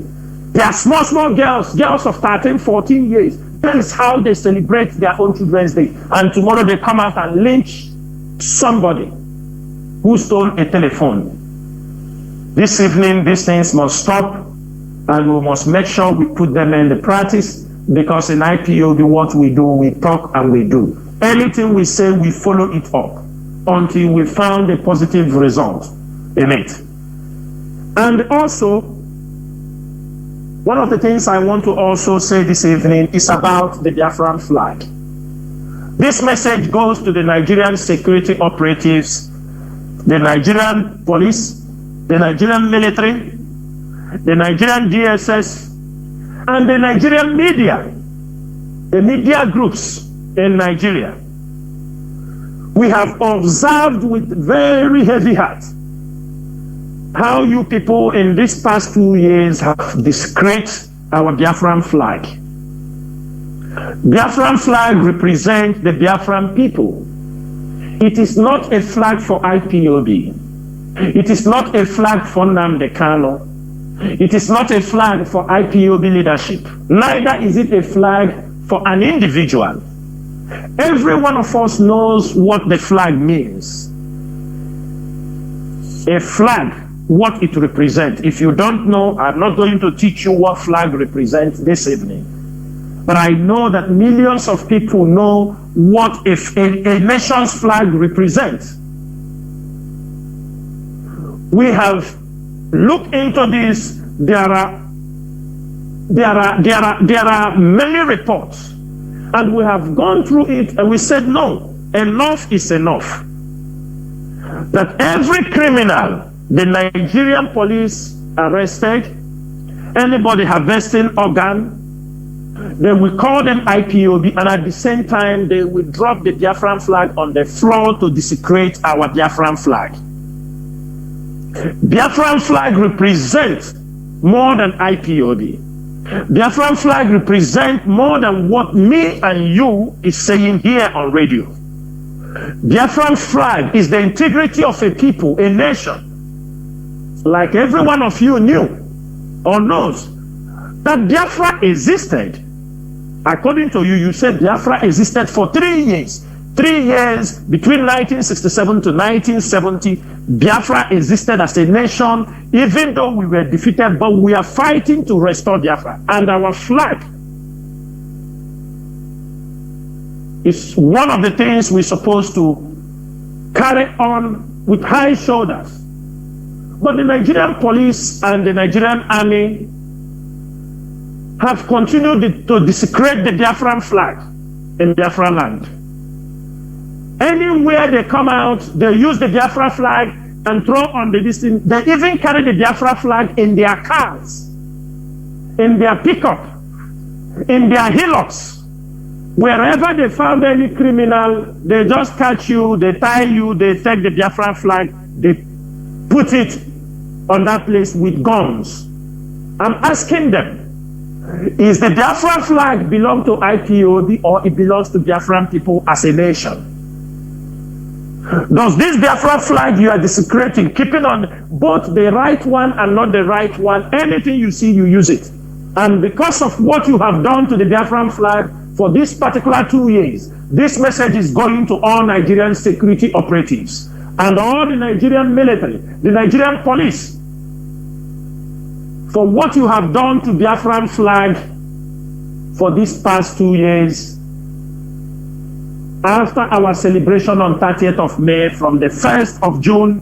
They are small girls of 13, 14 years. That is how they celebrate their own children's day. And tomorrow they come out and lynch somebody who stole a telephone. This evening, these things must stop, and we must make sure we put them in the practice, because in IPOB, what we do, we talk and we do. Anything we say, we follow it up until we found a positive result in it. And also, one of the things I want to also say this evening is about the Biafran flag. This message goes to the Nigerian security operatives, the Nigerian police, the Nigerian military, the Nigerian DSS, and the Nigerian media, the media groups in Nigeria. We have observed with very heavy heart how you people in these past 2 years have disgraced our Biafran flag. Biafran flag represents the Biafran people. It is not a flag for IPOB. It is not a flag for Nnamdi Kanu. It is not a flag for IPOB leadership. Neither is it a flag for an individual. Every one of us knows what the flag means. A flag, what it represents. If you don't know, I'm not going to teach you what flag represents this evening. But I know that millions of people know what a nation's flag represents. We have looked into this. There are many reports, and we have gone through it, and we said no, enough is enough. That every criminal the Nigerian police arrested, anybody harvesting organ, they will call them IPOB, and at the same time they will drop the Biafran flag on the floor to desecrate our Biafran flag. Biafran flag represents more than IPOB. Biafran flag represents more than what me and you is saying here on radio. Biafran flag is the integrity of a people, a nation. Like every one of you knew, or knows that Biafra existed. According to you, you said Biafra existed for 3 years. 3 years between 1967 to 1970, Biafra existed as a nation, even though we were defeated, but we are fighting to restore Biafra. And our flag is one of the things we're supposed to carry on with high shoulders. But the Nigerian police and the Nigerian army have continued to desecrate the Biafran flag in Biafra land. Anywhere they come out, they use the Biafra flag and throw on the distance. They even carry the Biafra flag in their cars, in their pickup, in their hillocks. Wherever they found any criminal, they just catch you, they tie you, they take the Biafra flag, they put it on that place with guns. I'm asking them, is the Biafra flag belong to IPOB or it belongs to Biafran people as a nation? Does this Biafra flag you are desecrating, keeping on both the right one and not the right one, anything you see, you use it. And because of what you have done to the Biafran flag for this particular 2 years, this message is going to all Nigerian security operatives and all the Nigerian military, the Nigerian police, for what you have done to Biafran flag for these past 2 years. After our celebration on 30th of May, from the 1st of June,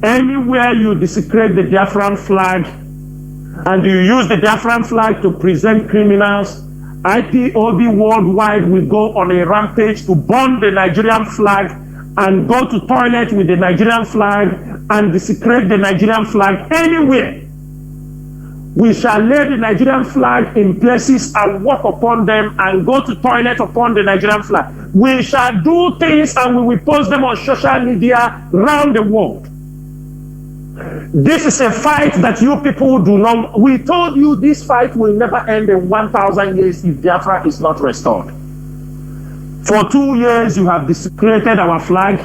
anywhere you desecrate the Biafran flag and you use the Biafran flag to present criminals, IPOB worldwide will go on a rampage to burn the Nigerian flag and go to toilet with the Nigerian flag and desecrate the Nigerian flag anywhere. We shall lay the Nigerian flag in places and walk upon them and go to toilet upon the Nigerian flag. We shall do things and we will post them on social media around the world. This is a fight that you people do not. We told you this fight will never end in 1,000 years if Biafra is not restored. For 2 years, you have desecrated our flag.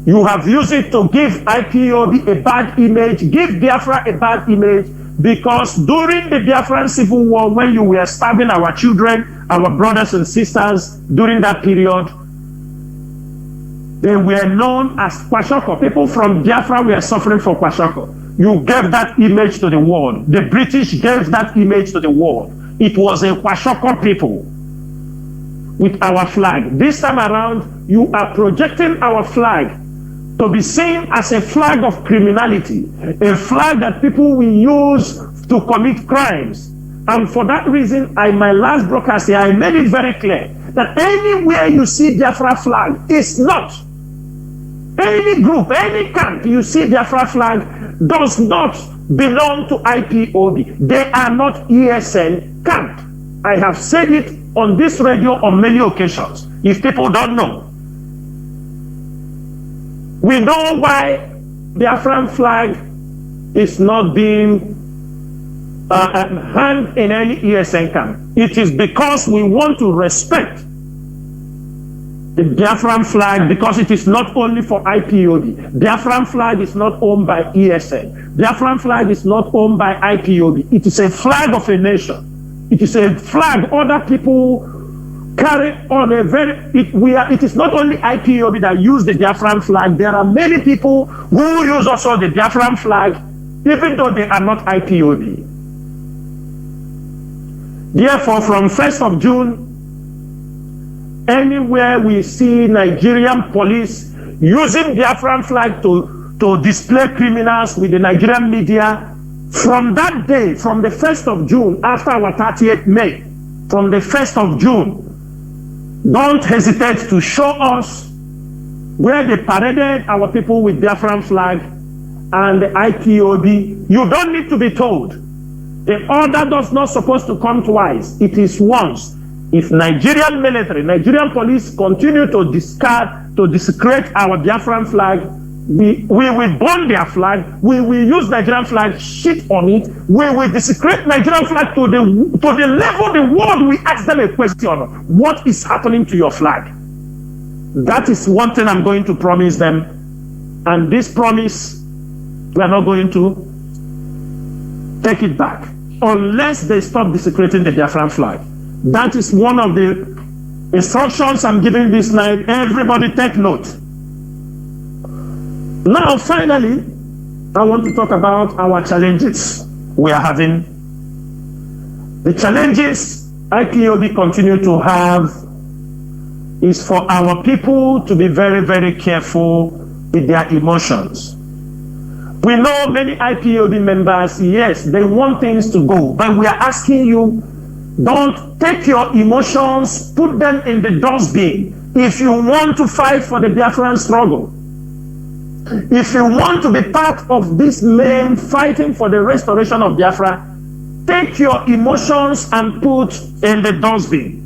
You have used it to give IPOB a bad image, give Biafra a bad image, because during the Biafran Civil War, when you were starving our children, our brothers and sisters during that period, they were known as Kwashoko. People from Biafra were suffering for Kwashoko. You gave that image to the world. The British gave that image to the world. It was a Kwashoko people with our flag. This time around, you are projecting our flag to be seen as a flag of criminality, a flag that people will use to commit crimes. And for that reason, my last broadcast here, I made it very clear that anywhere you see Biafra flag, it's not. Any group, any camp you see Biafra flag does not belong to IPOB. They are not ESN camp. I have said it on this radio on many occasions, if people don't know. We know why the Biafran flag is not being hanged in any ESN camp. It is because we want to respect the Biafran flag, because it is not only for IPOB. Biafran flag is not owned by ESN. Biafran flag is not owned by IPOB. It is a flag of a nation. It is a flag other people carry on a very, it is not only IPOB that use the Biafran flag. There are many people who use also the Biafran flag, even though they are not IPOB. Therefore, from 1st of June, anywhere we see Nigerian police using Biafran flag to display criminals with the Nigerian media, from that day, from the 1st of June, after our 30th May, from the 1st of June, don't hesitate to show us where they paraded our people with Biafran flag and the IPOB. You don't need to be told. The order does not supposed to come twice. It is once. If Nigerian military, Nigerian police continue to desecrate our Biafran flag, we will burn their flag. We will use Nigerian flag, shit on it. We will desecrate Nigerian flag to the level the world. We ask them a question: what is happening to your flag? That is one thing I'm going to promise them, and this promise we are not going to take it back unless they stop desecrating the Biafran flag. That is one of the instructions I'm giving this night. Everybody take note. Now, finally, I want to talk about our challenges we are having. The challenges IPOB continue to have is for our people to be very, very careful with their emotions. We know many IPOB members, yes, they want things to go, but we are asking you, don't take your emotions, put them in the dustbin. If you want to fight for the Biafran struggle, if you want to be part of this main fighting for the restoration of Biafra, take your emotions and put in the dustbin.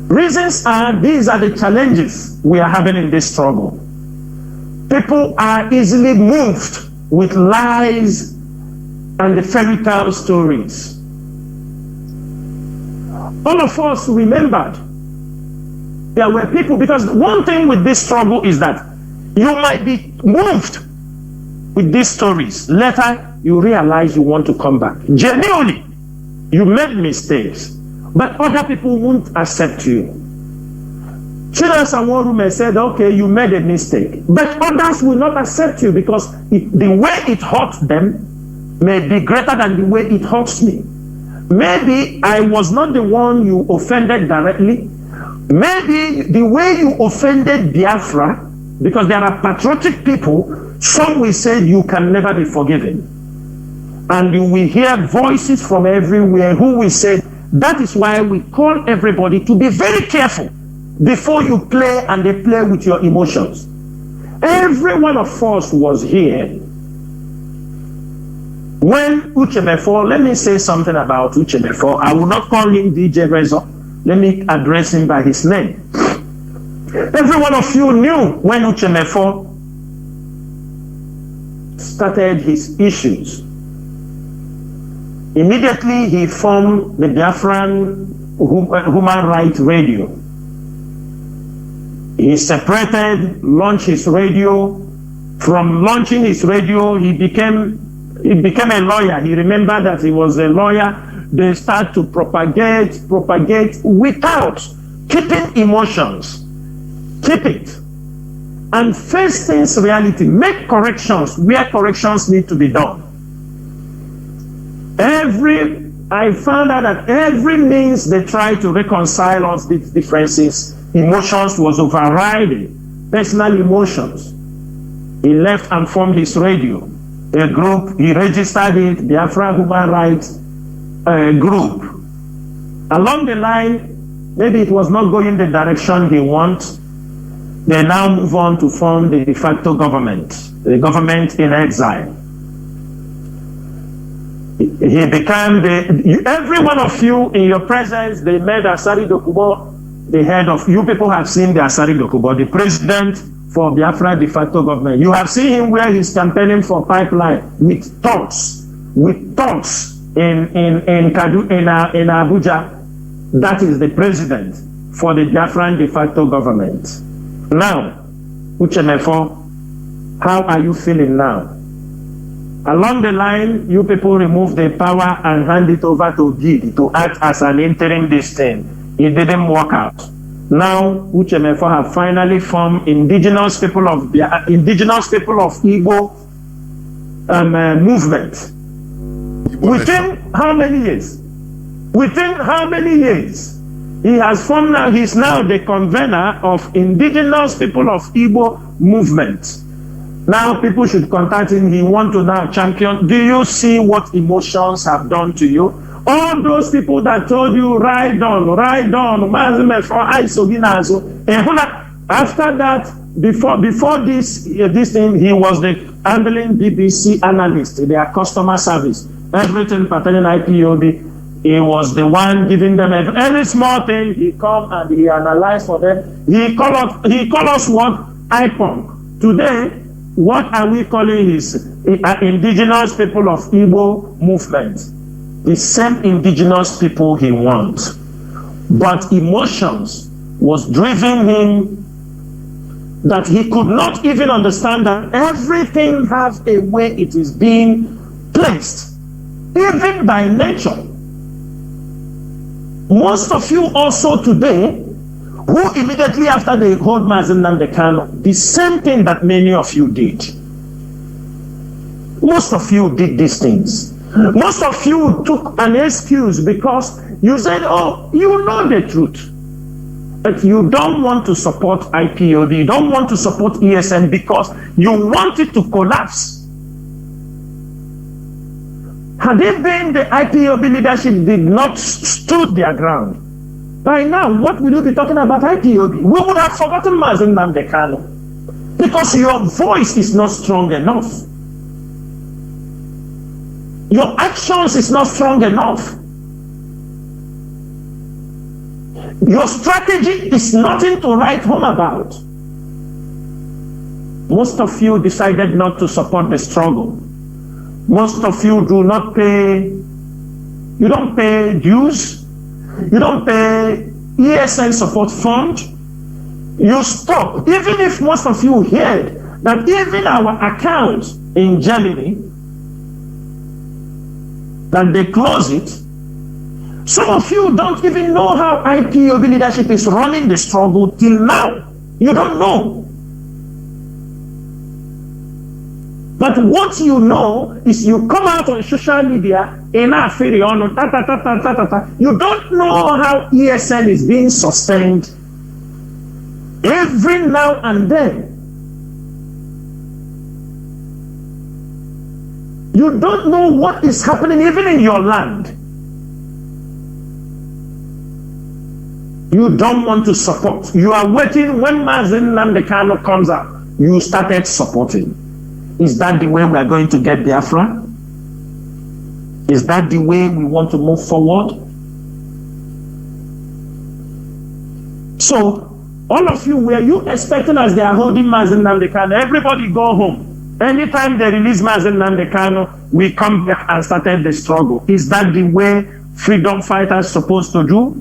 Reasons are, these are the challenges we are having in this struggle. People are easily moved with lies and the fairy tale stories. All of us remembered there were people, because one thing with this struggle is that you might be moved with these stories. Later, you realize you want to come back. Genuinely, you made mistakes, but other people won't accept you. Chinasa Nworu may say, okay, you made a mistake, but others will not accept you because the way it hurts them may be greater than the way it hurts me. Maybe I was not the one you offended directly. Maybe the way you offended Biafra, because there are patriotic people, some will say you can never be forgiven. And you will hear voices from everywhere who will say, that is why we call everybody to be very careful before you play, and they play with your emotions. Every one of us was here when Uchemefo, let me say something about Uchemefo. I will not call him DJ Rezo. Let me address him by his name. Every one of you knew when Uchemefo started his issues. Immediately he formed the Biafran Human Rights Radio. He separated, launched his radio. From launching his radio, he became a lawyer. He remembered that he was a lawyer. They start to propagate without keeping emotions. Keep it. And face things reality. Make corrections where corrections need to be done. I found out that every means they try to reconcile us with differences, emotions was overriding personal emotions. He left and formed his radio, a group. He registered it, Biafra Human Rights Group. Along the line, maybe it was not going the direction they want. They now move on to form the de facto government, the government in exile. He became every one of you in your presence, they made Asari Dokubo the head of, you people have seen the Asari Dokubo, the president for Biafra de facto government. You have seen him where he's campaigning for pipeline with thoughts in Abuja. That is the president for the Biafran de facto government. Now, Uchemefo, how are you feeling now? Along the line, you people remove the power and hand it over to Gidi to act as an interim this thing. It didn't work out. Now, Uchemefo have finally formed indigenous people of Igbo movement. Within how many years? Within how many years? He has formed now, he's now the convener of indigenous people of Igbo movement. Now people should contact him. He wants to now champion. Do you see what emotions have done to you? All those people that told you, ride on, after that, before this thing, he was the handling BBC analyst, their customer service, everything pertaining IPOB. He was the one giving them any small thing. He come and he analyzed for them. He call us what? IPOM. Today, what are we calling his indigenous people of Igbo movement? The same indigenous people he wants. But emotions was driving him that he could not even understand that everything has a way it is being placed. even by nature. Most of you also today, who immediately after they hold Mazi Nnamdi Kanu, the same thing that many of you did. Most of you did these things. Most of you took an excuse because you said, oh, you know the truth. But you don't want to support IPOB, you don't want to support ESN because you want it to collapse. Had it been the IPOB leadership did not stood their ground, by now, what will you be talking about IPOB? We would have forgotten Mazi Nnamdi Kanu because your voice is not strong enough. Your actions is not strong enough. Your strategy is nothing to write home about. Most of you decided not to support the struggle. Most of you do not pay, you don't pay dues, you don't pay ESN support fund, you stop. Even if most of you heard that even our account in Germany, that they close it, some of you don't even know how IPOB leadership is running the struggle till now. You don't know. But what you know is you come out on social media, you don't know how ESN is being sustained every now and then. You don't know what is happening even in your land. You don't want to support. You are waiting when Mazi Nnamdi Kanu comes out. You started supporting. Is that the way we are going to get Biafra? Is that the way we want to move forward? So, all of you, were you expecting as they are holding Mazi Nnamdi Kanu, everybody go home. Anytime they release Mazi Nnamdi Kanu, we come back and started the struggle. Is that the way freedom fighters supposed to do?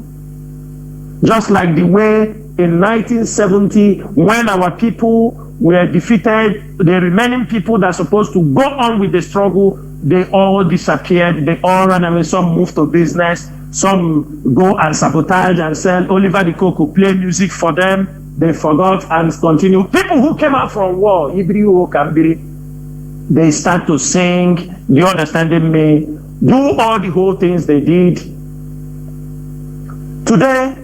Just like the way in 1970, when our people were defeated, the remaining people that are supposed to go on with the struggle, they all disappeared, they all ran away, some moved to business, some go and sabotage and sell Oliver the Coco, play music for them, they forgot and continue. People who came out from war, Ibri Kambiri, they start to sing, do you understand me? Do all the whole things they did. Today,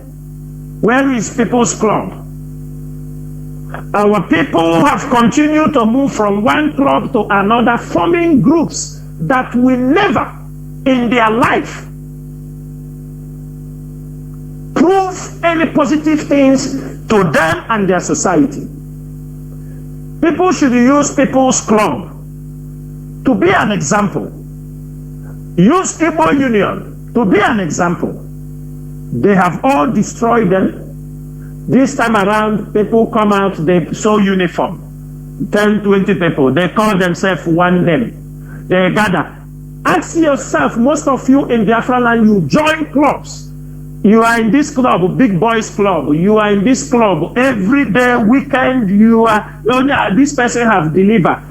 where is People's Club? Our people have continued to move from one club to another, forming groups that will never in their life prove any positive things to them and their society. People should use People's Club to be an example. Use Igbo Union to be an example. They have all destroyed them. This time around, people come out, they sew uniform. 10, 20 people. They call themselves one name. They gather. Ask yourself, most of you in Biafra land, you join clubs. You are in this club, Big Boys Club. You are in this club every day, weekend. You are, this person have delivered.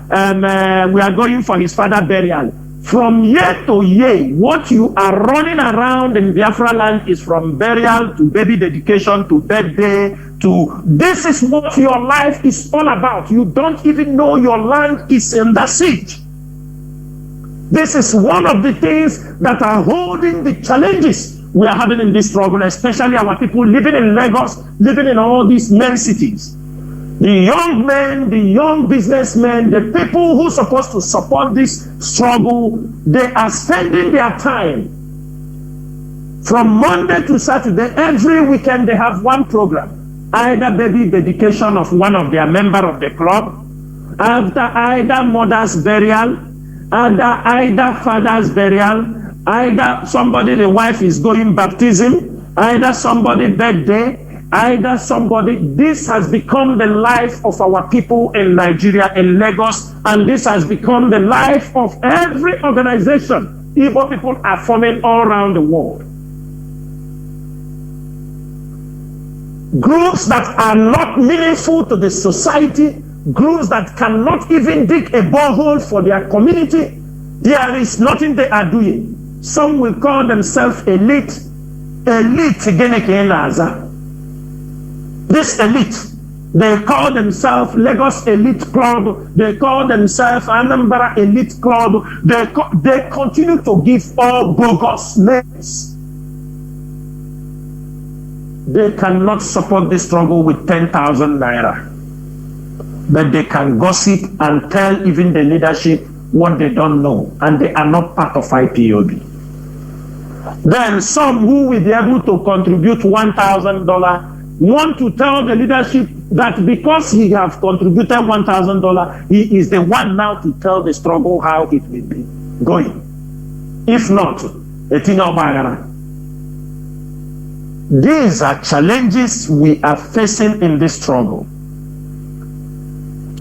We are going for his father burial. From year to year, what you are running around in Biafra land is from burial to baby dedication to birthday to... This is what your life is all about. You don't even know your land is in the siege. This is one of the things that are holding the challenges we are having in this struggle, especially our people living in Lagos, living in all these main cities. The young men, the young businessmen, the people who are supposed to support this struggle, they are spending their time from Monday to Saturday. Every weekend they have one program, either baby dedication of one of their members of the club, either mother's burial, either father's burial, either somebody, the wife is going baptism, either somebody birthday, either somebody. This has become the life of our people in Nigeria, in Lagos, and this has become the life of every organization Igbo people are forming all around the world. Groups that are not meaningful to the society, groups that cannot even dig a borehole for their community, There is nothing they are doing. Some will call themselves elite. Elite, this elite, they call themselves Lagos Elite Club. They call themselves Anambra Elite Club. They continue to give all bogus names. They cannot support this struggle with 10,000 naira. But they can gossip and tell even the leadership what they don't know. And they are not part of IPOB. Then some who will be able to contribute $1,000 want to tell the leadership that because he has contributed $1,000, he is the one now to tell the struggle how it will be going. If not, these are challenges we are facing in this struggle.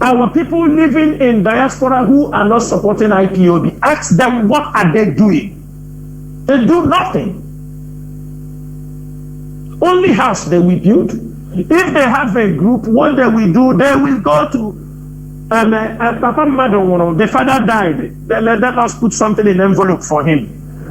Our people living in diaspora who are not supporting IPOB, ask them what are they doing. They do nothing. Only house they will build. If they have a group, what they will do, they will go to Papa Madon, the father died. Let us put something in envelope for him.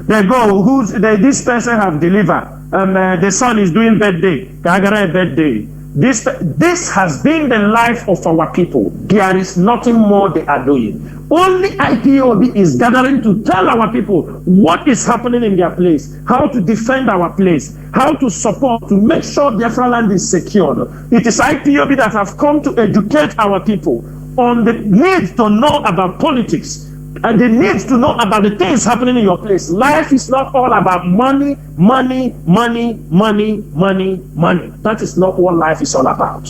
They go, this person have delivered. The son is doing birthday. Kagara birthday. This has been the life of our people. There is nothing more they are doing. Only IPOB is gathering to tell our people what is happening in their place, how to defend our place, how to support, to make sure Biafra land is secured. It is IPOB that have come to educate our people on the need to know about politics and the need to know about the things happening in your place. Life is not all about money, money, money, money, money, money. That is not what life is all about.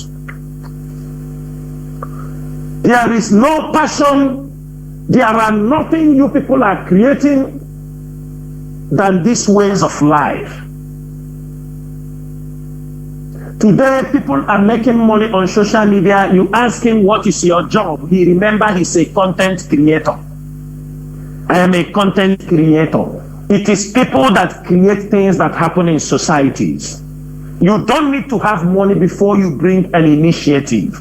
There is no passion. There are nothing you people are creating than these ways of life. Today, people are making money on social media. You ask him, what is your job? He remember he's a content creator. I am a content creator. It is people that create things that happen in societies. You don't need to have money before you bring an initiative.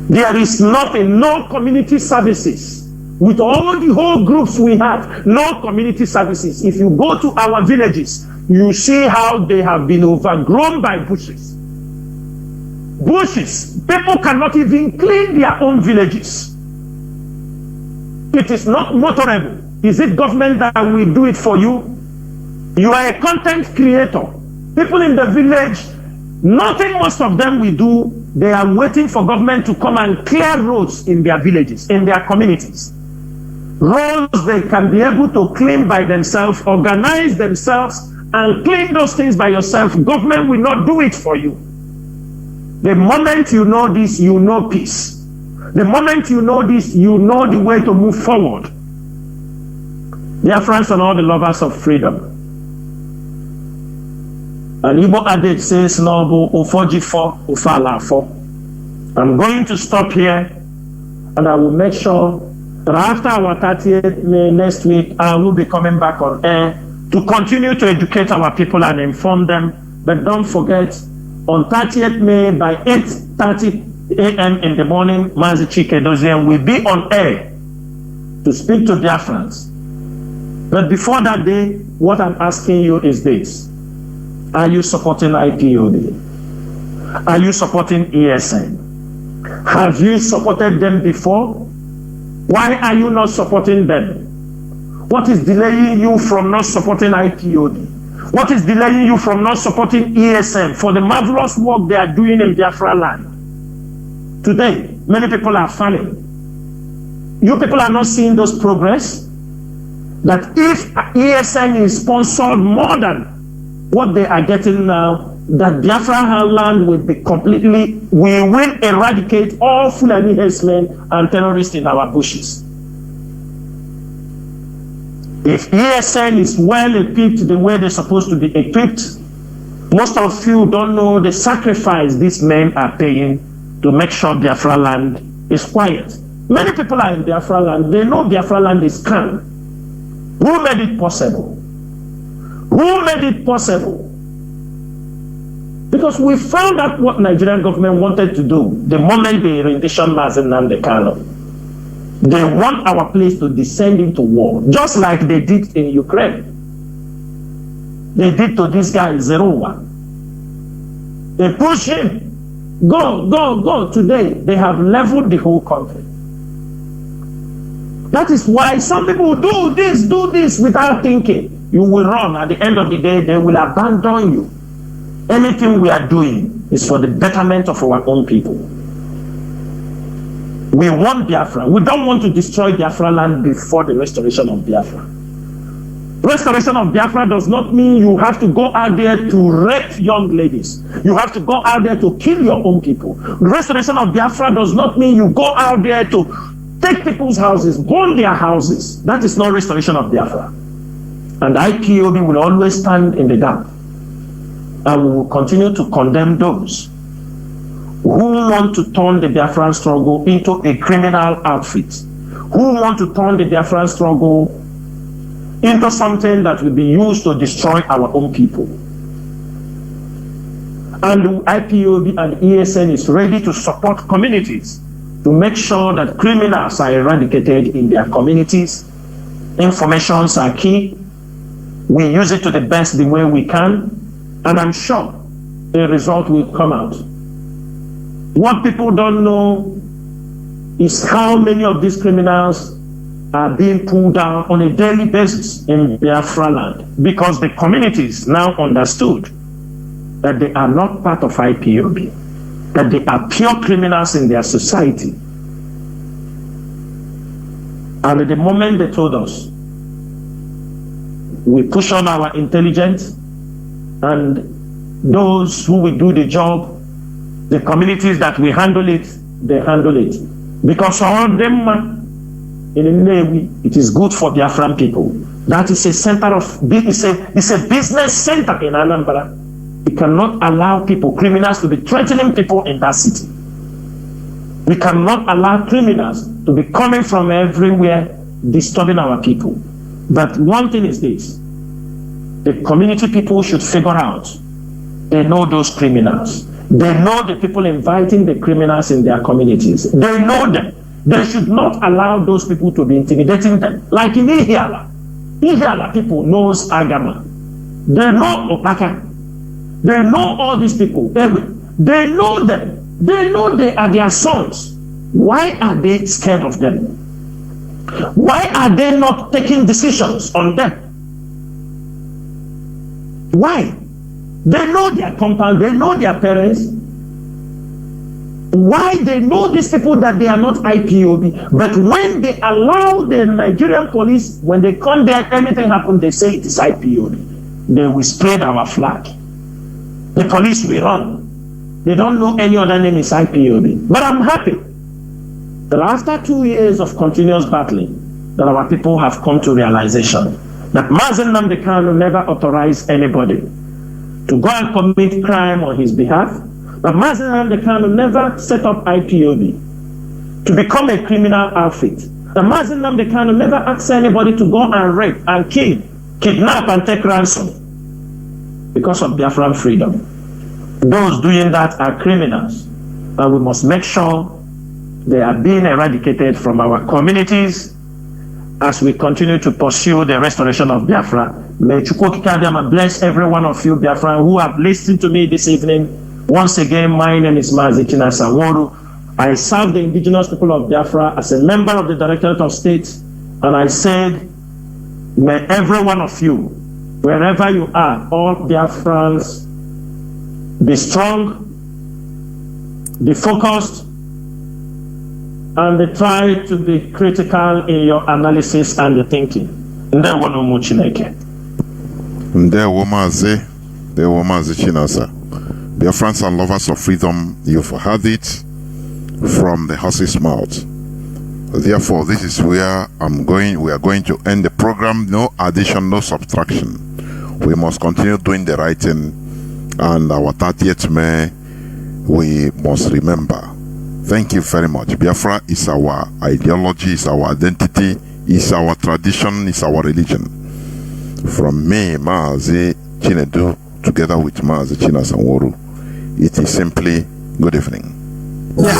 There is nothing, no community services. With all the whole groups we have, no community services. If you go to our villages, you see how they have been overgrown by bushes. Bushes. People cannot even clean their own villages. It is not motorable. Is it government that will do it for you? You are a content creator. People in the village, nothing most of them will do. They are waiting for government to come and clear roads in their villages, in their communities. Roads they can be able to clean by themselves, organize themselves, and clean those things by yourself. Government will not do it for you. The moment you know this, you know peace. The moment you know this, you know the way to move forward. Dear friends and all the lovers of freedom. And Igbo adage says, "Nobu ufojifo ufalafo." I'm going to stop here, and I will make sure that after our 30th May next week, I will be coming back on air to continue to educate our people and inform them. But don't forget, on 30th May by 8:30 a.m. in the morning, Mazi Chinedu will be on air to speak to Biafrans. But before that day, what I'm asking you is this. Are you supporting IPOB? Are you supporting ESN? Have you supported them before? Why are you not supporting them? What is delaying you from not supporting IPOB? What is delaying you from not supporting ESN for the marvelous work they are doing in Biafra land? Today, many people are falling. You people are not seeing those progress? That if ESN is sponsored more than what they are getting now, that Biafra land will be completely, we will eradicate all Fulani herdsmen and terrorists in our bushes. If ESN is well equipped the way they're supposed to be equipped, most of you don't know the sacrifice these men are paying to make sure Biafra land is quiet. Many people are in Biafra land, they know Biafra land is calm. Who made it possible? Who made it possible? Because we found out what Nigerian government wanted to do the moment they rendition Mazi Nnamdi Kanu. They want our place to descend into war, just like they did in Ukraine. They did to this guy, Zeruwa. They push him. Go, go, go. Today, they have leveled the whole country. That is why some people do this without thinking. You will run. At the end of the day, they will abandon you. Anything we are doing is for the betterment of our own people. We want Biafra. We don't want to destroy Biafra land before the restoration of Biafra. Restoration of Biafra does not mean you have to go out there to rape young ladies. You have to go out there to kill your own people. Restoration of Biafra does not mean you go out there to take people's houses, burn their houses. That is not restoration of Biafra. And IPOB will always stand in the gap. And we will continue to condemn those who want to turn the Biafran struggle into a criminal outfit, who want to turn the Biafran struggle into something that will be used to destroy our own people. And IPOB and ESN is ready to support communities to make sure that criminals are eradicated in their communities. Informations are key. We use it to the best the way we can, and I'm sure a result will come out. What people don't know is how many of these criminals are being pulled down on a daily basis in Biafra land, because the communities now understood that they are not part of IPOB, that they are pure criminals in their society. And at the moment they told us, we push on our intelligence, and those who will do the job, the communities that we handle it, they handle it. Because all them in Nnewi, it is good for Biafran people. That is a center of, it's a business center in Anambra. We cannot allow people, criminals, to be threatening people in that city. We cannot allow criminals to be coming from everywhere, disturbing our people. But one thing is this: the community people should figure out, they know those criminals. They know the people inviting the criminals in their communities. They know them. They should not allow those people to be intimidating them. Like in Ihiala. Ihiala people knows Agama. They know Opaka. They know all these people. They know them. They know they are their sons. Why are they scared of them? Why are they not taking decisions on them? Why? They know their compound. They know their parents. Why? They know these people that they are not IPOB, but when they allow the Nigerian police, when they come there, anything happens, they say it is IPOB. They will spread our flag. The police will run. They don't know any other name is IPOB. But I'm happy that after 2 years of continuous battling, that our people have come to realization that Mazi Nnamdi Kanu never authorized anybody to go and commit crime on his behalf. But Mazi Nnamdi Kanu never set up IPOB to become a criminal outfit. The Mazi Nnamdi Kanu never asked anybody to go and rape and kill, kidnap and take ransom because of Biafran freedom. Those doing that are criminals, and we must make sure they are being eradicated from our communities as we continue to pursue the restoration of Biafra. May Chukwokikadiama bless every one of you Biafran who have listened to me this evening. Once again, my name is Mazi Chinasa Nworu. I serve the indigenous people of Biafra as a member of the Directorate of State, and I said, may every one of you, wherever you are, all Biafrans, be strong, be focused, and try to be critical in your analysis and your thinking. Ndewo n'umu Chineke. Ndewo Mazi Chinasa. Biafrans and lovers of freedom, you've heard it from the horse's mouth. Therefore, this is where we are going to end the program. No addition, no subtraction. We must continue doing the right thing, and our 30th May, we must remember. Thank you very much. Biafra is our ideology, is our identity, is our tradition, is our religion. From me, Mazi Chinedu, together with Mazi Chinasa Nworu, it is simply good evening. Biafra,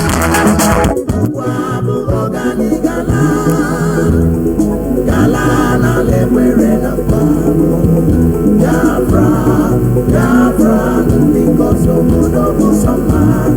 because of good of some man,